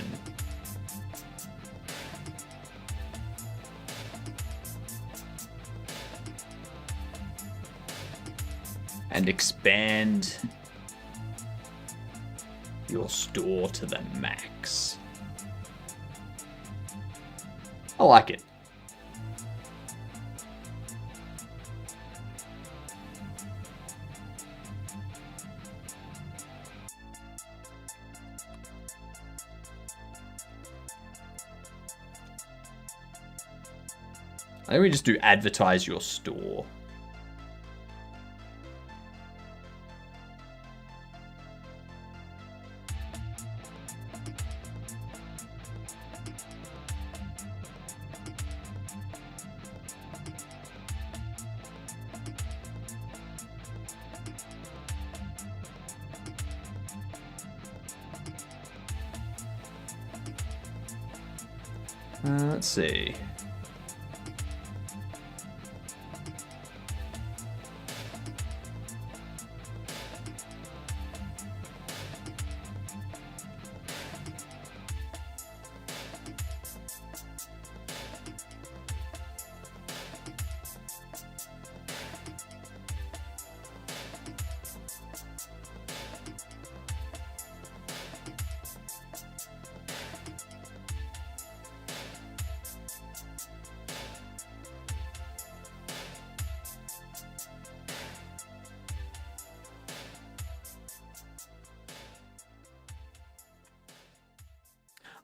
And expand your store to the max. I like it. I think we just do advertise your store. Let's see.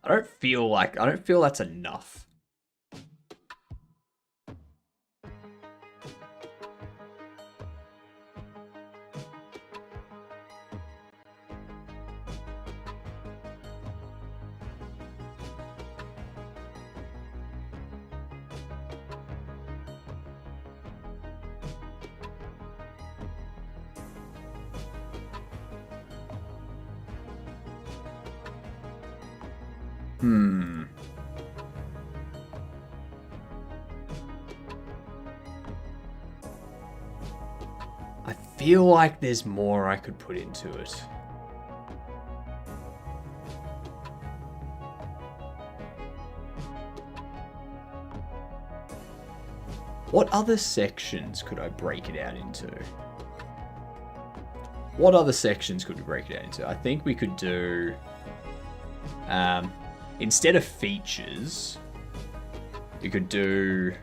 I don't feel that's enough. I feel like there's more I could put into it. What other sections could I break it out into? What other sections could we break it out into? I think we could do... instead of features, you could do...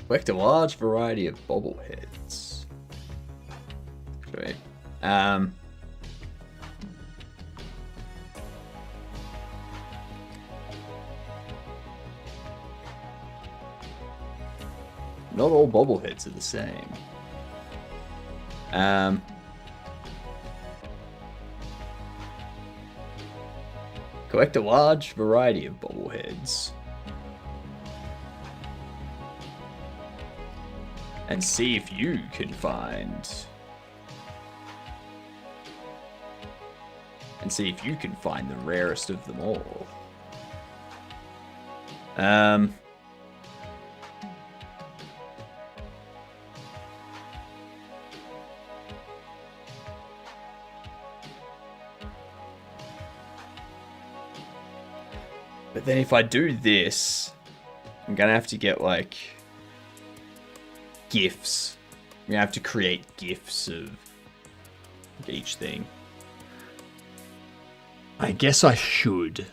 collect a large variety of bobbleheads. Okay. Not all bobbleheads are the same. Collect a large variety of bobbleheads. And see if you can find... the rarest of them all. But then if I do this, I'm gonna have to get like GIFs. I'm gonna have to create GIFs of each thing. I guess I should.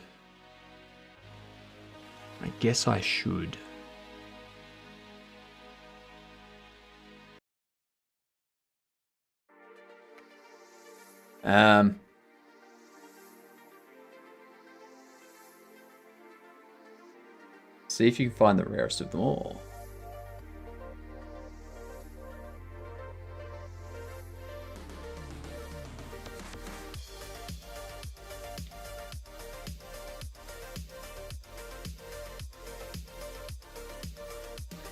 See if you can find the rarest of them all.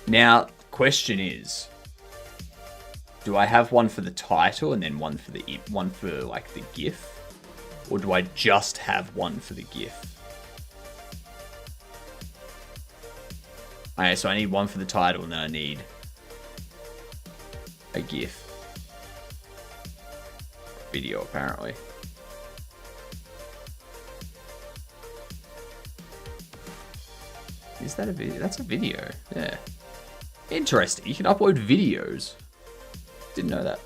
Now, question is, do I have one for the title and then one for like the GIF, or do I just have one for the GIF? Okay, so I need one for the title and then I need a GIF. Video, apparently. Is that a video? That's a video, yeah. Interesting, you can upload videos. Didn't know that.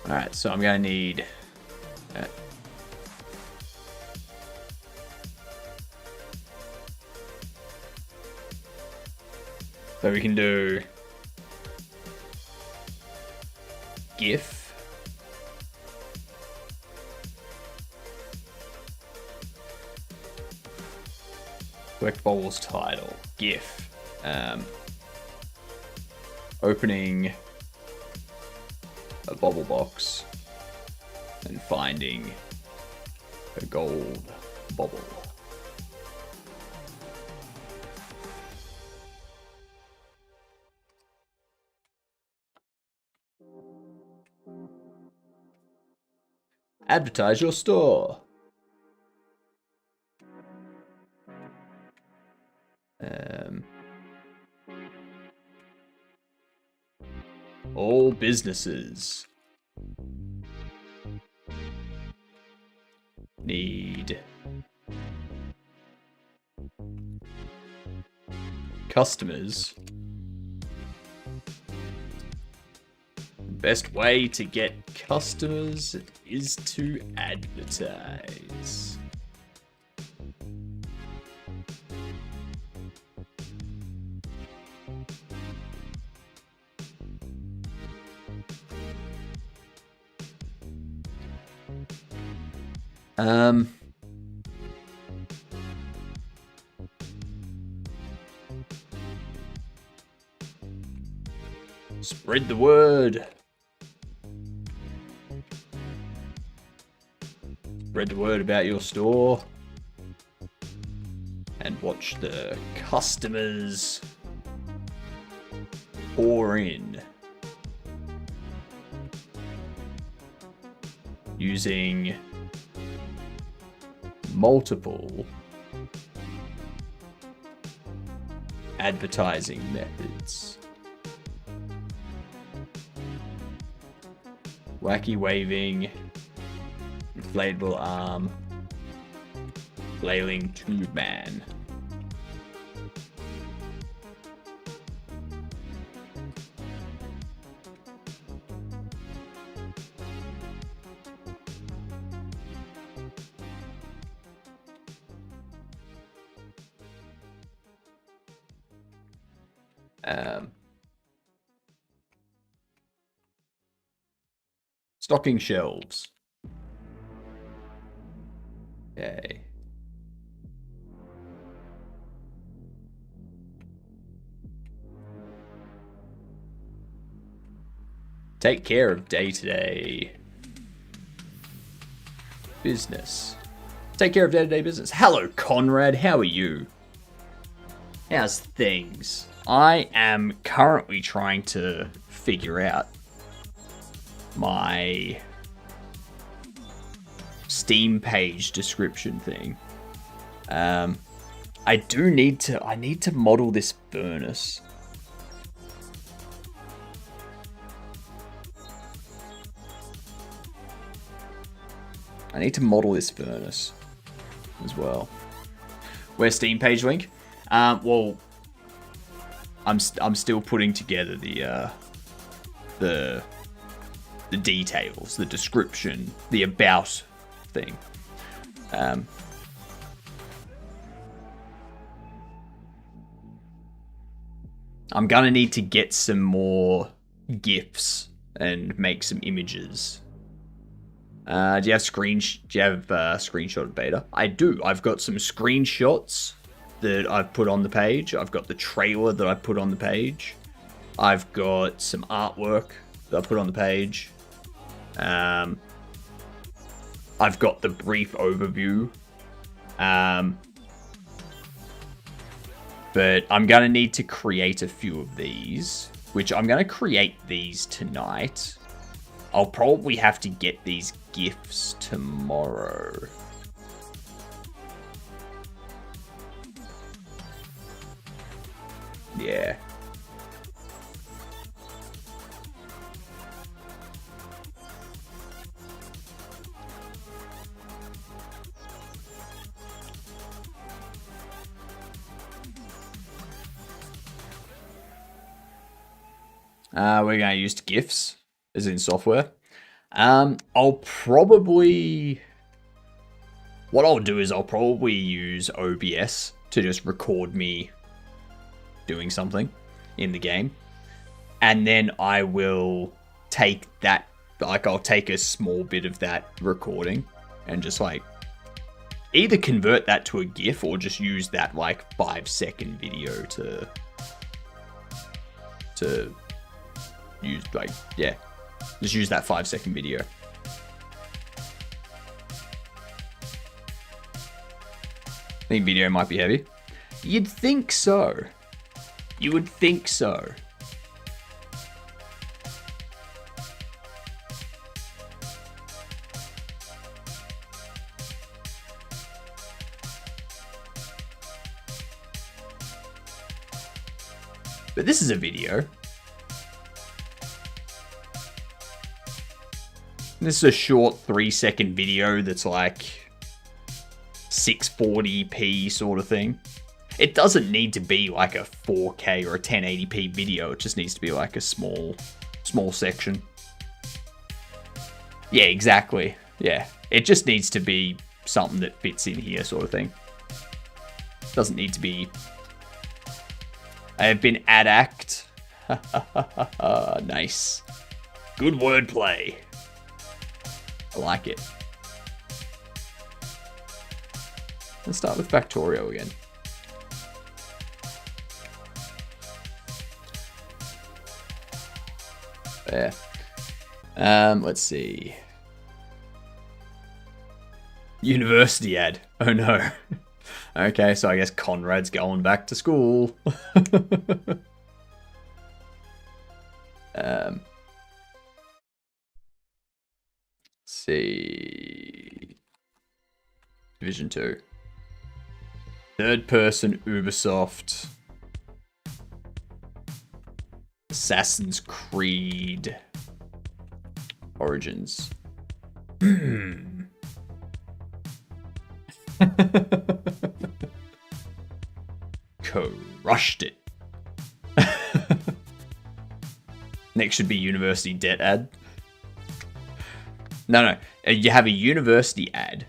Alright, so I'm gonna need... So we can do... GIF. Collect Bobble's title. GIF. Opening a bobble box and finding a gold bobble. Advertise your store. All businesses need customers. The best way to get customers is to advertise. Spread the word. Spread the word about your store. And watch the customers pour in. Using multiple advertising methods. Wacky waving, inflatable arm, flailing tube man. Stocking shelves. Okay. Take care of day-to-day business. Take care of day-to-day business. Hello, Conrad. How are you? How's things? I am currently trying to figure out my Steam page description thing. I need to model this furnace. I need to model this furnace as well. Where's Steam page link? Well, I'm still putting together the details, the description, the about thing. I'm gonna need to get some more GIFs and make some images. Do you have screenshot of beta? I do. I've got some screenshots that I've put on the page. I've got the trailer that I put on the page. I've got some artwork that I put on the page. I've got the brief overview. But I'm going to need to create a few of these, which I'm going to create these tonight. I'll probably have to get these GIFs tomorrow. Yeah. We're going to use GIFs, as in software. What I'll do is I'll probably use OBS to just record me doing something in the game. And then I will take that, I'll take a small bit of that recording and just Either convert that to a GIF or just use that like 5-second video to use, like, yeah, just use that 5-second video. I think video might be heavy. You'd think so. You would think so. But this is a video. This is a short 3-second video that's like 640p sort of thing. It doesn't need to be like a 4K or a 1080p video. It just needs to be like a small section. Yeah, exactly. Yeah, it just needs to be something that fits in here sort of thing. Doesn't need to be... I have been ad-act. Nice. Good wordplay. I like it. Let's start with Factorio again. There. Let's see. University ad. Oh no. Okay, so I guess Conrad's going back to school. Let's see. Division 2. Third person Ubisoft. Assassin's Creed. Origins. Crushed it. Next should be university debt ad. No. You have a university ad,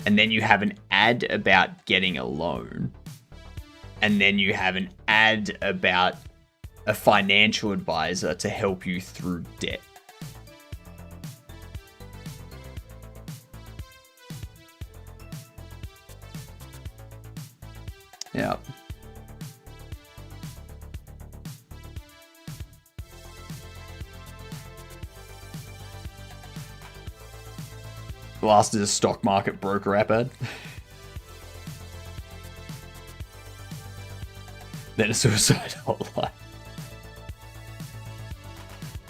and then you have an ad about getting a loan, and then you have an ad about a financial advisor to help you through debt. Yeah. The last is a stock market broker app ad. Then a suicide hotline.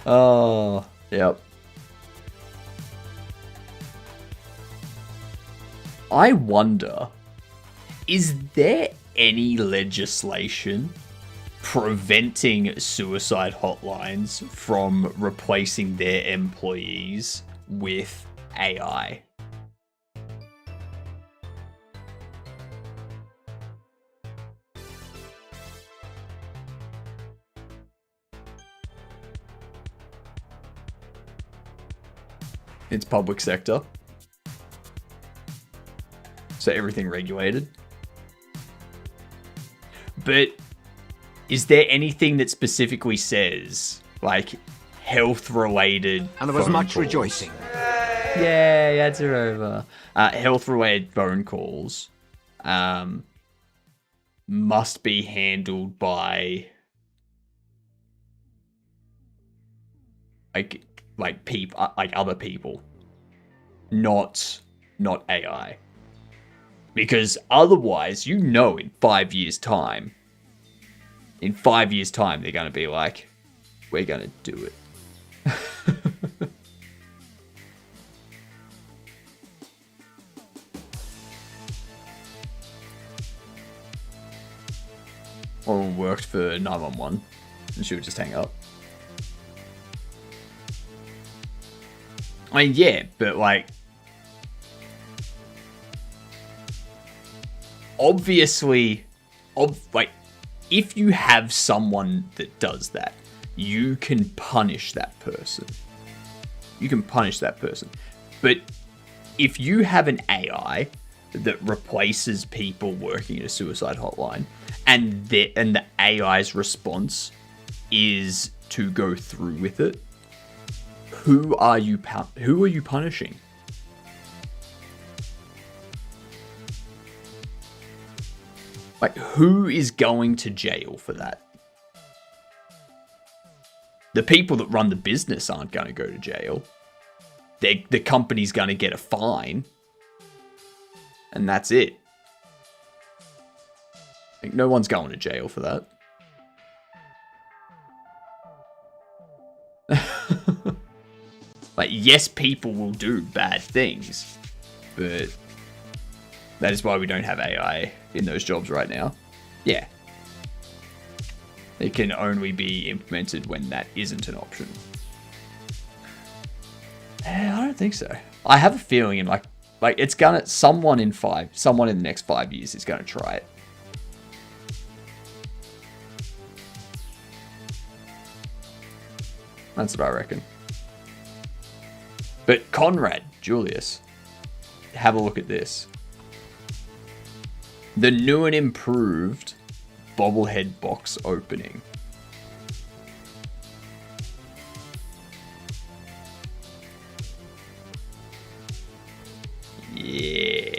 Oh, yep. I wonder, is there any legislation preventing suicide hotlines from replacing their employees with AI? It's public sector, so everything regulated. But is there anything that specifically says, like, health-related And there was much calls? rejoicing. Yay, ads are over. Health-related phone calls must be handled by like people, like other people, not AI. Because otherwise, in 5 years' time, they're going to be like, we're going to do it. Or worked for 911 and she would just hang up. I mean, yeah, but like, obviously, if you have someone that does that, you can punish that person. But if you have an AI that replaces people working at a suicide hotline, and the AI's response is to go through with it, who are you punishing? who is going to jail for that? The people that run the business aren't going to go to jail. The company's going to get a fine. And that's it. Like, no one's going to jail for that. Like, yes, people will do bad things, but that is why we don't have AI in those jobs right now. Yeah. It can only be implemented when that isn't an option. I don't think so. I have a feeling in like it's gonna, someone in the next 5 years is gonna try it. That's what I reckon. But Conrad, Julius, have a look at this. The new and improved bobblehead box opening. Yeah.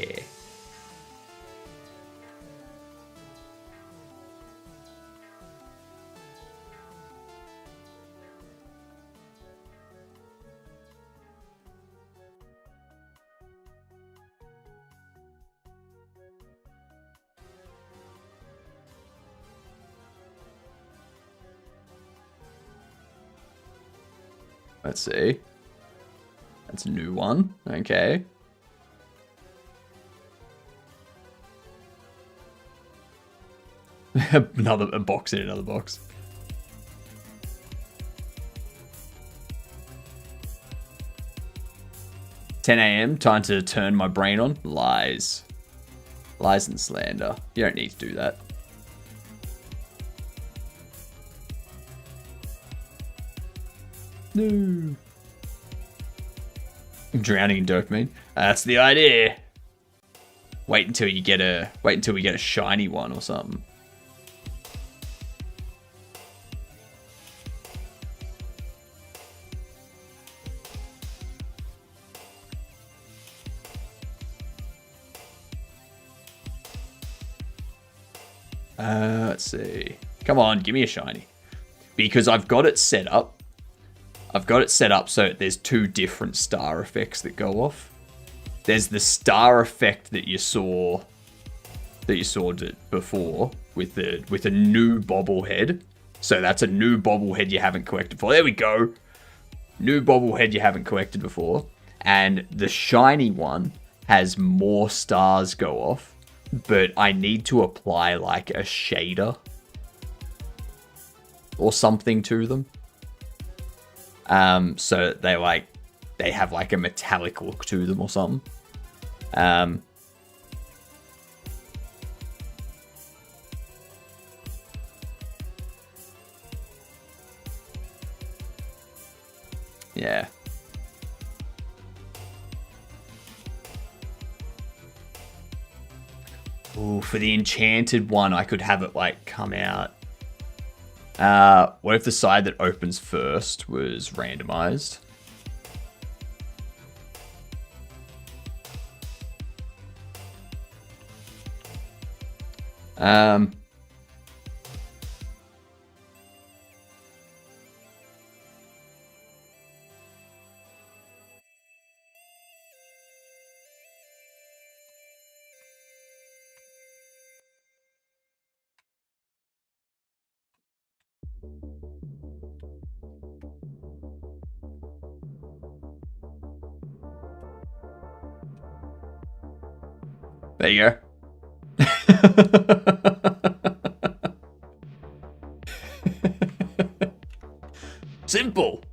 Let's see. That's a new one. Okay. A box in another box. "10 a.m. Time to turn my brain on." Lies. Lies and slander. You don't need to do that. No. I'm drowning in dopamine. That's the idea. Wait until we get a shiny one or something. Let's see. Come on, give me a shiny. Because I've got it set up. So there's two different star effects that go off. There's the star effect that you saw before with a new bobblehead. So that's a new bobblehead you haven't collected before. There we go. New bobblehead you haven't collected before. And the shiny one has more stars go off, but I need to apply like a shader or something to them. So they have like a metallic look to them or something. Yeah. Ooh, for the enchanted one, I could have it like come out. What if the side that opens first was randomized? There you go. Simple.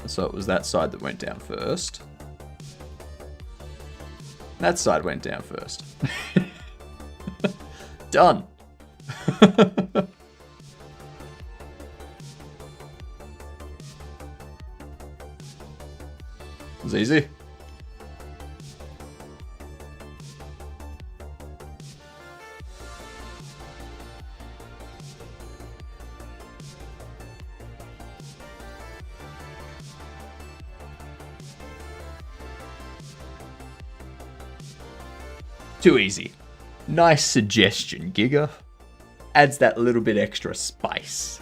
So it was that side that went down first. That side went down first. Done. It was easy. Too easy. Nice suggestion, Giga. Adds that little bit extra spice.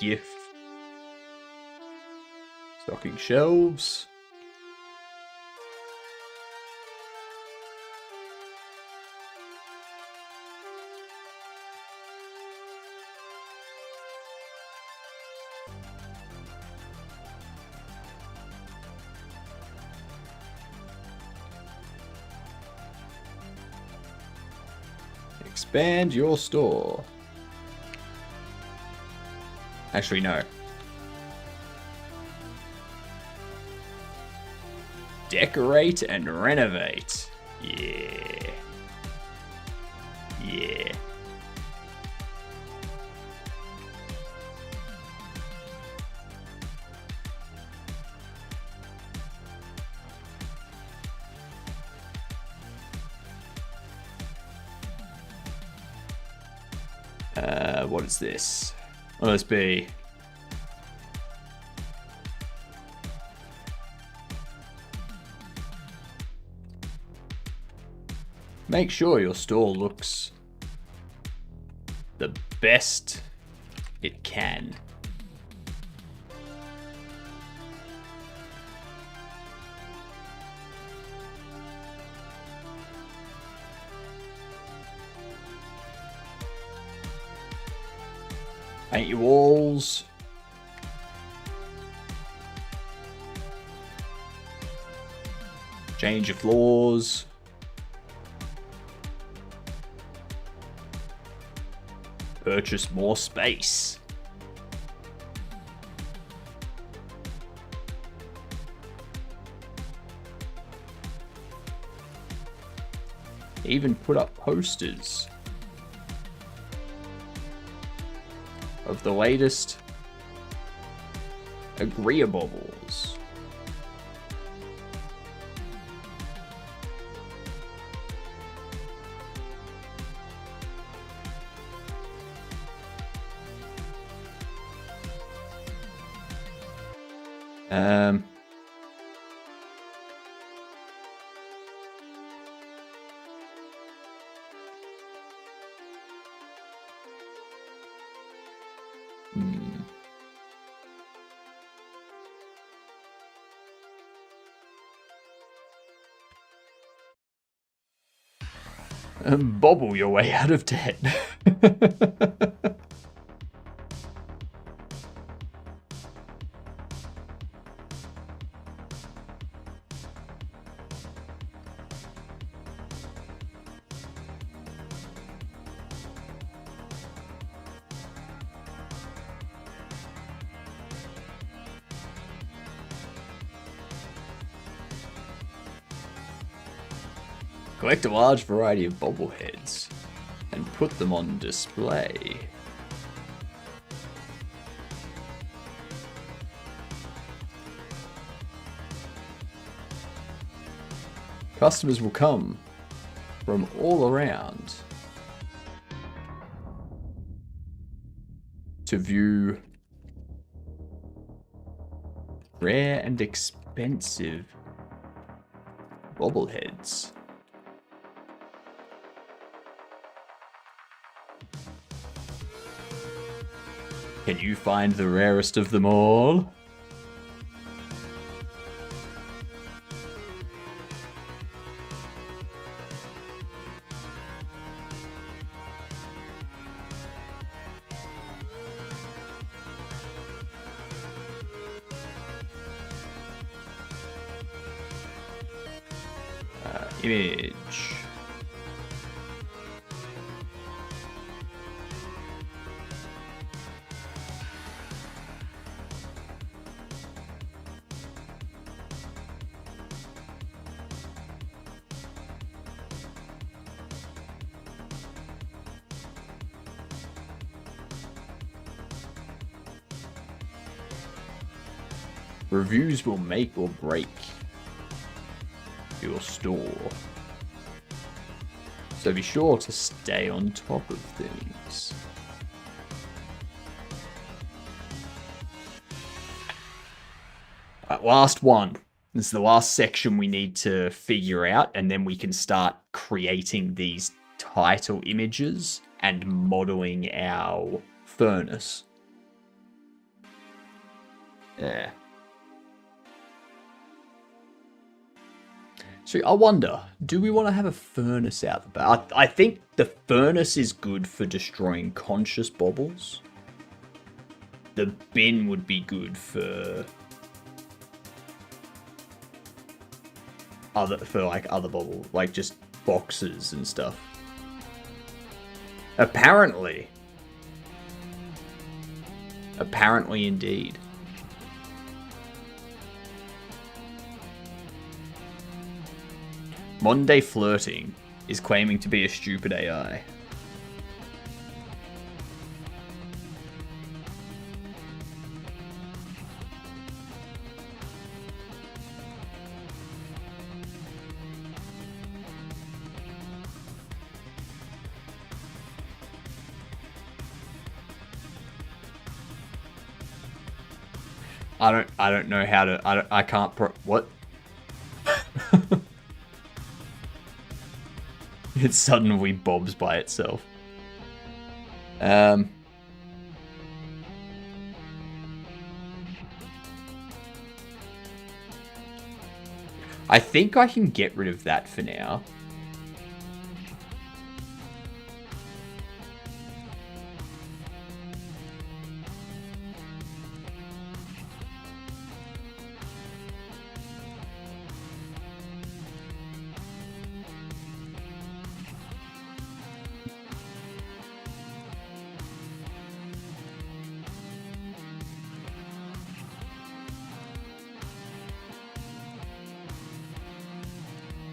Gift. Stocking shelves. Expand your store. Actually, no. Decorate and renovate. Yeah. Yeah. What is this? Oh, let's be. Make sure your store looks the best it can. Paint your walls. Change your floors. Purchase more space. Even put up posters of the latest agreeables. Bobble your way out of debt. Collect a large variety of bobbleheads and put them on display. Customers will come from all around to view rare and expensive bobbleheads. Can you find the rarest of them all? Image. Reviews will make or break your store. So be sure to stay on top of things. Alright, last one. This is the last section we need to figure out, and then we can start creating these title images and modeling our furnace. Yeah. So I wonder, do we want to have a furnace out the back? I think the furnace is good for destroying conscious bobbles. The bin would be good for other bobble, like just boxes and stuff. Apparently indeed. Modern day flirting is claiming to be a stupid AI. I don't know how to, I can't what? It suddenly bobs by itself. I think I can get rid of that for now.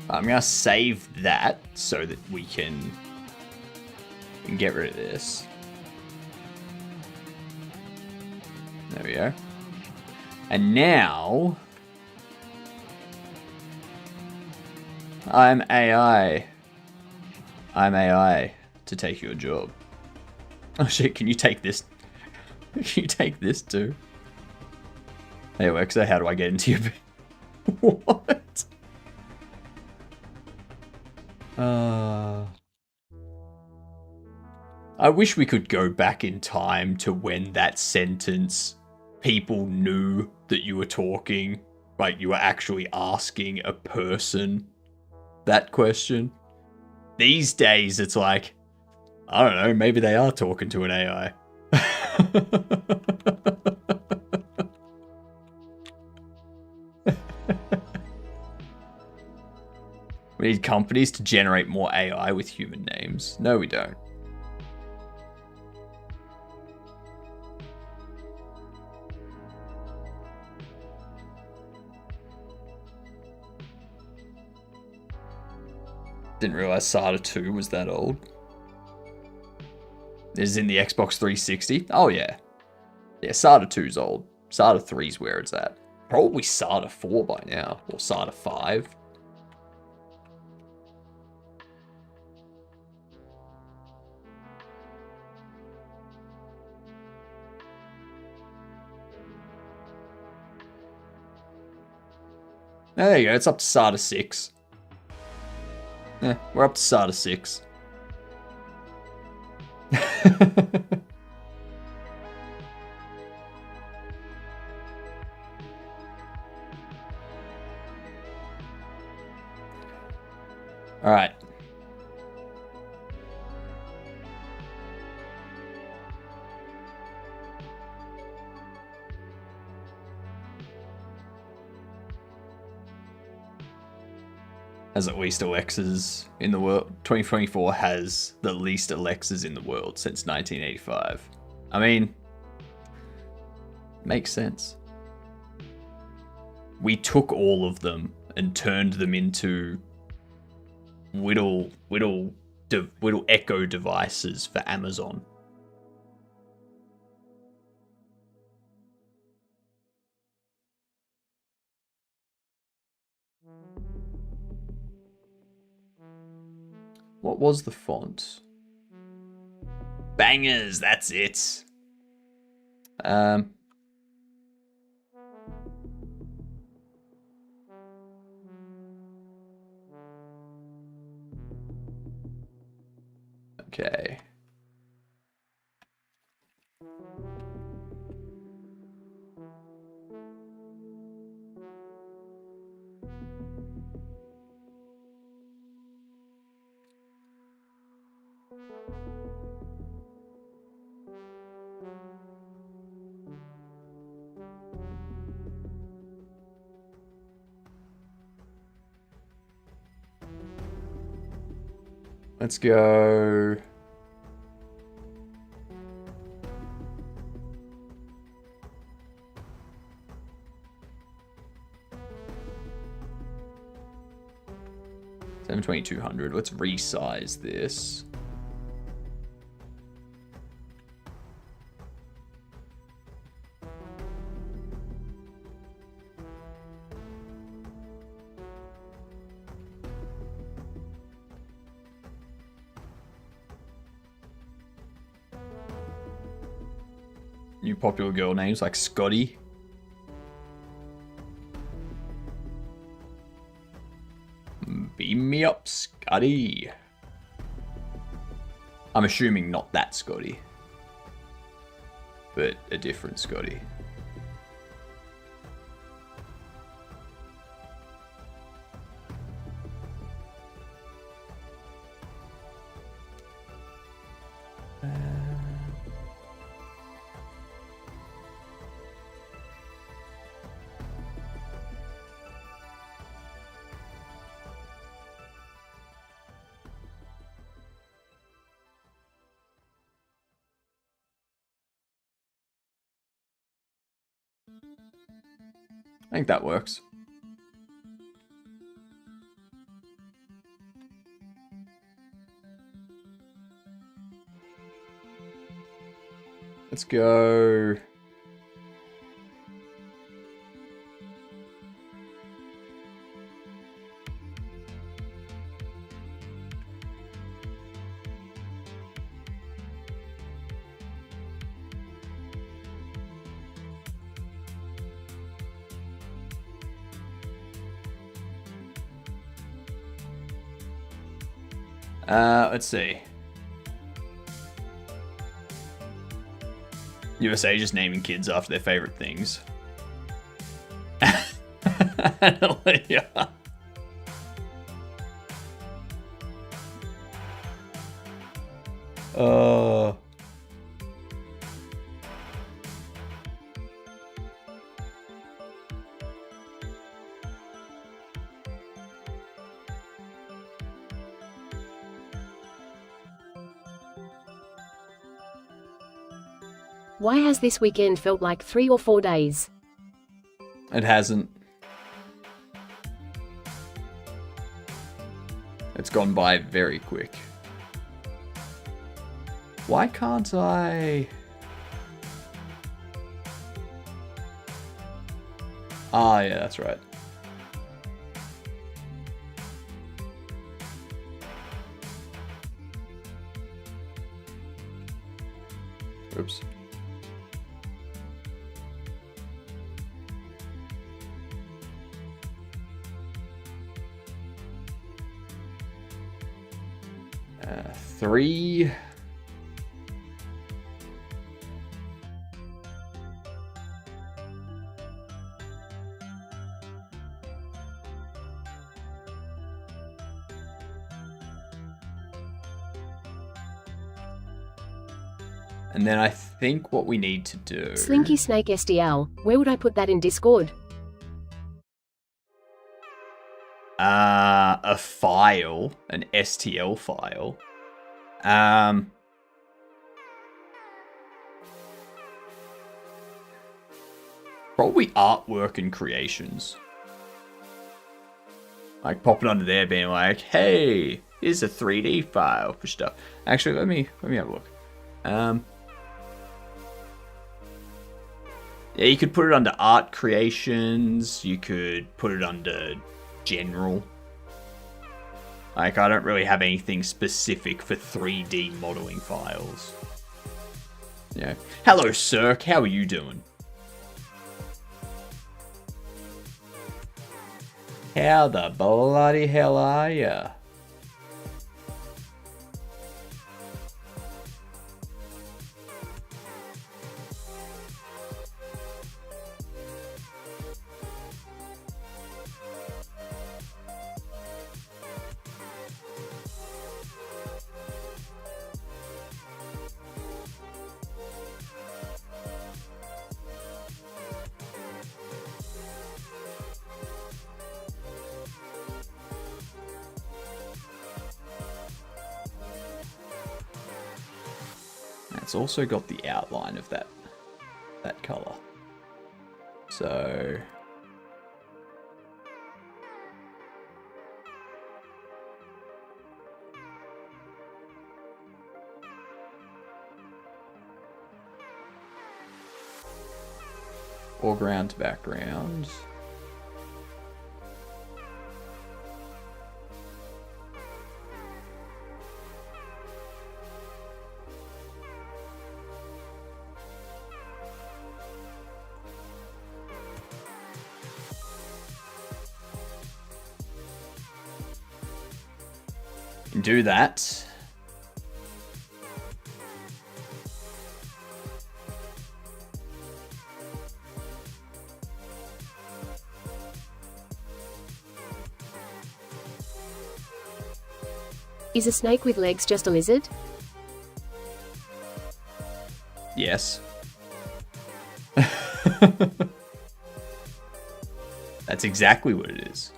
I'm going to save that so that we can get rid of this. There we go. And now I'm AI. I'm AI to take your job. Oh shit, can you take this? Can you take this too? Anyway, so how do I get into your... What? I wish we could go back in time to when that sentence, people knew that you were talking, like you were actually asking a person that question. These days, it's like, I don't know, maybe they are talking to an AI. We need companies to generate more AI with human names. No, we don't. Didn't realize SATA 2 was that old. This is in the Xbox 360. Oh, yeah. Yeah, SATA 2's old. SATA 3's where it's at. Probably SATA 4 by now. Or SATA 5. There you go, it's up to SATA 6. Yeah, we're up to SATA 6. All right. Has the least Alexas in the world. 2024 has the least Alexas in the world since 1985. I mean, makes sense. We took all of them and turned them into little Echo devices for Amazon. What was the font? Bangers, that's it. Okay. Let's go. $7,200. Let's resize this. New popular girl names like Scotty. Beam me up, Scotty. I'm assuming not that Scotty, but a different Scotty. I think that works. Let's go. Let's see. USA just naming kids after their favorite things. Yeah. Why has this weekend felt like 3 or 4 days? It hasn't. It's gone by very quick. Why can't I? Ah, yeah, that's right. Oops. Three. And then I think what we need to do... Slinky Snake SDL, where would I put that in Discord? A file, an STL file. Probably artwork and creations. Like pop it under there being like, hey, here's a 3D file for stuff. Actually, let me have a look. Yeah, you could put it under art creations. You could put it under general. Like, I don't really have anything specific for 3D modeling files. Yeah. Hello, Cirque. How are you doing? How the bloody hell are ya? It's also got the outline of that color. So foreground to background. Do that. Is a snake with legs just a lizard? Yes. That's exactly what it is.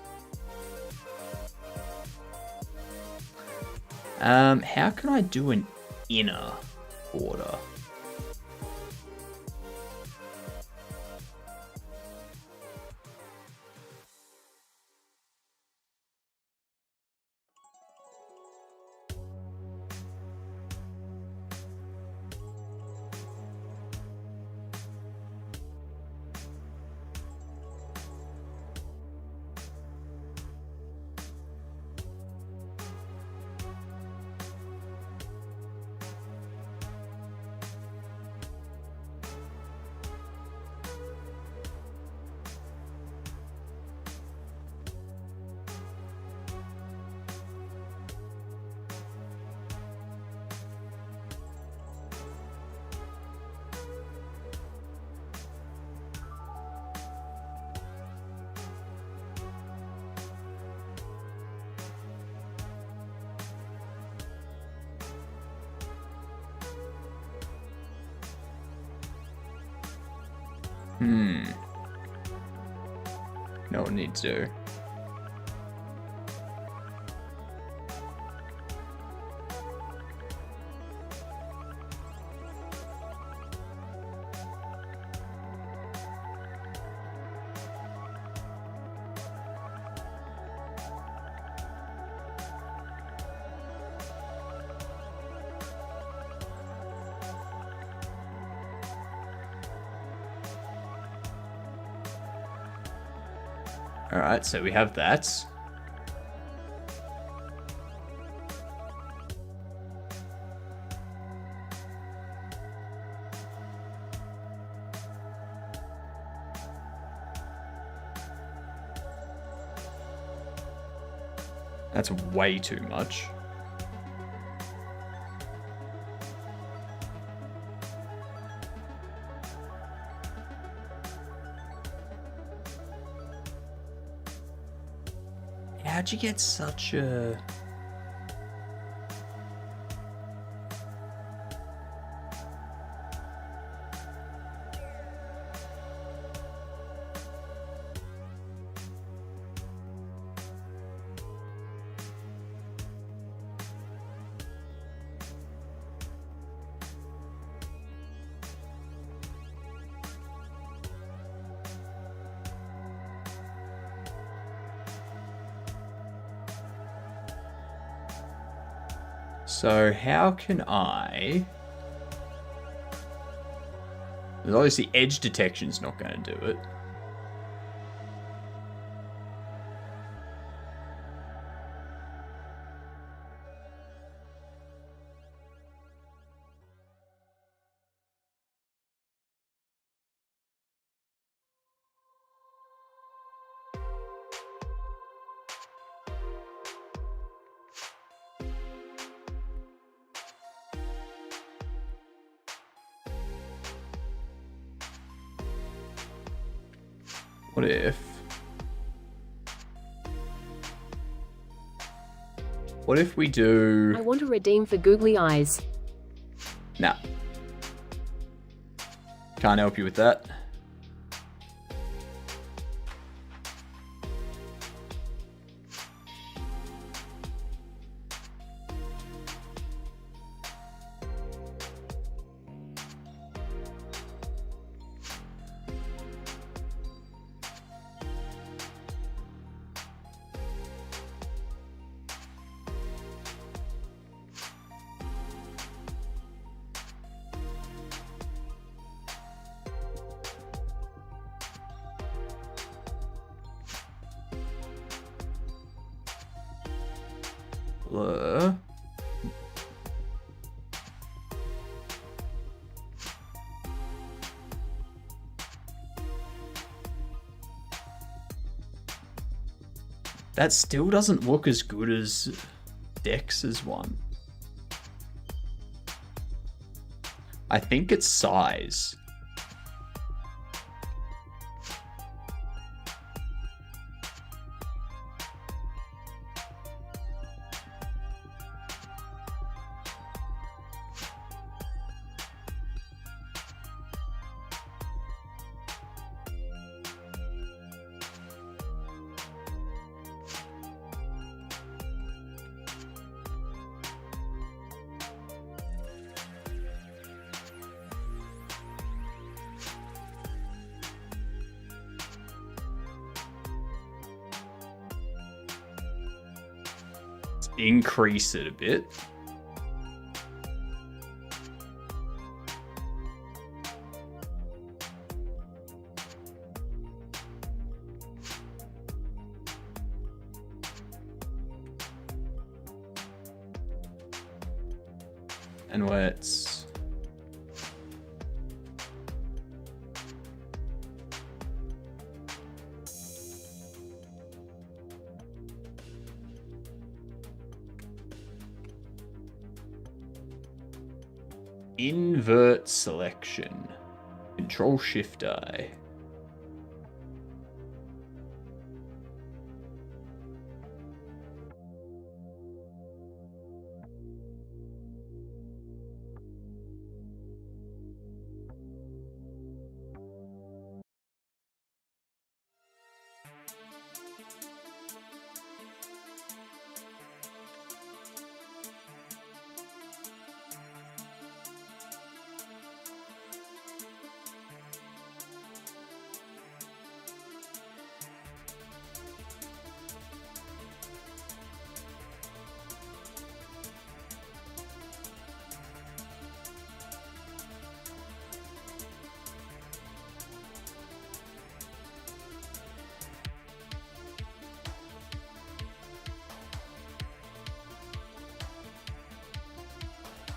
How can I do an inner border? No one needs to. Alright, so we have that. That's way too much. How'd you get such a... So how can I... There's obviously edge detection's not going to do it. What if... What if we do... I want to redeem for googly eyes. Nah. Can't help you with that. Blur. That still doesn't look as good as Dex's one. I think it's size. Increase it a bit. And let's invert selection. Control Shift I.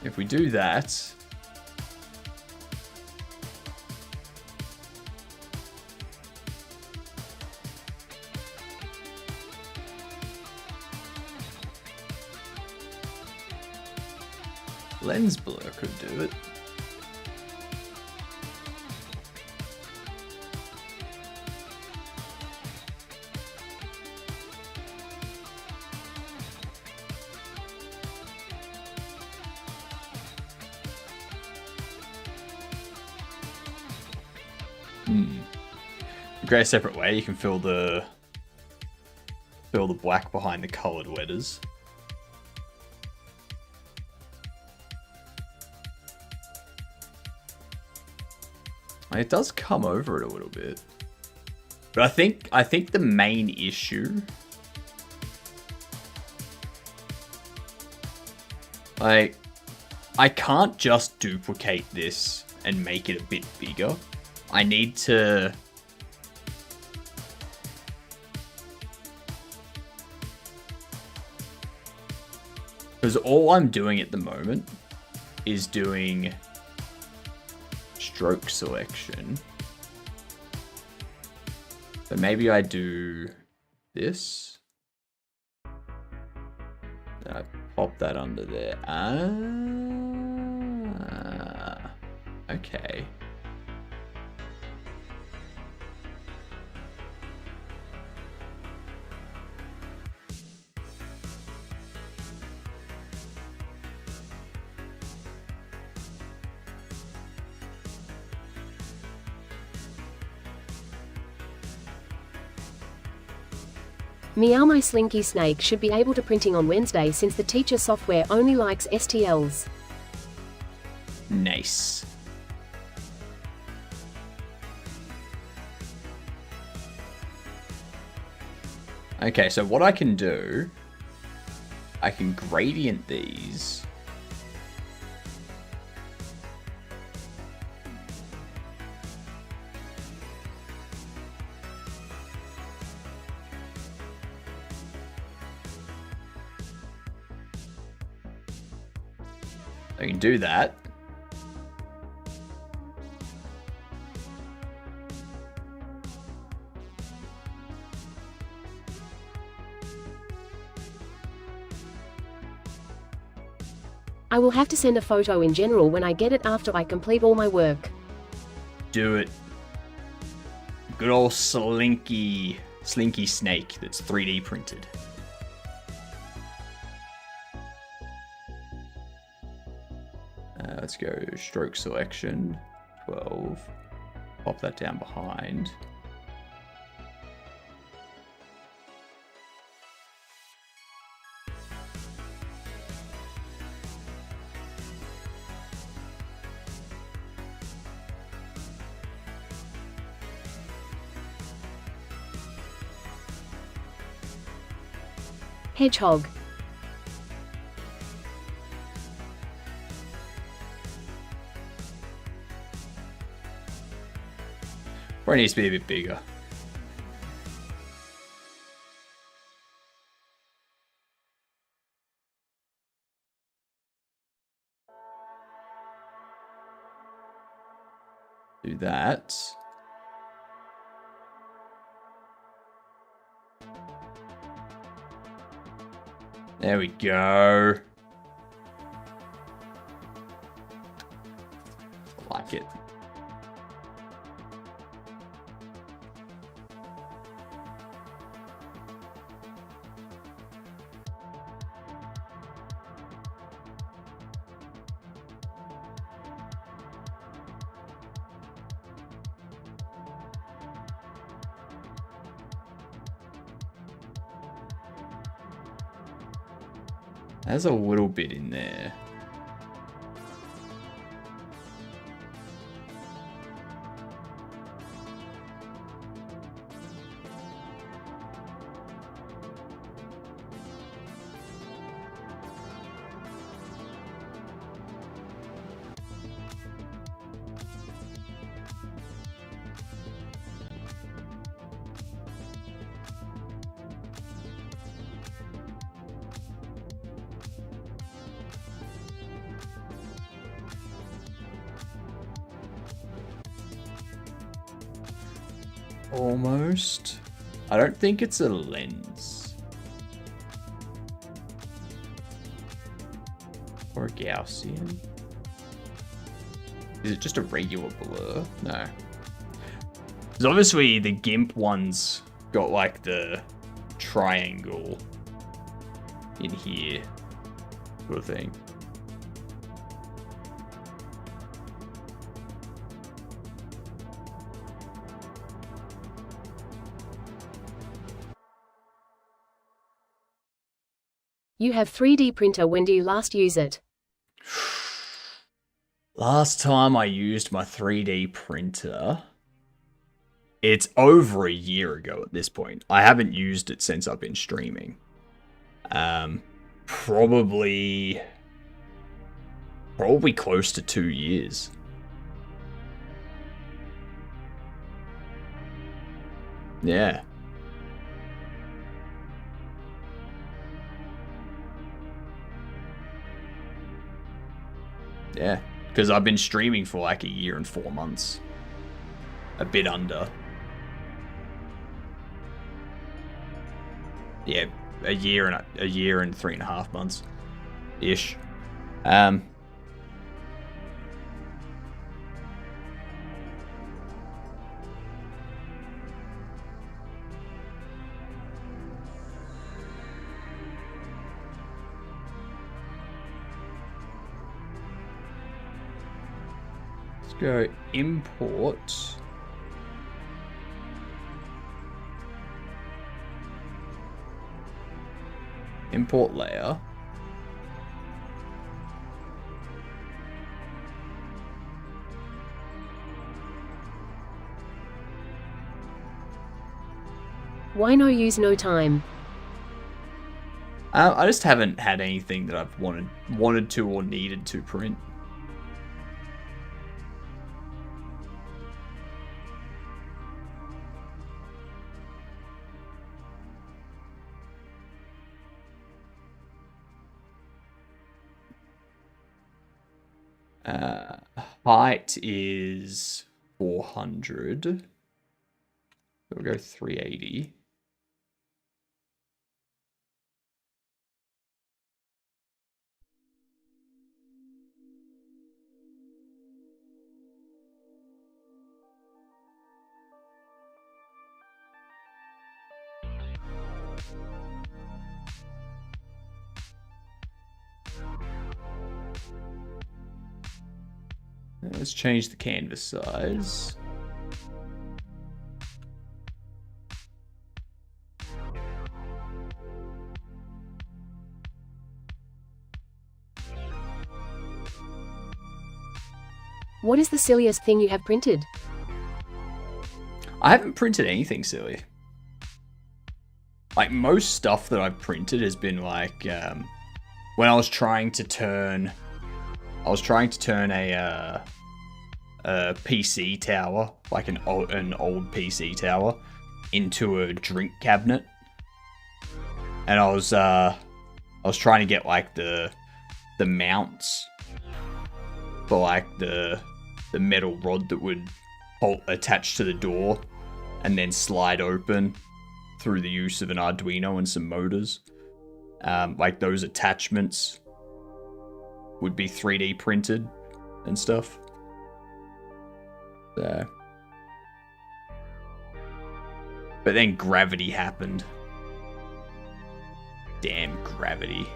If we do that, lens blur could do it. Grey a separate way, you can fill the black behind the colored letters. It does come over it a little bit. But I think the main issue Like, I can't just duplicate this and make it a bit bigger. I need to... Because all I'm doing at the moment is doing stroke selection. So maybe I do this. Then I pop that under there. Okay. Meow my slinky snake should be able to printing on Wednesday since the teacher software only likes STLs. Nice. Okay, so what I can do, I can gradient these. I can do that. I will have to send a photo in general when I get it after I complete all my work. Do it. Good old slinky snake that's 3D printed. Let's go stroke selection, 12. Pop that down behind. Hedgehog. Probably needs to be a bit bigger. Do that. There we go. I like it. There's a little bit in there. Almost. I don't think it's a lens. Or a Gaussian. Is it just a regular blur? No. Because obviously the GIMP one's got like the triangle in here sort of thing. You have 3D printer. When do you last use it? Last time I used my 3D printer, it's over a year ago at this point. I haven't used it since I've been streaming. Probably Probably close to 2 years. Yeah. Yeah. Because I've been streaming for like a year and 4 months. A bit under. Yeah, a year and 3.5 months ish. Let's go import. Import layer. Why no use no time? I just haven't had anything that I've wanted to or needed to print. Height is 400. We'll go 380. Let's change the canvas size. What is the silliest thing you have printed? I haven't printed anything silly. Like, most stuff that I've printed has been like, when I was trying to turn a PC tower, like an old PC tower, into a drink cabinet, and I was trying to get like the mounts for like the metal rod that would attach to the door and then slide open through the use of an Arduino and some motors. Like, those attachments would be 3D printed and stuff. So. But then gravity happened. Damn gravity.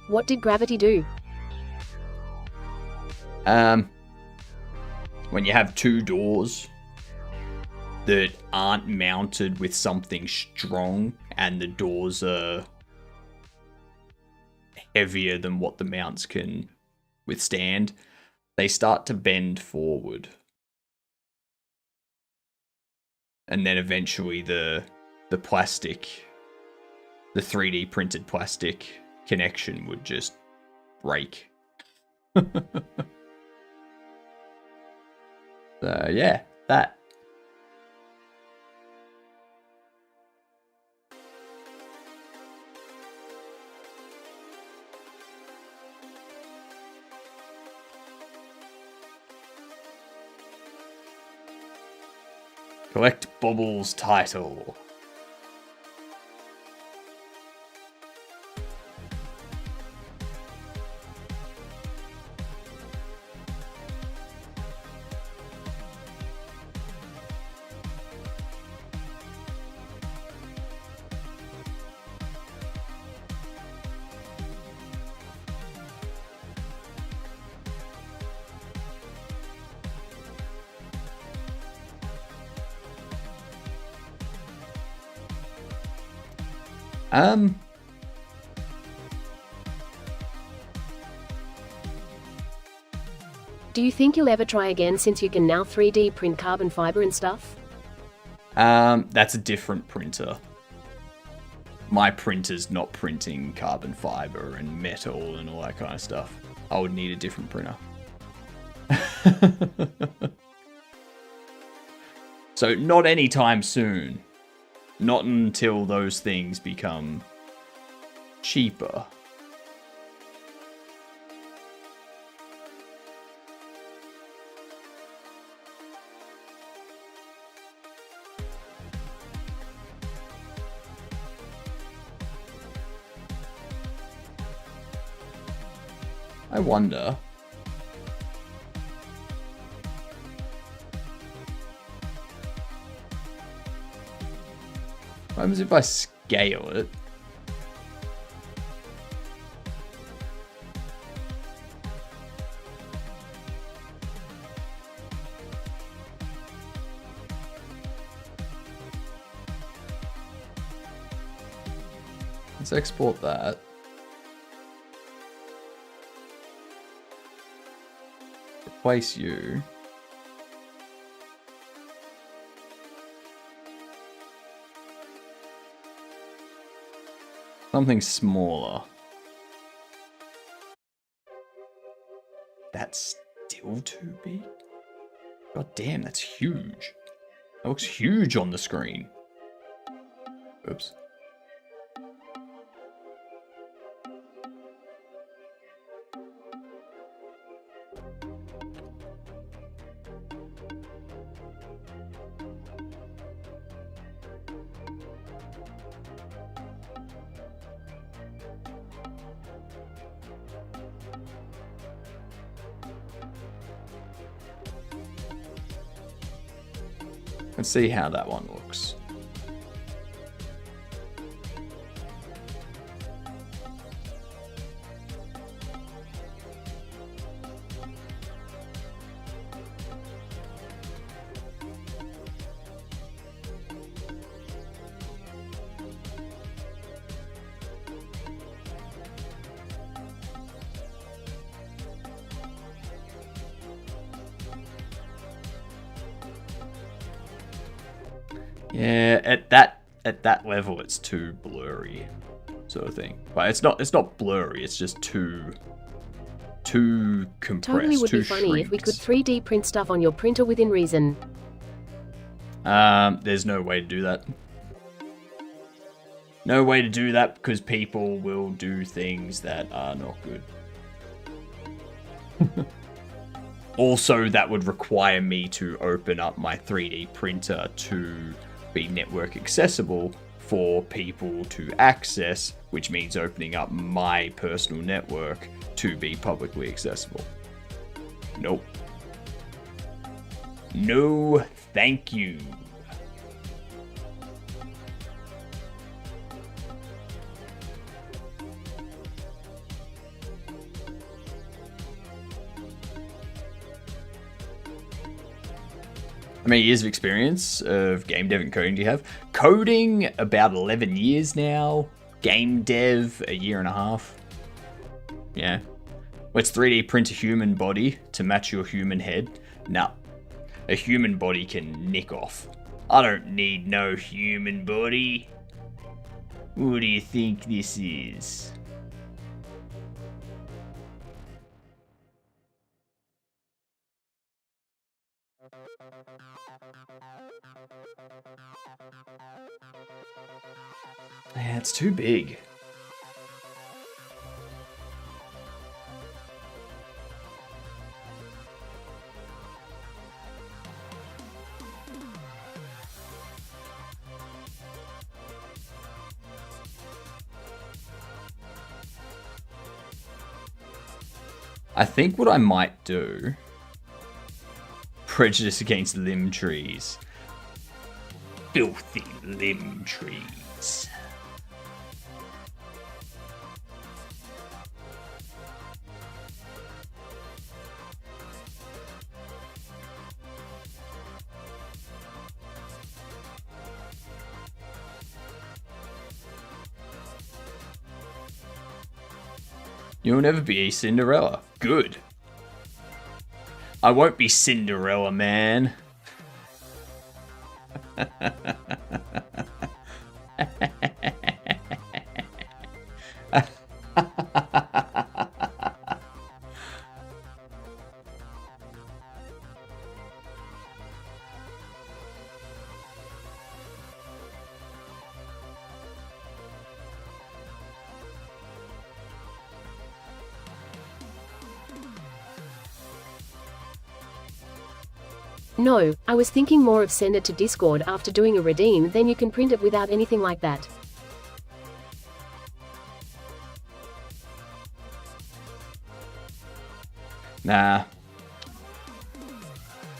What did gravity do? When you have two doors that aren't mounted with something strong and the doors are heavier than what the mounts can withstand, they start to bend forward. And then eventually the plastic, the 3D printed plastic connection would just break. So yeah, that. Collect Bobble's title. Um, Do you think you'll ever try again since you can now 3D print carbon fiber and stuff? that's a different printer. My printer's not printing carbon fiber and metal and all that kind of stuff. I would need a different printer. So not anytime soon. Not until those things become cheaper. I wonder. What happens if I scale it? Let's export that. Replace you. Something smaller. That's still too big? God damn, that's huge. That looks huge on the screen. Oops. Let's see how that one looks. Yeah, at that level it's too blurry, sort of thing. But it's not blurry, it's just too compressed. Totally would too be funny if we shrinked. could 3D print stuff on your printer within reason. There's no way to do that. No way to do that because people will do things that are not good. Also, that would require me to open up my 3D printer to be network accessible for people to access, which means opening up my personal network to be publicly accessible. Nope. No, thank you. How many years of experience of game dev and coding do you have? Coding, about 11 years now. Game dev, a year and a half. Yeah. Let's 3D print a human body to match your human head. Nah. A human body can nick off. I don't need no human body. What do you think this is? Yeah, it's too big. I think what I might do... Prejudice against limb trees. Filthy limb trees. You'll never be Cinderella. Good. I won't be Cinderella, man. No, I was thinking more of send it to Discord after doing a redeem, then you can print it without anything like that. Nah.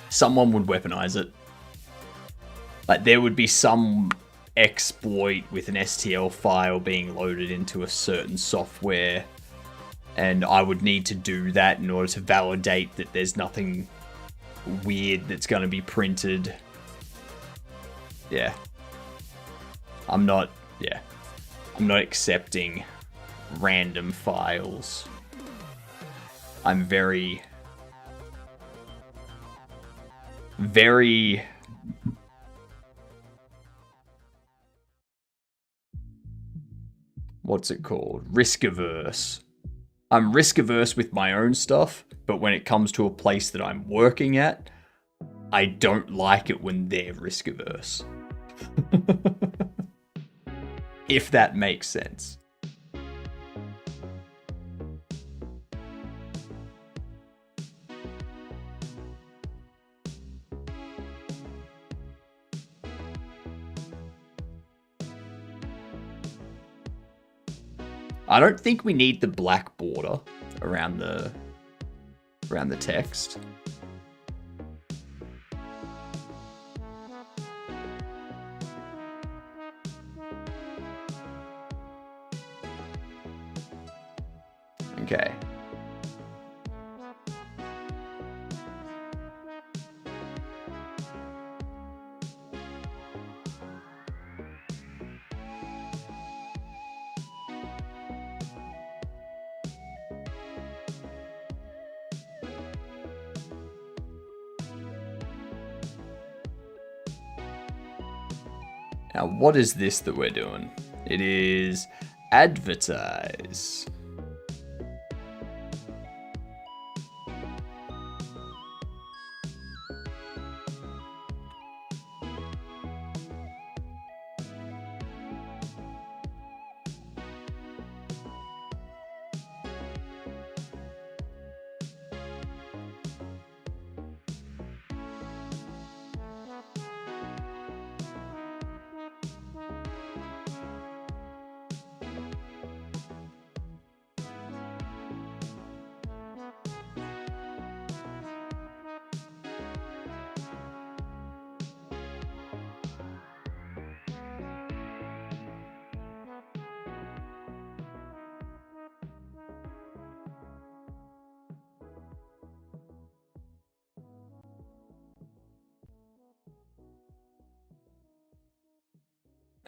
Someone would weaponize it. Like, there would be some exploit with an STL file being loaded into a certain software, and I would need to do that in order to validate that there's nothing weird that's going to be printed. Yeah. I'm not accepting random files. I'm very what's it called? Risk averse. I'm risk averse with my own stuff, but when it comes to a place that I'm working at, I don't like it when they're risk averse. If that makes sense. I don't think we need the black border around the text. Okay. Now, what is this that we're doing? It is advertise.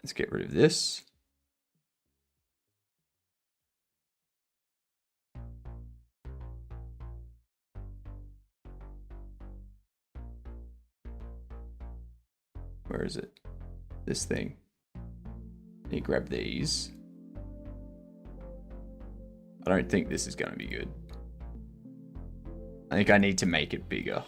Let's get rid of this. Where is it? This thing. Let me grab these. I don't think this is going to be good. I think I need to make it bigger.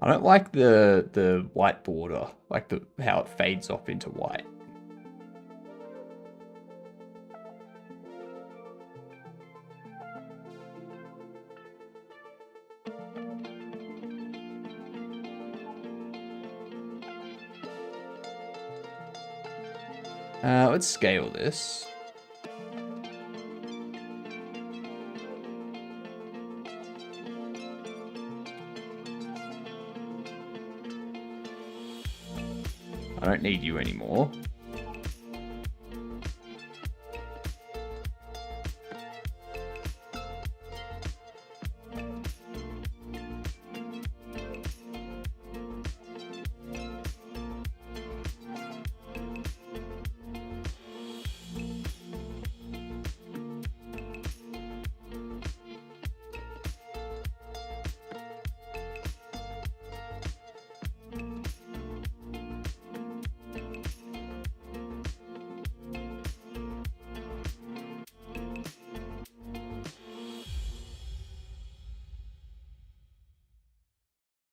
I don't like the white border, like how it fades off into white. Let's scale this. I don't need you anymore.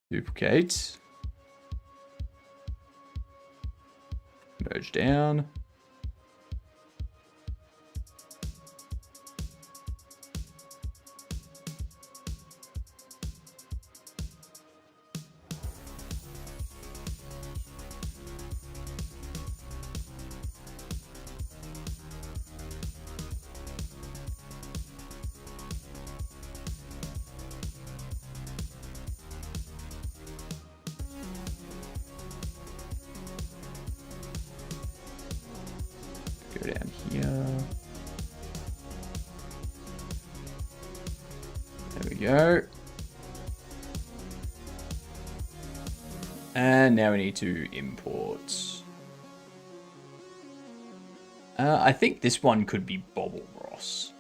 Duplicate. Merge down. Go down here. There we go. And now we need to import. I think this one could be Bobble Ross.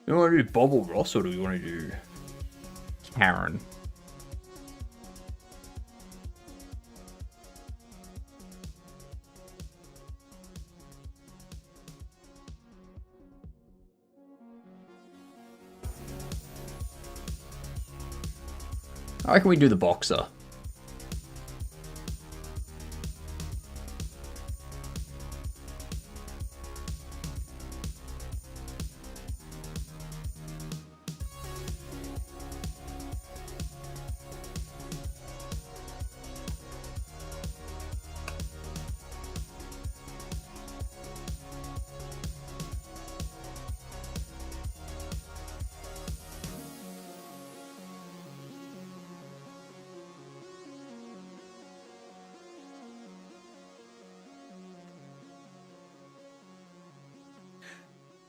Do we want to do Bobble Ross or do we want to do Karen? I reckon we do the boxer.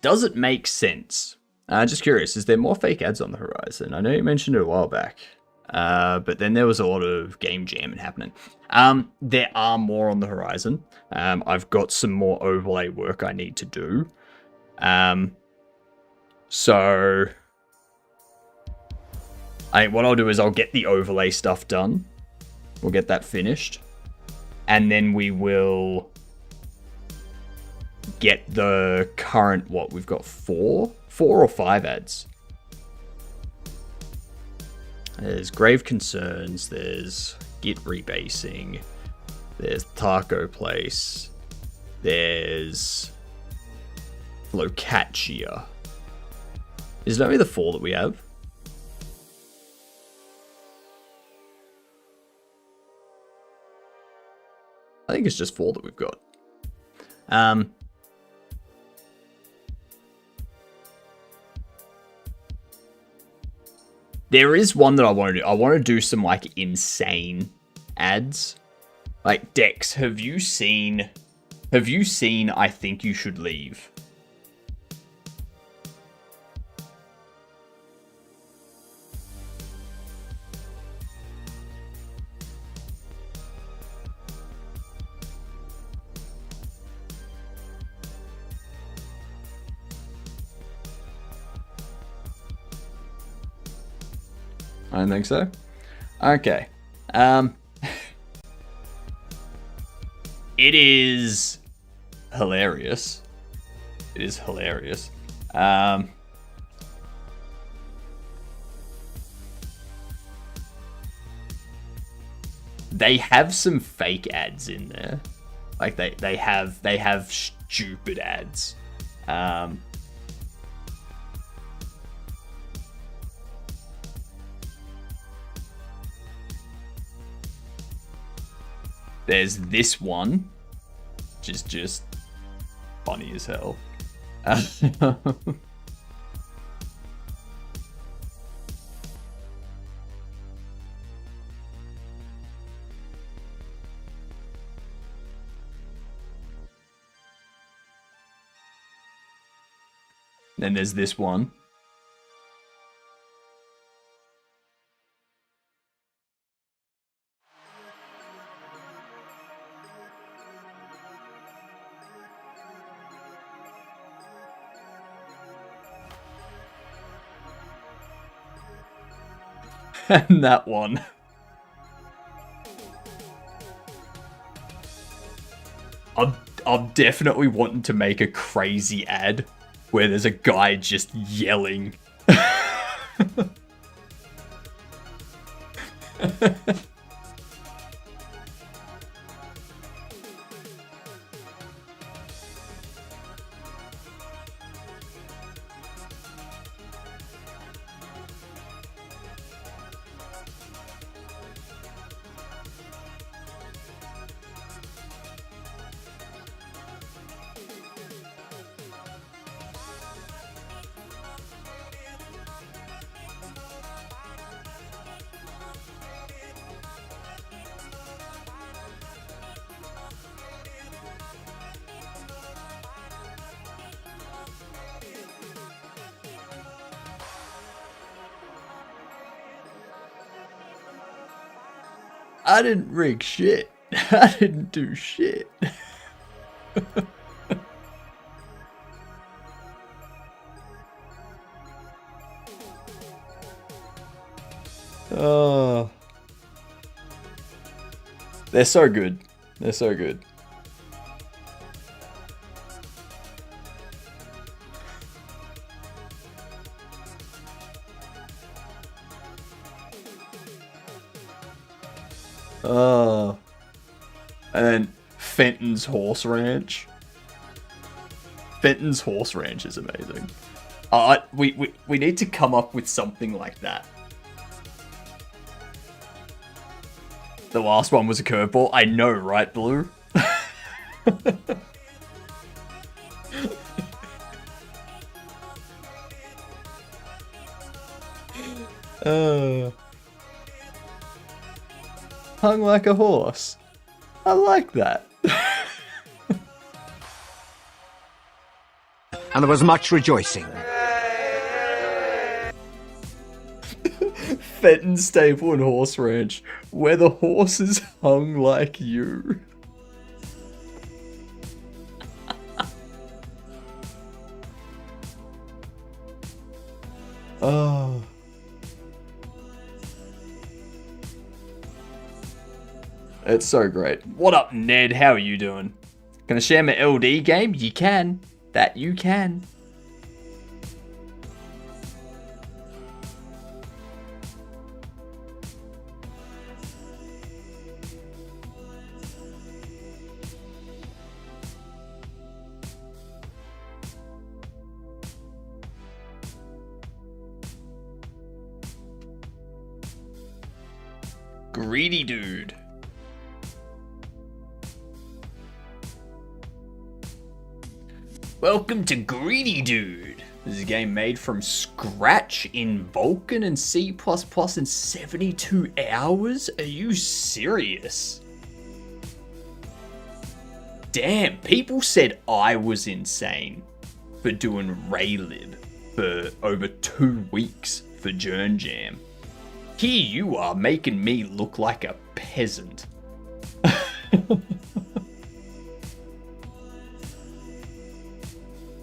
Does it make sense? Just curious, is there more fake ads on the horizon? I know you mentioned it a while back, but then there was a lot of game jamming happening. There are more on the horizon. I've got some more overlay work I need to do. So what I'll do is I'll get the overlay stuff done. We'll get that finished. And then we will get the current, what, we've got four or five ads. There's Grave Concerns, there's Git Rebasing, there's Taco Place, there's Flocaccia. Is it only the 4 that we have? I think it's just 4 that we've got. There is one that I want to do. I want to do some like insane ads. Like Dex, have you seen I Think You Should Leave? I don't think so. Okay. It is hilarious. It is hilarious. They have some fake ads in there. Like they have stupid ads. There's this one, which is just funny as hell. Then there's this one. And that one. I'm definitely wanting to make a crazy ad where there's a guy just yelling. I didn't rig shit. I didn't do shit. Oh. They're so good. They're so good. Oh. And then Fenton's Horse Ranch. Fenton's Horse Ranch is amazing. We need to come up with something like that. The last one was a curveball. I know, right, Blue? Hung like a horse. I like that. And there was much rejoicing. Fenton Stable and Horse Ranch, where the horses hung like you. Oh. It's so great. What up, Ned? How are you doing? Gonna share my LD game? You can. That you can. Greedy dude. Welcome to Greedy Dude. This is a game made from scratch in Vulkan and C++ in 72 hours? Are you serious? Damn, people said I was insane for doing Raylib for over 2 weeks for Jern Jam. Here you are making me look like a peasant.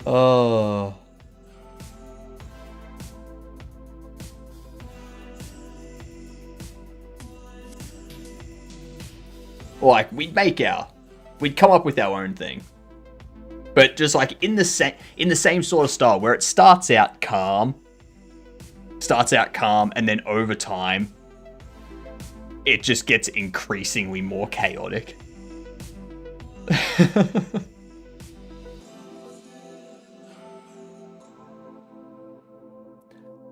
Oh. Like, we'd come up with our own thing. But just like in the same sort of style where it starts out calm, and then over time, it just gets increasingly more chaotic.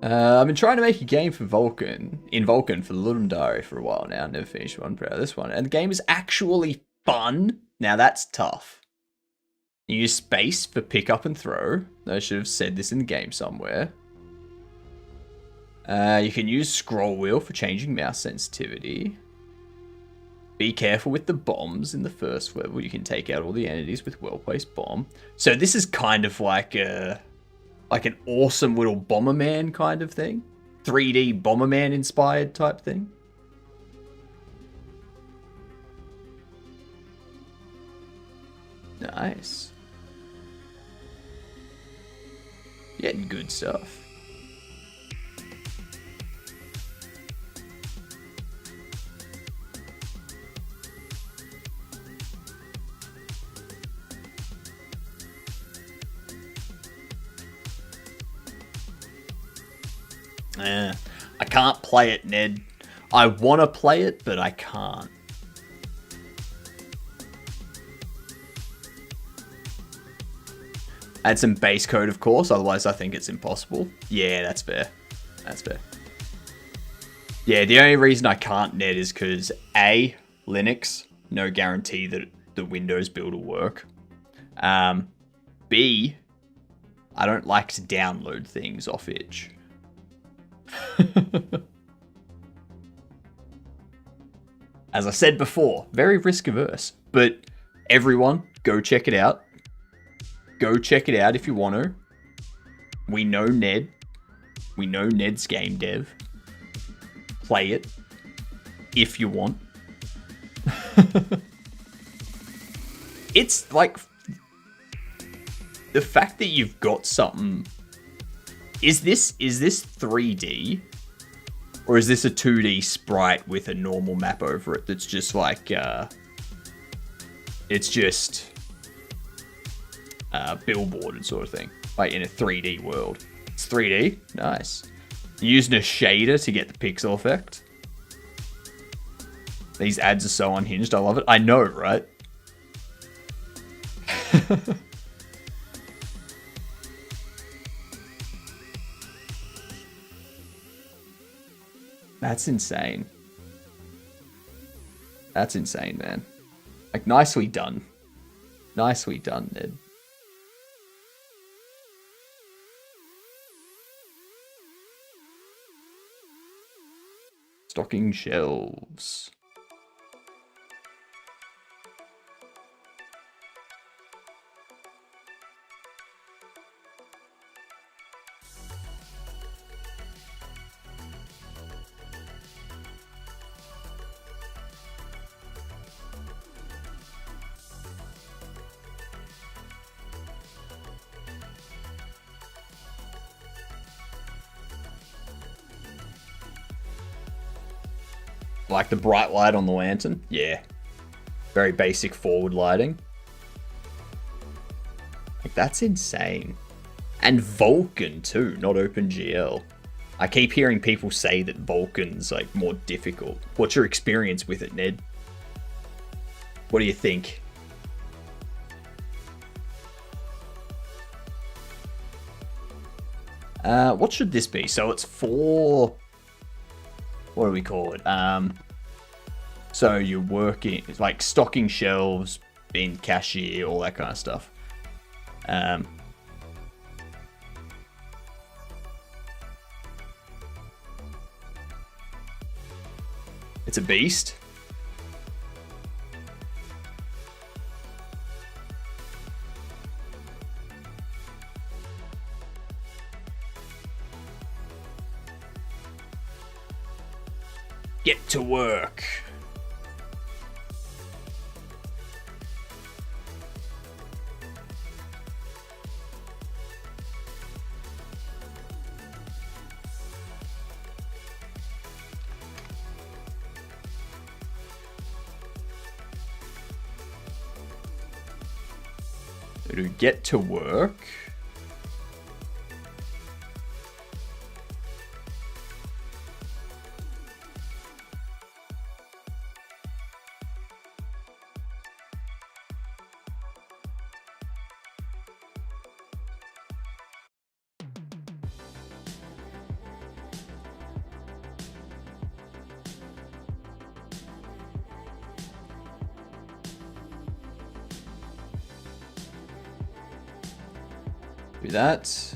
I've been trying to make a game for Vulcan, for Ludum Dare for a while now. Never finished one, proud of this one. And the game is actually fun. Now that's tough. You use space for pick up and throw. I should have said this in the game somewhere. You can use scroll wheel for changing mouse sensitivity. Be careful with the bombs in the first level. You can take out all the entities with well-placed bomb. So this is kind of like an awesome little Bomberman kind of thing. 3D Bomberman inspired type thing. Nice. Getting good stuff. I can't play it, Ned. I want to play it, but I can't. Add some base code, of course, otherwise I think it's impossible. Yeah, that's fair. That's fair. Yeah, the only reason I can't, Ned, is because A, Linux, no guarantee that the Windows build will work. B, I don't like to download things off itch. As I said before, very risk averse, but everyone go check it out. Go check it out if you want to. We know Ned. We know Ned's game dev. Play it if you want. It's like the fact that you've got something. Is this 3D? Or is this a 2D sprite with a normal map over it that's just like, it's just billboarded sort of thing, like in a 3D world. It's 3D, nice. You're using a shader to get the pixel effect. These ads are so unhinged, I love it. I know, right? That's insane. That's insane, man. Like, nicely done. Nicely done, Ned. Stocking shelves. Like the bright light on the lantern? Yeah. Very basic forward lighting. Like, that's insane. And Vulkan too, not OpenGL. I keep hearing people say that Vulkan's like more difficult. What's your experience with it, Ned? What do you think? What should this be? So it's for... What do we call it? So you're working, it's like stocking shelves, being cashier, all that kind of stuff. It's a beast. Get to work. To get to work. Do that.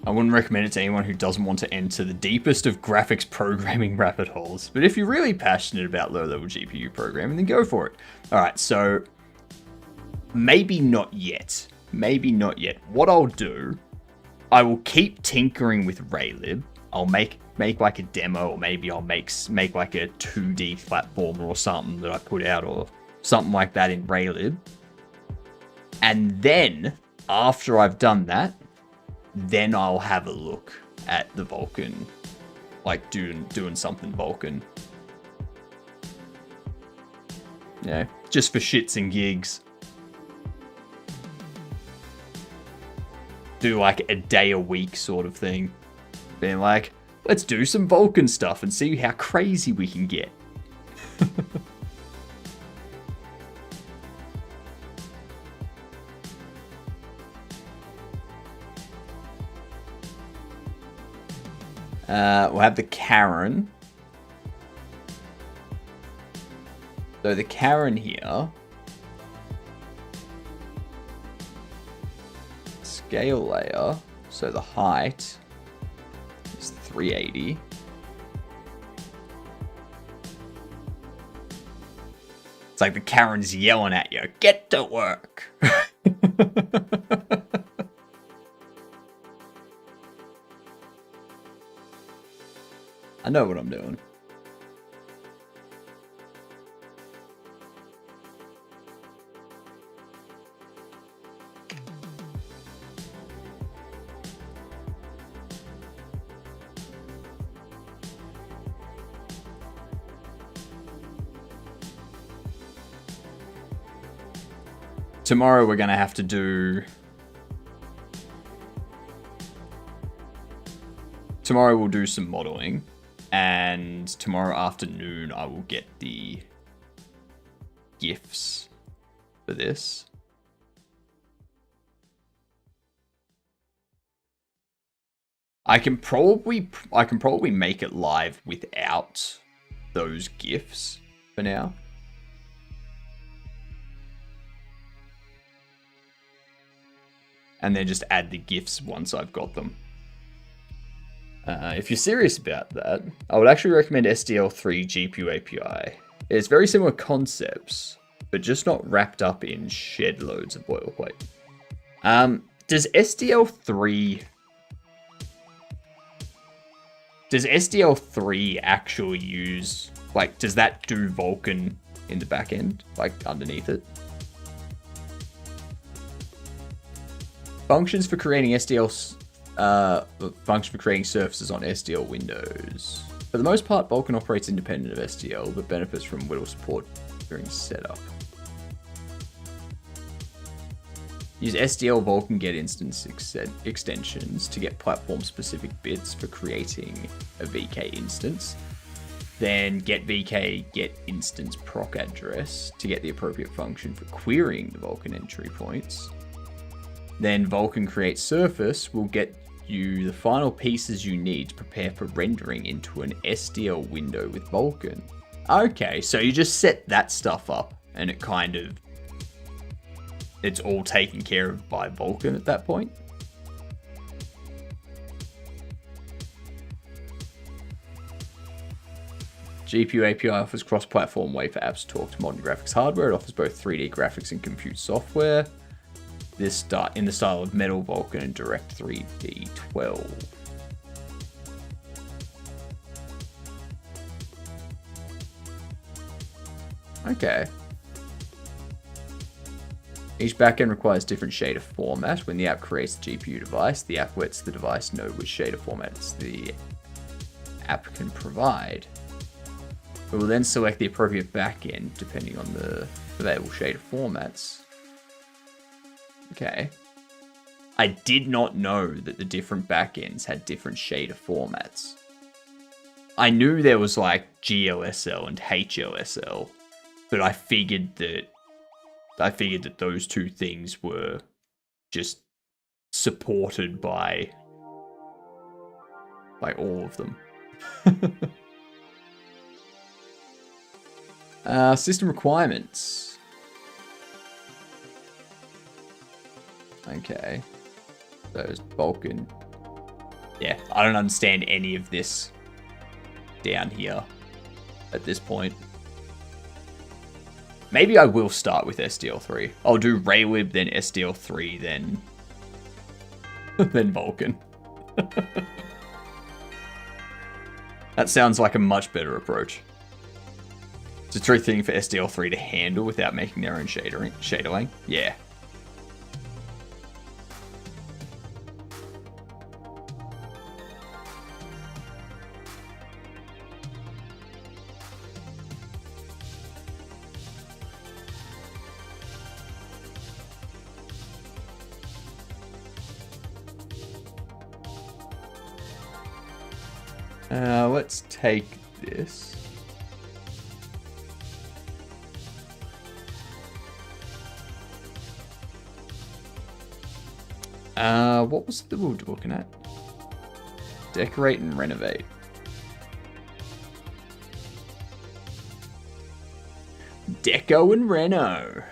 I wouldn't recommend it to anyone who doesn't want to enter the deepest of graphics programming rabbit holes. But if you're really passionate about low-level GPU programming, then go for it. All right, so maybe not yet. Maybe not yet. What I'll do, I will keep tinkering with Raylib. I'll make like a demo, or maybe I'll make like a 2D platformer or something that I put out, or something like that in Raylib. And then, after I've done that, then I'll have a look at the Vulkan, like doing something Vulkan. Yeah, just for shits and gigs. Do like a day a week sort of thing. Being like, let's do some Vulkan stuff and see how crazy we can get. We'll have the Karen. So the Karen here. Scale layer. So the height is 380. It's like the Karen's yelling at you, get to work. I know what I'm doing. Tomorrow we're going to have to do... Tomorrow we'll do some modeling. And tomorrow afternoon I will get the GIFs for this. I can probably make it live without those GIFs for now. And then just add the GIFs once I've got them. If you're serious about that, I would actually recommend SDL3 GPU API. It's very similar concepts, but just not wrapped up in shed loads of boilerplate. Does SDL3 actually use, like, does that do Vulkan in the back end, like underneath it? Functions for creating functions for creating surfaces on SDL windows. For the most part, Vulkan operates independent of SDL, but benefits from WDL support during setup. Use SDL Vulkan get instance extensions to get platform-specific bits for creating a VK instance. Then get VK get instance proc address to get the appropriate function for querying the Vulkan entry points. Then Vulkan create surface will get you the final pieces you need to prepare for rendering into an SDL window with Vulkan. Okay, so you just set that stuff up and it kind of, it's all taken care of by Vulkan at that point. GPU API offers cross-platform way for apps to talk to modern graphics hardware. It offers both 3D graphics and compute software. This in the style of Metal Vulkan and Direct 3D 12. Okay. Each backend requires different shader format. When the app creates the GPU device, the app lets the device know which shader formats the app can provide. It will then select the appropriate backend depending on the available shader formats. Okay. I did not know that the different backends had different shader formats. I knew there was like GLSL and HLSL, but I figured that those two things were just supported by all of them. System requirements. Okay. Those Vulcan. Yeah, I don't understand any of this down here at this point. Maybe I will start with SDL3. I'll do Raywib, then SDL3, then then Vulcan. That sounds like a much better approach. It's a true thing for SDL3 to handle without making their own shadowing. Yeah. Let's take this. What was the wood looking at? Decorate and renovate. Deco and reno.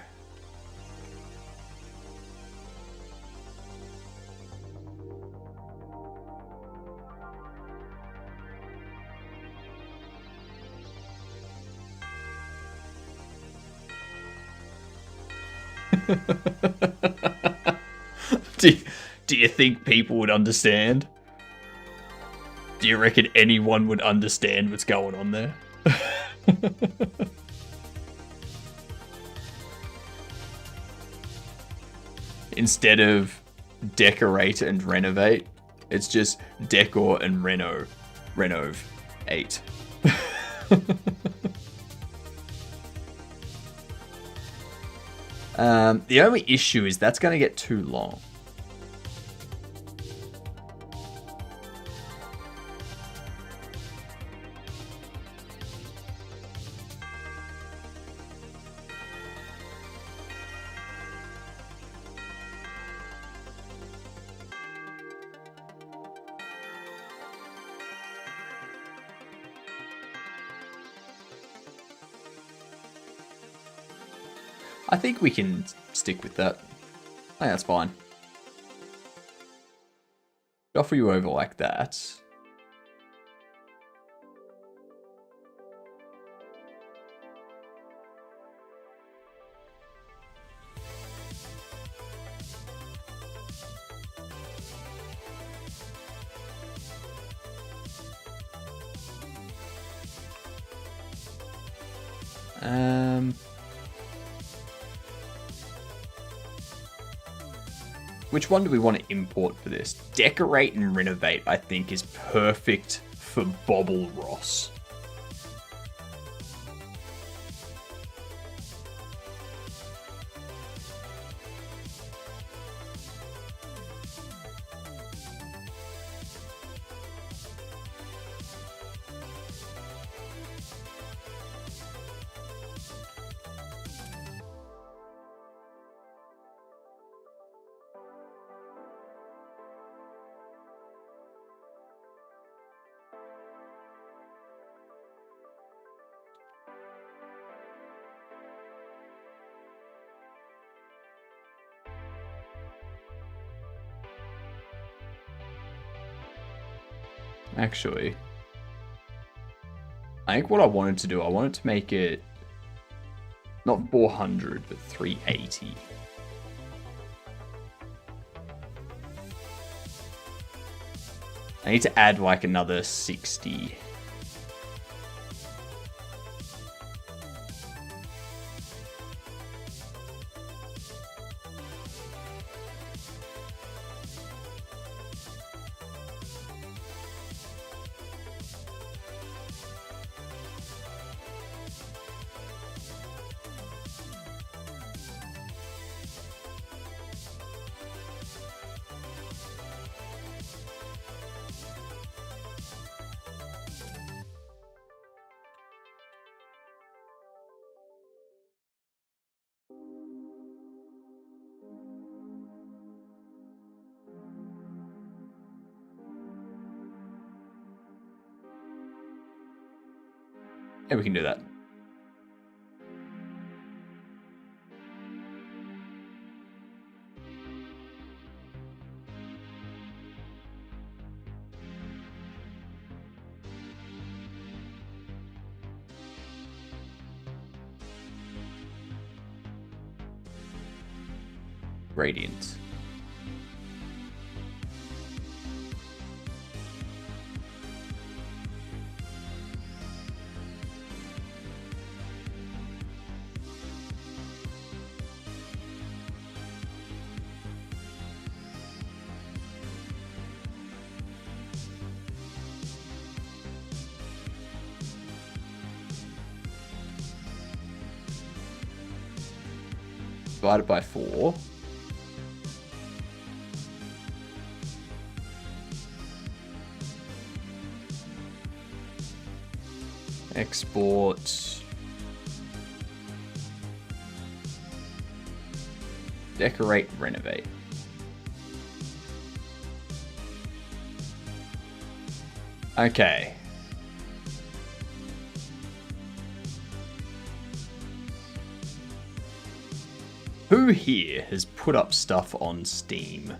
Do you think people would understand? Do you reckon anyone would understand what's going on there? Instead of decorate and renovate, it's just decor and renov 8. The only issue is that's going to get too long. I think we can stick with that. I think that's fine. Offer you over like that. Which one do we want to import for this? Decorate and renovate, I think, is perfect for Bobble Ross. Actually, I think what I wanted to do, I wanted to make it not 400, but 380. I need to add like another 60. Yeah, we can do that. Gradient. Divided by 4. Export. Decorate, renovate. Okay. Who here has put up stuff on Steam?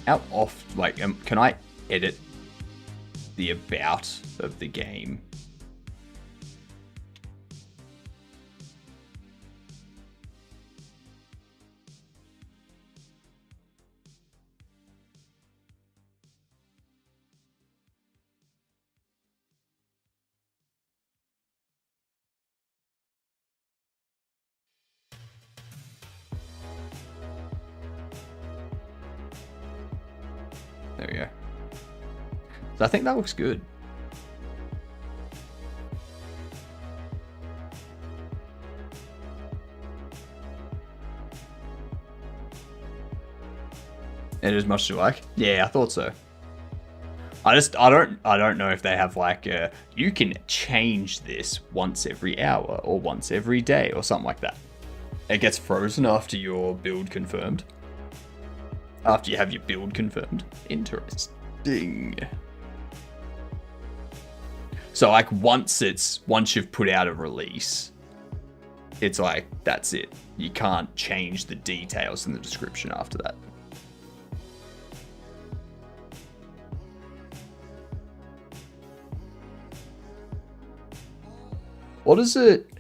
How oft, like, can I edit the about of the game? There we go. So I think that looks good. It is much to like. Yeah, I thought so. I don't know if they have like you can change this once every hour or once every day or something like that. It gets frozen after your build confirmed. After you have your build confirmed. Interesting. So like once you've put out a release, it's like that's it. You can't change the details in the description after that. What is it?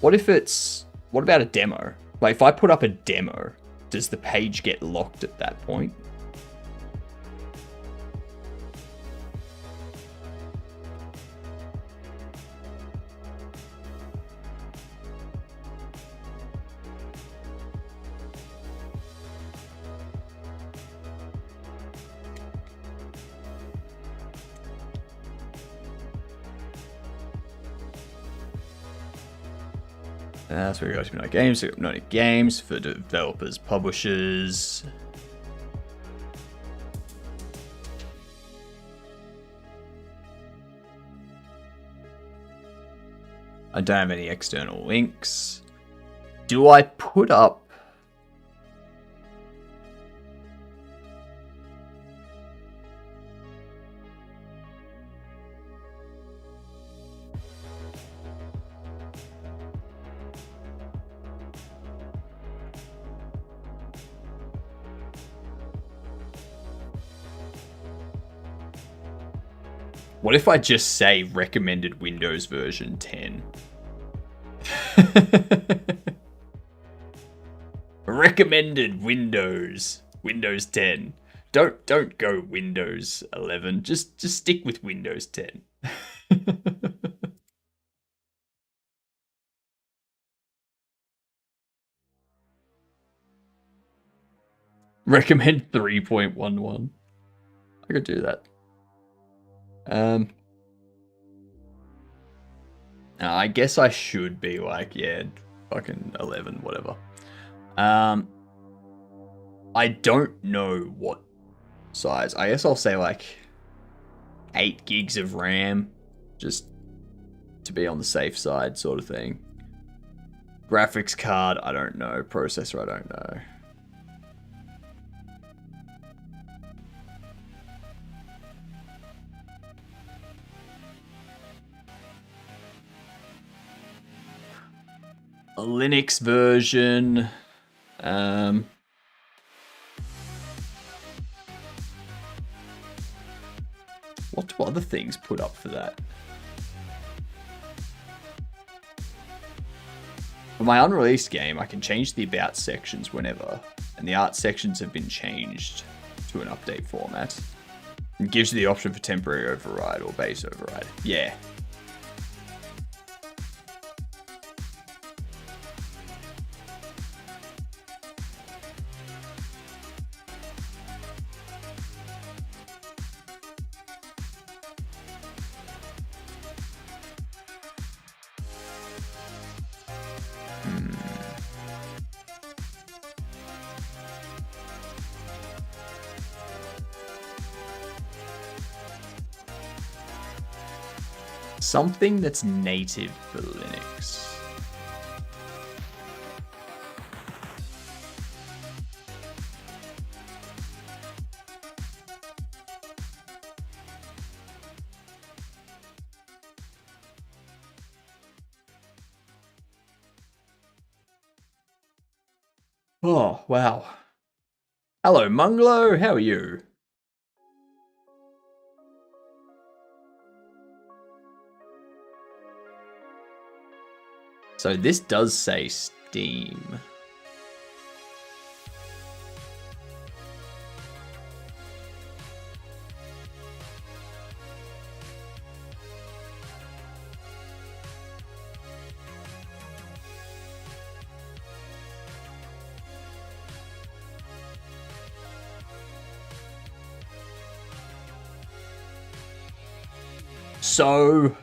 What about a demo? Like if I put up a demo, does the page get locked at that point? That's where we go to Noted Games. So Noted Games for developers, publishers. I don't have any external links. Do I put up... What if I just say recommended Windows version 10? Recommended Windows 10. Don't go Windows 11. Just stick with Windows 10. Recommend 3.11. I could do that. I guess I should be like, yeah, fucking 11, whatever. I don't know what size. I guess I'll say like 8 gigs of RAM, just to be on the safe side, sort of thing. Graphics card, I don't know. Processor, I don't know. A Linux version. What do other things put up for that? For my unreleased game, I can change the about sections whenever, and the art sections have been changed to an update format. It gives you the option for temporary override or base override. Yeah. Something that's native for Linux. Oh, wow. Hello, Munglo. How are you? So this does say Steam. So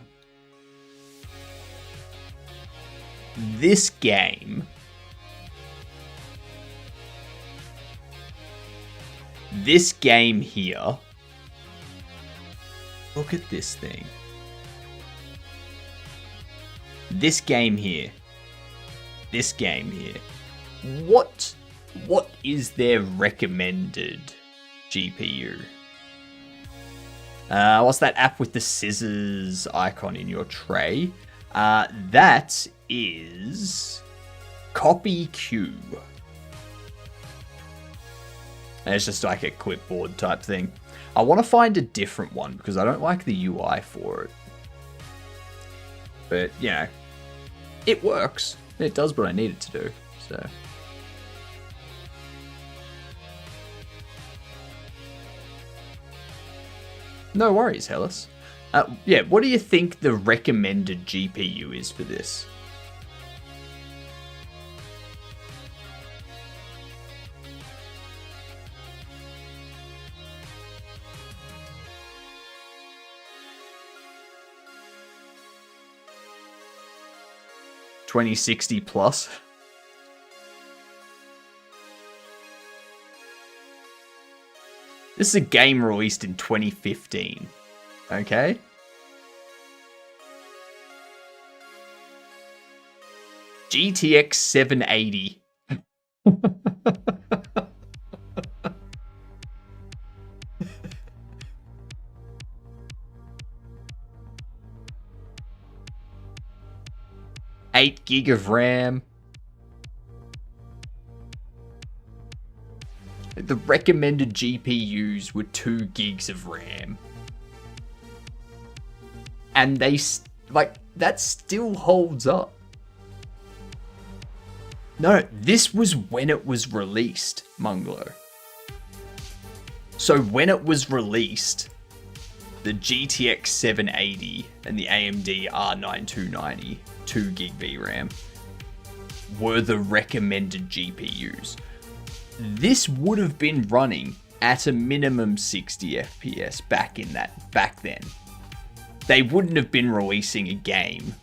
this game here, look at this thing. This game here. What is their recommended GPU? What's that app with the scissors icon in your tray? That is CopyQ. And it's just like a clipboard type thing. I want to find a different one because I don't like the UI for it. But, you know, it works. It does what I need it to do, so... No worries, Hellas. Yeah, what do you think the recommended GPU is for this? $2060 plus? This is a game released in 2015. Okay? GTX 780. Eight gig of RAM. The recommended GPUs were 2 gigs of RAM. And they, like, that still holds up. No, this was when it was released, Munglo. So when it was released, the GTX 780 and the AMD R9290 2 gig VRAM were the recommended GPUs. This would have been running at a minimum 60 FPS back then. They wouldn't have been releasing a game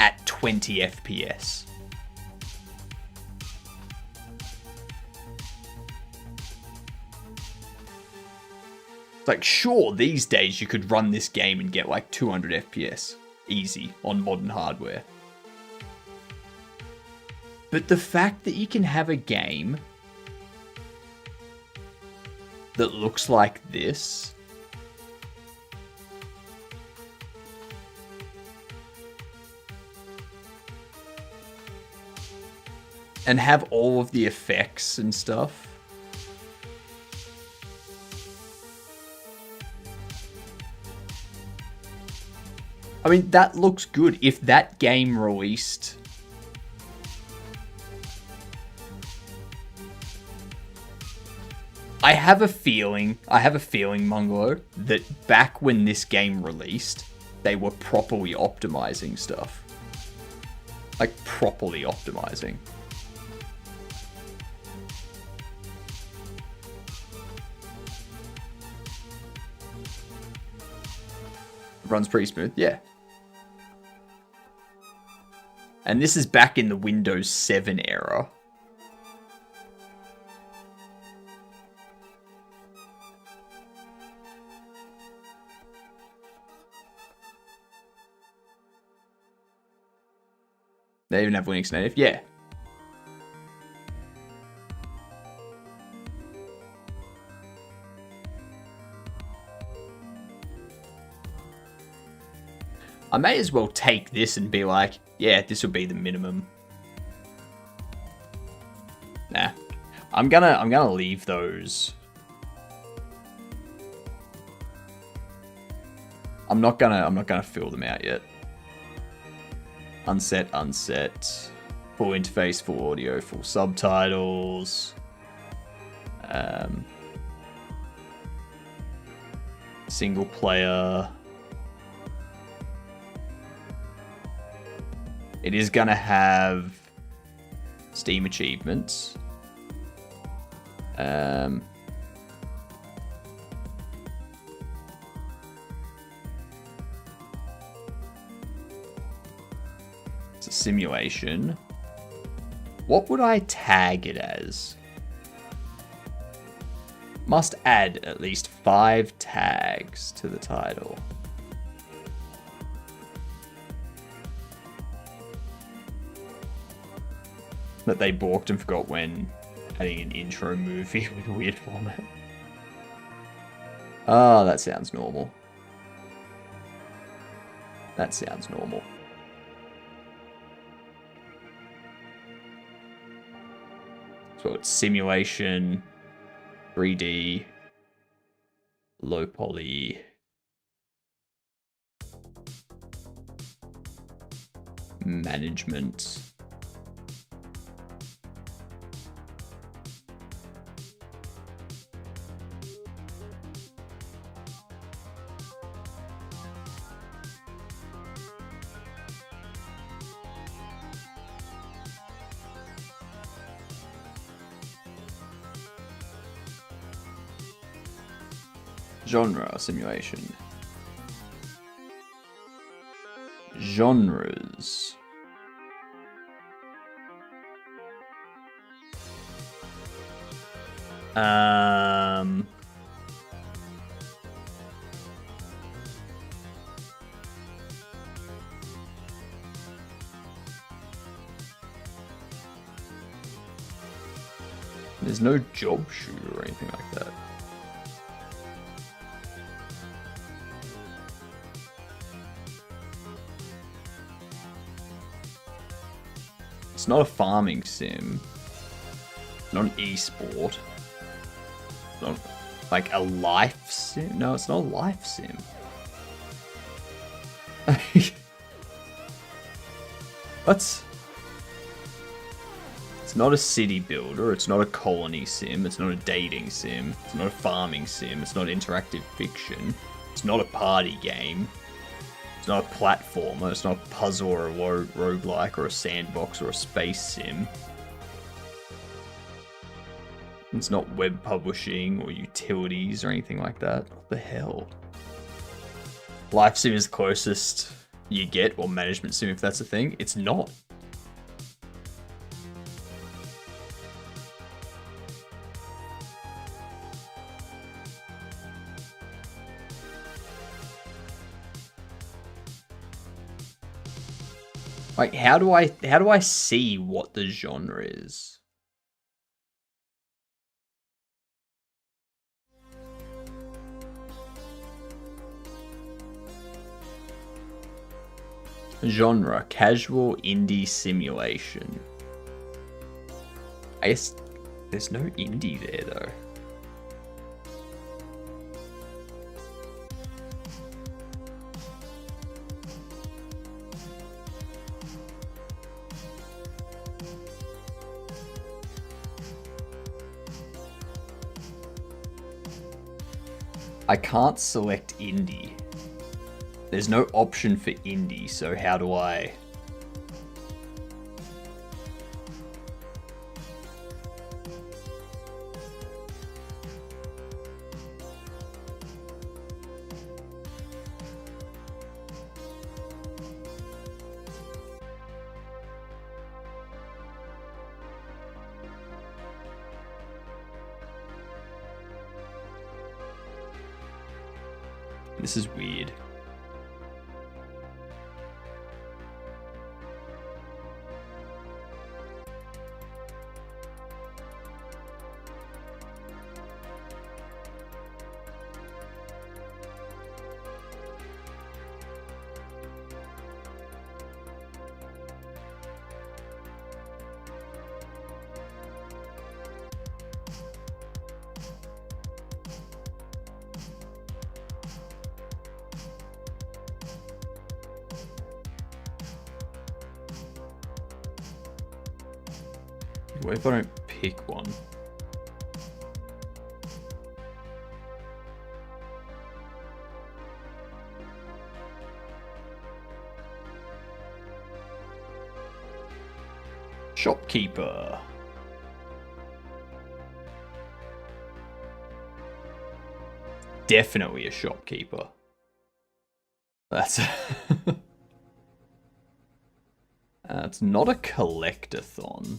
at 20 FPS. Like, sure, these days you could run this game and get like 200 FPS easy on modern hardware. But the fact that you can have a game that looks like this, and have all of the effects and stuff, I mean, that looks good. If that game released I have a feeling, Mongolo, that back when this game released, they were properly optimizing stuff. Like, properly optimizing. Runs pretty smooth, yeah. And this is back in the Windows 7 era. They even have Linux native, yeah. I may as well take this and be like, yeah, this will be the minimum. Nah. I'm gonna leave those. I'm not gonna fill them out yet. Unset. Full interface, full audio, full subtitles. Single player. It is gonna have Steam achievements. It's a simulation. What would I tag it as? Must add at least 5 tags to the title. That they balked and forgot when adding an intro movie with a weird format. Oh, that sounds normal. That sounds normal. So it's simulation, 3D, low poly, management. Genre simulation. Genres. There's no job shooter or anything like that. It's not a farming sim. Not an e-sport. Not like a life sim. No, it's not a life sim. What? It's not a city builder. It's not a colony sim. It's not a dating sim. It's not a farming sim. It's not interactive fiction. It's not a party game. It's not a platformer. It's not a puzzle or a roguelike or a sandbox or a space sim. It's not web publishing or utilities or anything like that. What the hell? Life sim is the closest you get, or management sim if that's a thing. It's not. Like, how do I see what the genre is? Genre, casual indie simulation. I guess there's no indie there though. I can't select indie. There's no option for indie, so how do I... This is weird. What if I don't pick one? Shopkeeper. Definitely a shopkeeper. That's... it's not a collectathon.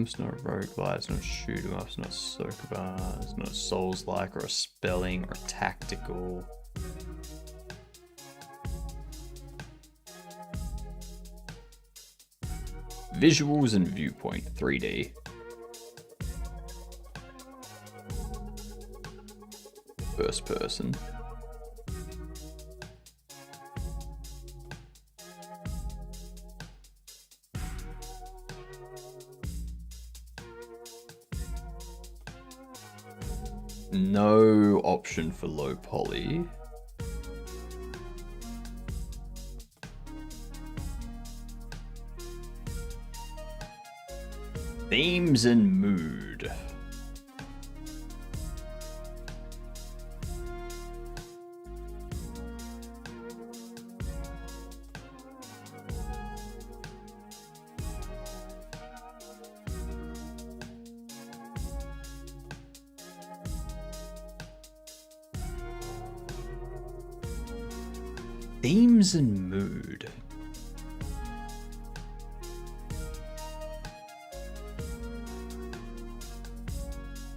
It's not a roguelite, it's not a shoot 'em up, it's not a Sokoban, it's not a Souls-like or a spelling or a tactical. Visuals and viewpoint, 3D. First person. No option for low poly. Themes and mood. Themes and mood.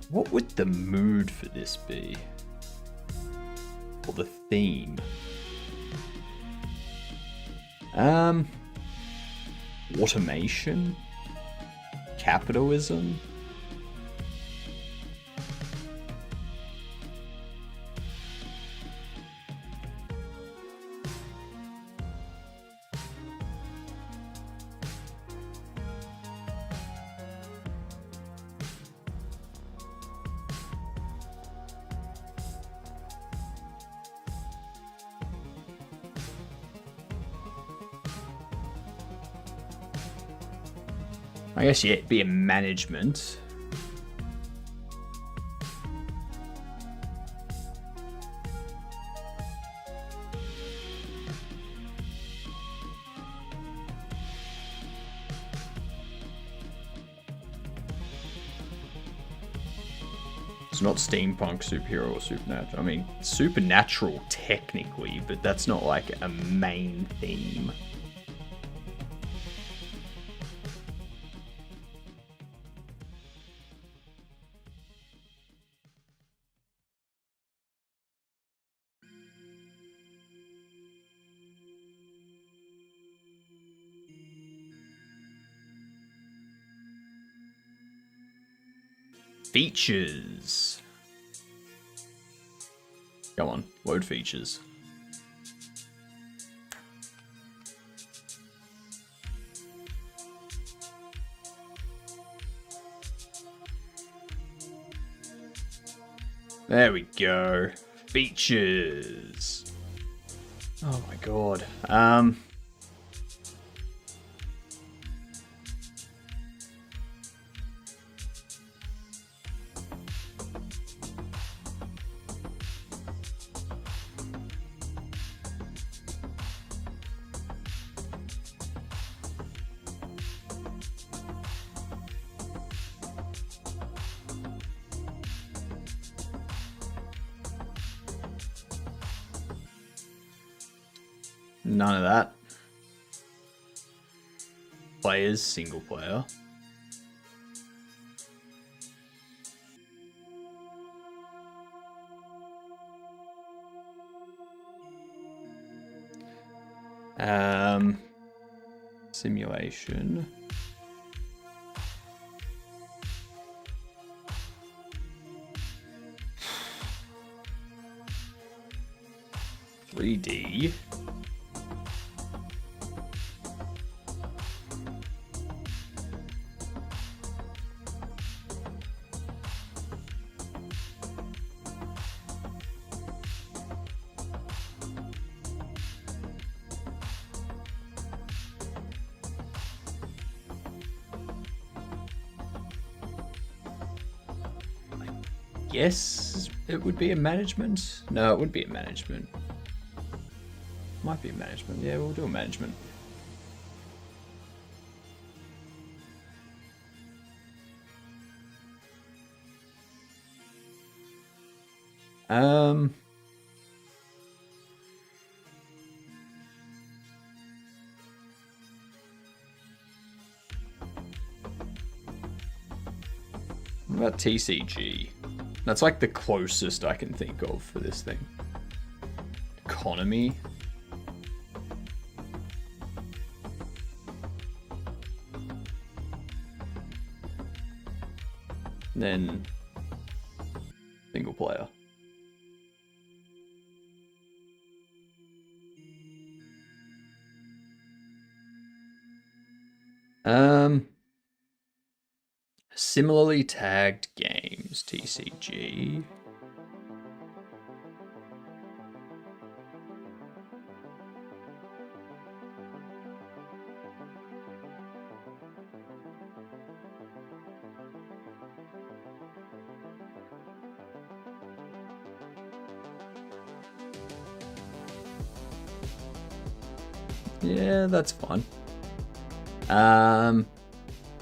What would the mood for this be? Or the theme? Automation? Capitalism? I guess, yeah, it'd be a management. It's not steampunk, superhero, or supernatural. I mean, supernatural technically, but that's not like a main theme. Features. Come on, load features. There we go. Features. Oh my god. None of that. Players, single player. Simulation. $3D. Yes, it would be a management. No, it wouldn't be a management. Might be a management. Yeah, we'll do a management. What about TCG? That's like the closest I can think of for this thing. Economy. Then single player. Similarly tagged games, TCG. Yeah, that's fun.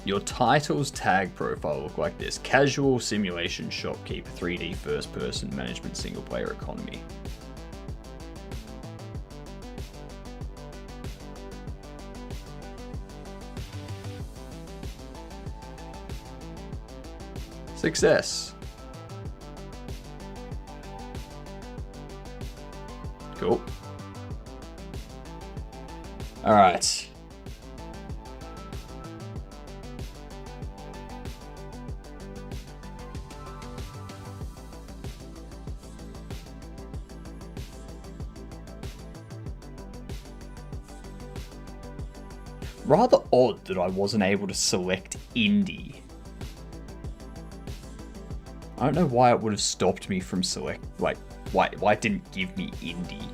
Your title's tag profile look like this. Casual, simulation, shopkeeper, 3D, first person, management, single player, economy. Success. Cool. All right. Rather odd that I wasn't able to select indie. I don't know why it would have stopped me from select, like, why it didn't give me indie.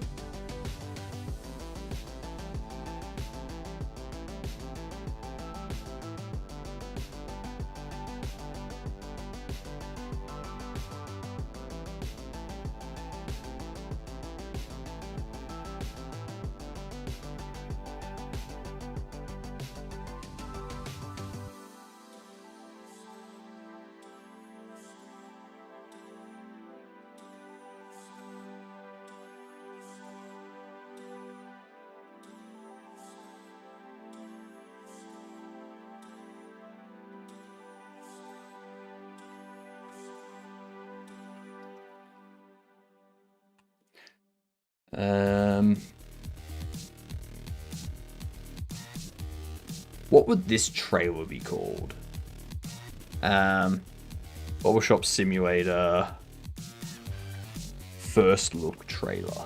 What would this trailer be called? Bobble Shop Simulator first look trailer.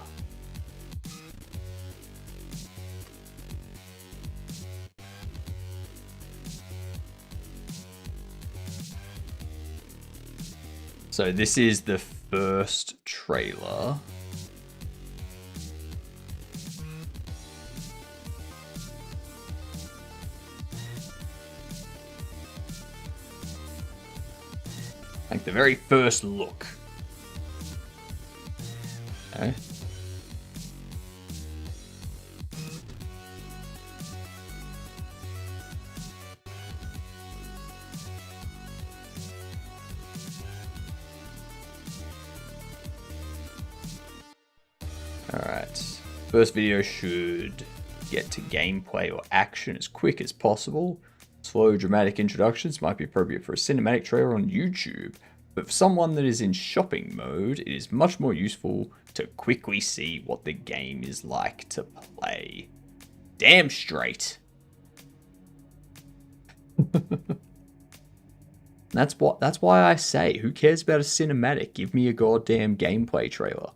So this is the first trailer. Like the very first look. Okay. All right. First video should get to gameplay or action as quick as possible. Slow, dramatic introductions might be appropriate for a cinematic trailer on YouTube, but for someone that is in shopping mode, it is much more useful to quickly see what the game is like to play. Damn straight. That's why I say, who cares about a cinematic? Give me a goddamn gameplay trailer.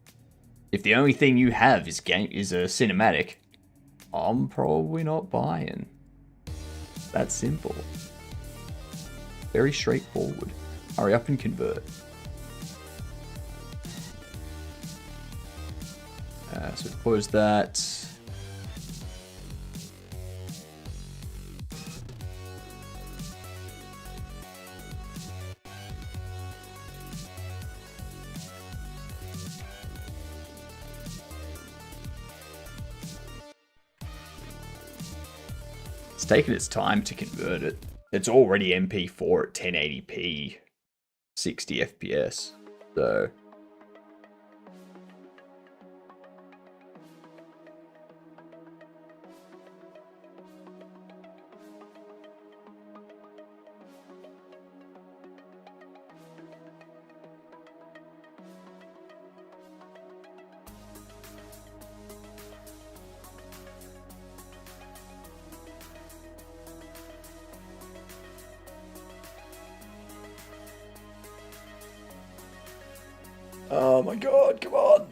If the only thing you have is a cinematic, I'm probably not buying. That's simple. Very straightforward. Hurry up and convert. So close that. It's taken its time to convert it. It's already MP4 at 1080p, 60 FPS. So oh my god, come on.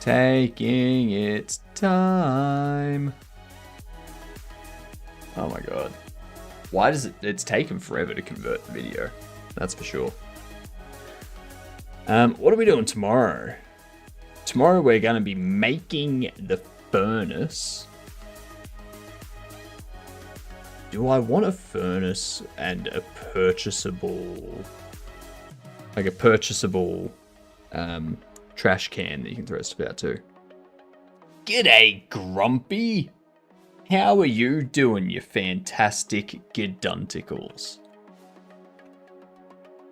Taking its time. Oh my god. Why does it's taken forever to convert the video? That's for sure. What are we doing tomorrow? Tomorrow we're going to be making the furnace. Do I want a furnace and a purchasable... like a purchasable trash can that you can throw stuff out to? G'day, Grumpy! How are you doing, you fantastic gidunticles?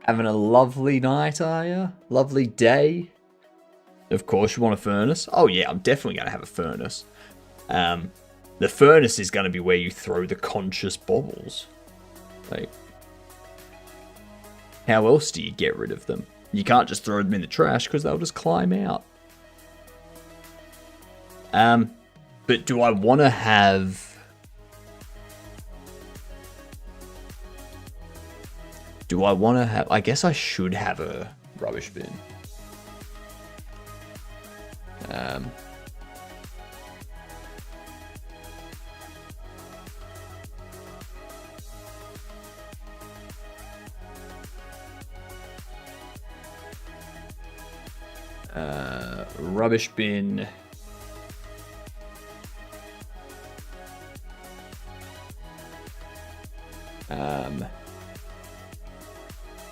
Having a lovely night, are you? Lovely day? Of course you want a furnace. Oh yeah, I'm definitely going to have a furnace. The furnace is going to be where you throw the conscious bobbles. Like, how else do you get rid of them? You can't just throw them in the trash because they'll just climb out. But do I want to have... I guess I should have a rubbish bin. Rubbish bin.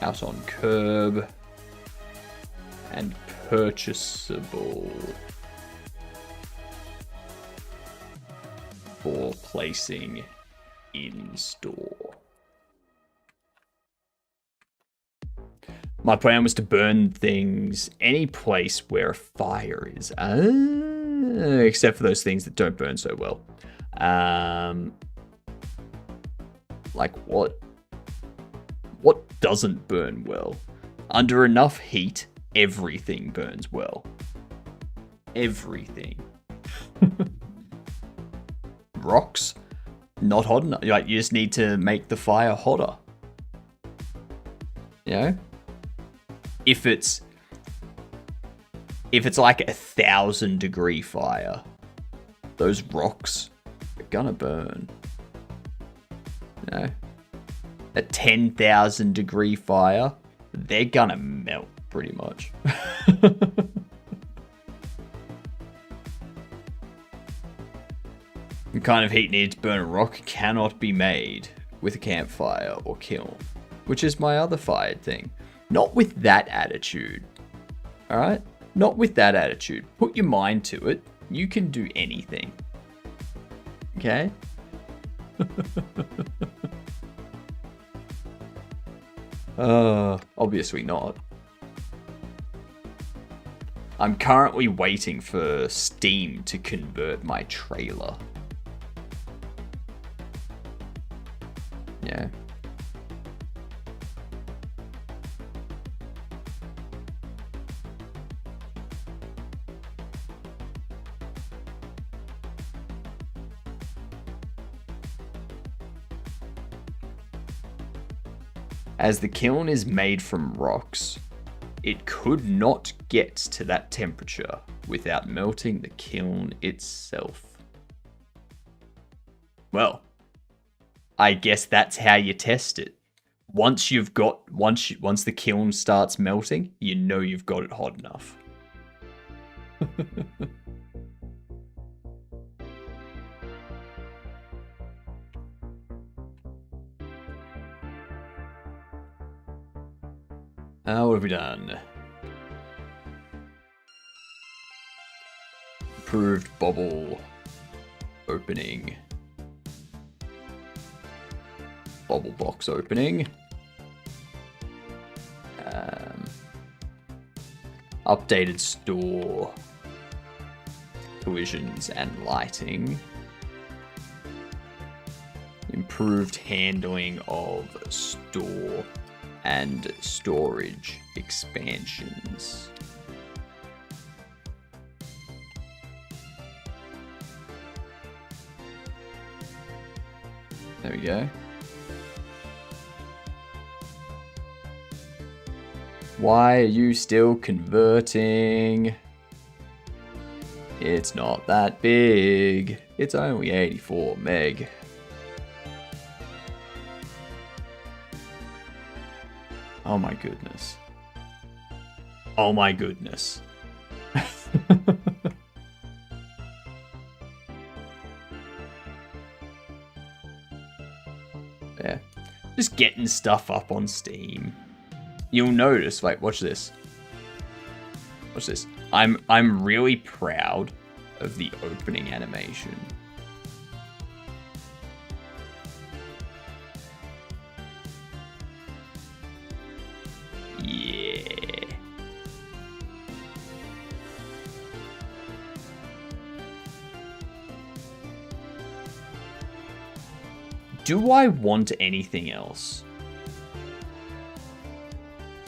Out on curb. And purchasable for placing in store. My plan was to burn things any place where a fire is. Except for those things that don't burn so well. Like what? What doesn't burn well? Under enough heat, everything burns well. Everything. Rocks, not hot enough. Like, you just need to make the fire hotter. You know? If it's like 1,000-degree fire, those rocks are gonna burn. You know? A 10,000-degree fire, they're gonna melt pretty much. The kind of heat needed to burn a rock cannot be made with a campfire or kiln. which is my other fired thing. Not with that attitude. All right? Not with that attitude. Put your mind to it. You can do anything. Okay? Obviously not. I'm currently waiting for Steam to convert my trailer. Yeah. As the kiln is made from rocks, it could not get to that temperature without melting the kiln itself. Well, I guess that's how you test it. Once the kiln starts melting, you know you've got it hot enough. What have we done? Improved bobble opening. Bobble box opening. Updated store collisions and lighting. Improved handling of store and storage expansions. There we go. Why are you still converting? It's not that big. It's only 84 meg. Oh my goodness. Oh my goodness. Yeah. Just getting stuff up on Steam. You'll notice, like, watch this. Watch this. I'm really proud of the opening animation. Yeah. Do I want anything else?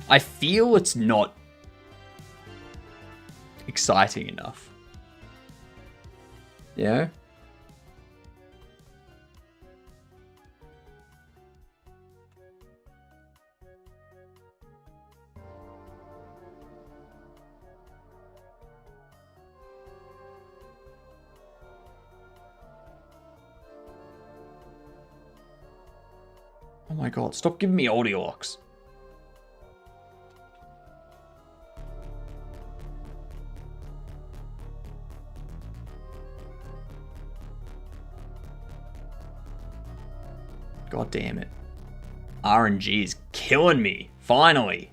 I feel it's not exciting enough. Yeah? Oh my god, stop giving me audio locks. God damn it. RNG is killing me. Finally.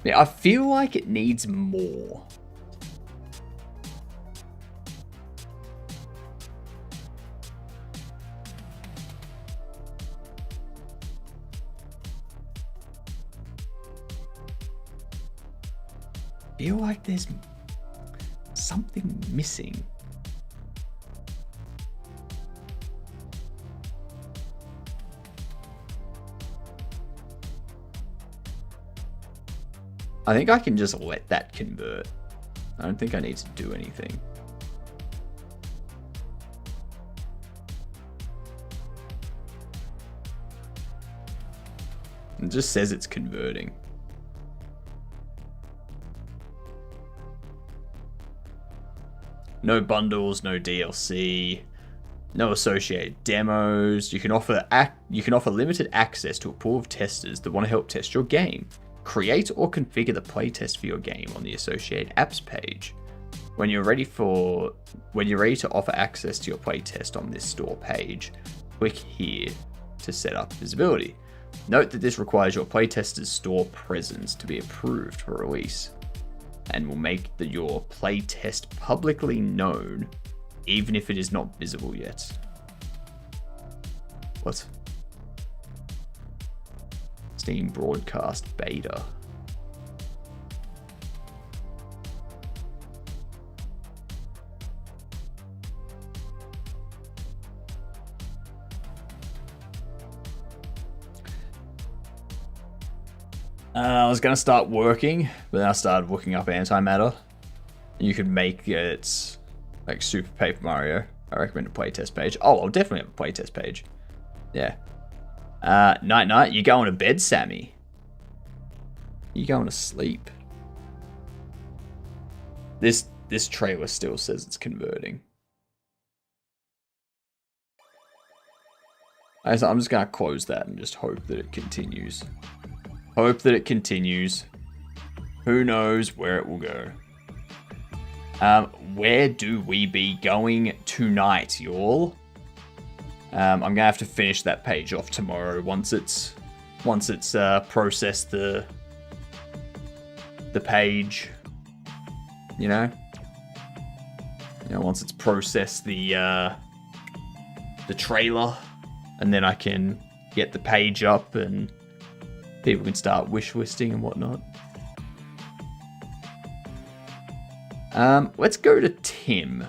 Yeah, I feel like it needs more. I feel like there's something missing. I think I can just let that convert. I don't think I need to do anything. It just says it's converting. No bundles, no DLC, no associated demos. You can offer limited access to a pool of testers that want to help test your game. Create or configure the playtest for your game on the associated apps page. When you're ready to offer access to your playtest on this store page, click here to set up visibility. Note that this requires your playtester's store presence to be approved for release, and will make your playtest publicly known, even if it is not visible yet. What? Steam Broadcast Beta. I was going to start working, but then I started looking up antimatter. You could make it like Super Paper Mario. I recommend a playtest page. Oh, I'll definitely have a playtest page. Yeah. Night. You going to bed, Sammy? You going to sleep? This trailer still says it's converting. I'm just going to close that and just hope that it continues. Hope that it continues. Who knows where it will go. Where do we be going tonight, y'all? I'm gonna have to finish that page off tomorrow once it's processed the page. You know, once it's processed the trailer, and then I can get the page up and people can start wish listing and whatnot. Let's go to Tim.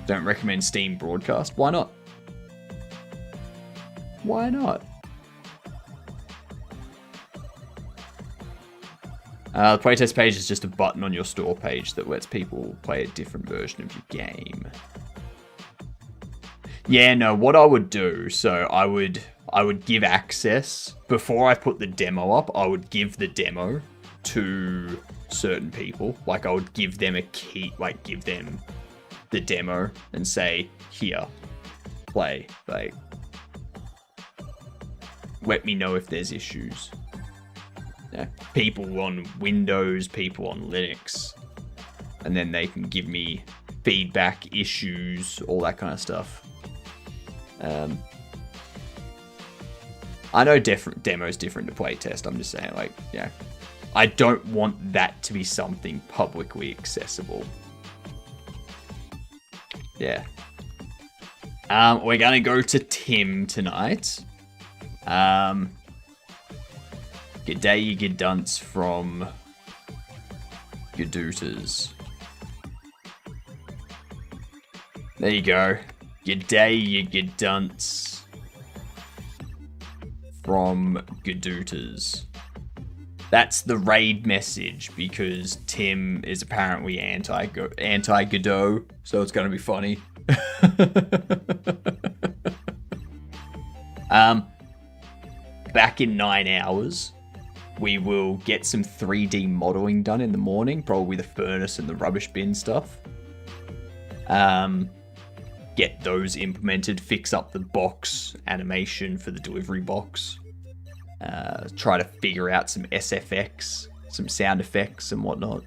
Don't recommend Steam Broadcast. Why not? Why not? The playtest page is just a button on your store page that lets people play a different version of your game. Yeah, no, what I would do, so I would give access, before I put the demo up, I would give the demo to certain people. Like, I would give them a key, like, give them the demo and say, here, play. Like, let me know if there's issues. Yeah. People on Windows, people on Linux. And then they can give me feedback, issues, all that kind of stuff. I know demo's different to playtest. I'm just saying, like, yeah, I don't want that to be something publicly accessible. Yeah. We're gonna go to Tim tonight. G'day, you good dunce from Gadooters. There you go. G'day, you good dunce from Gadooters. That's the raid message because Tim is apparently anti-Godot, so it's gonna be funny. Back in 9 hours, we will get some 3D modeling done in the morning, probably the furnace and the rubbish bin stuff. Get those implemented, fix up the box animation for the delivery box. Try to figure out some SFX, some sound effects and whatnot.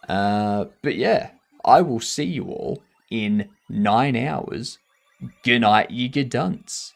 But yeah, I will see you all in 9 hours. Good night, you good dunce.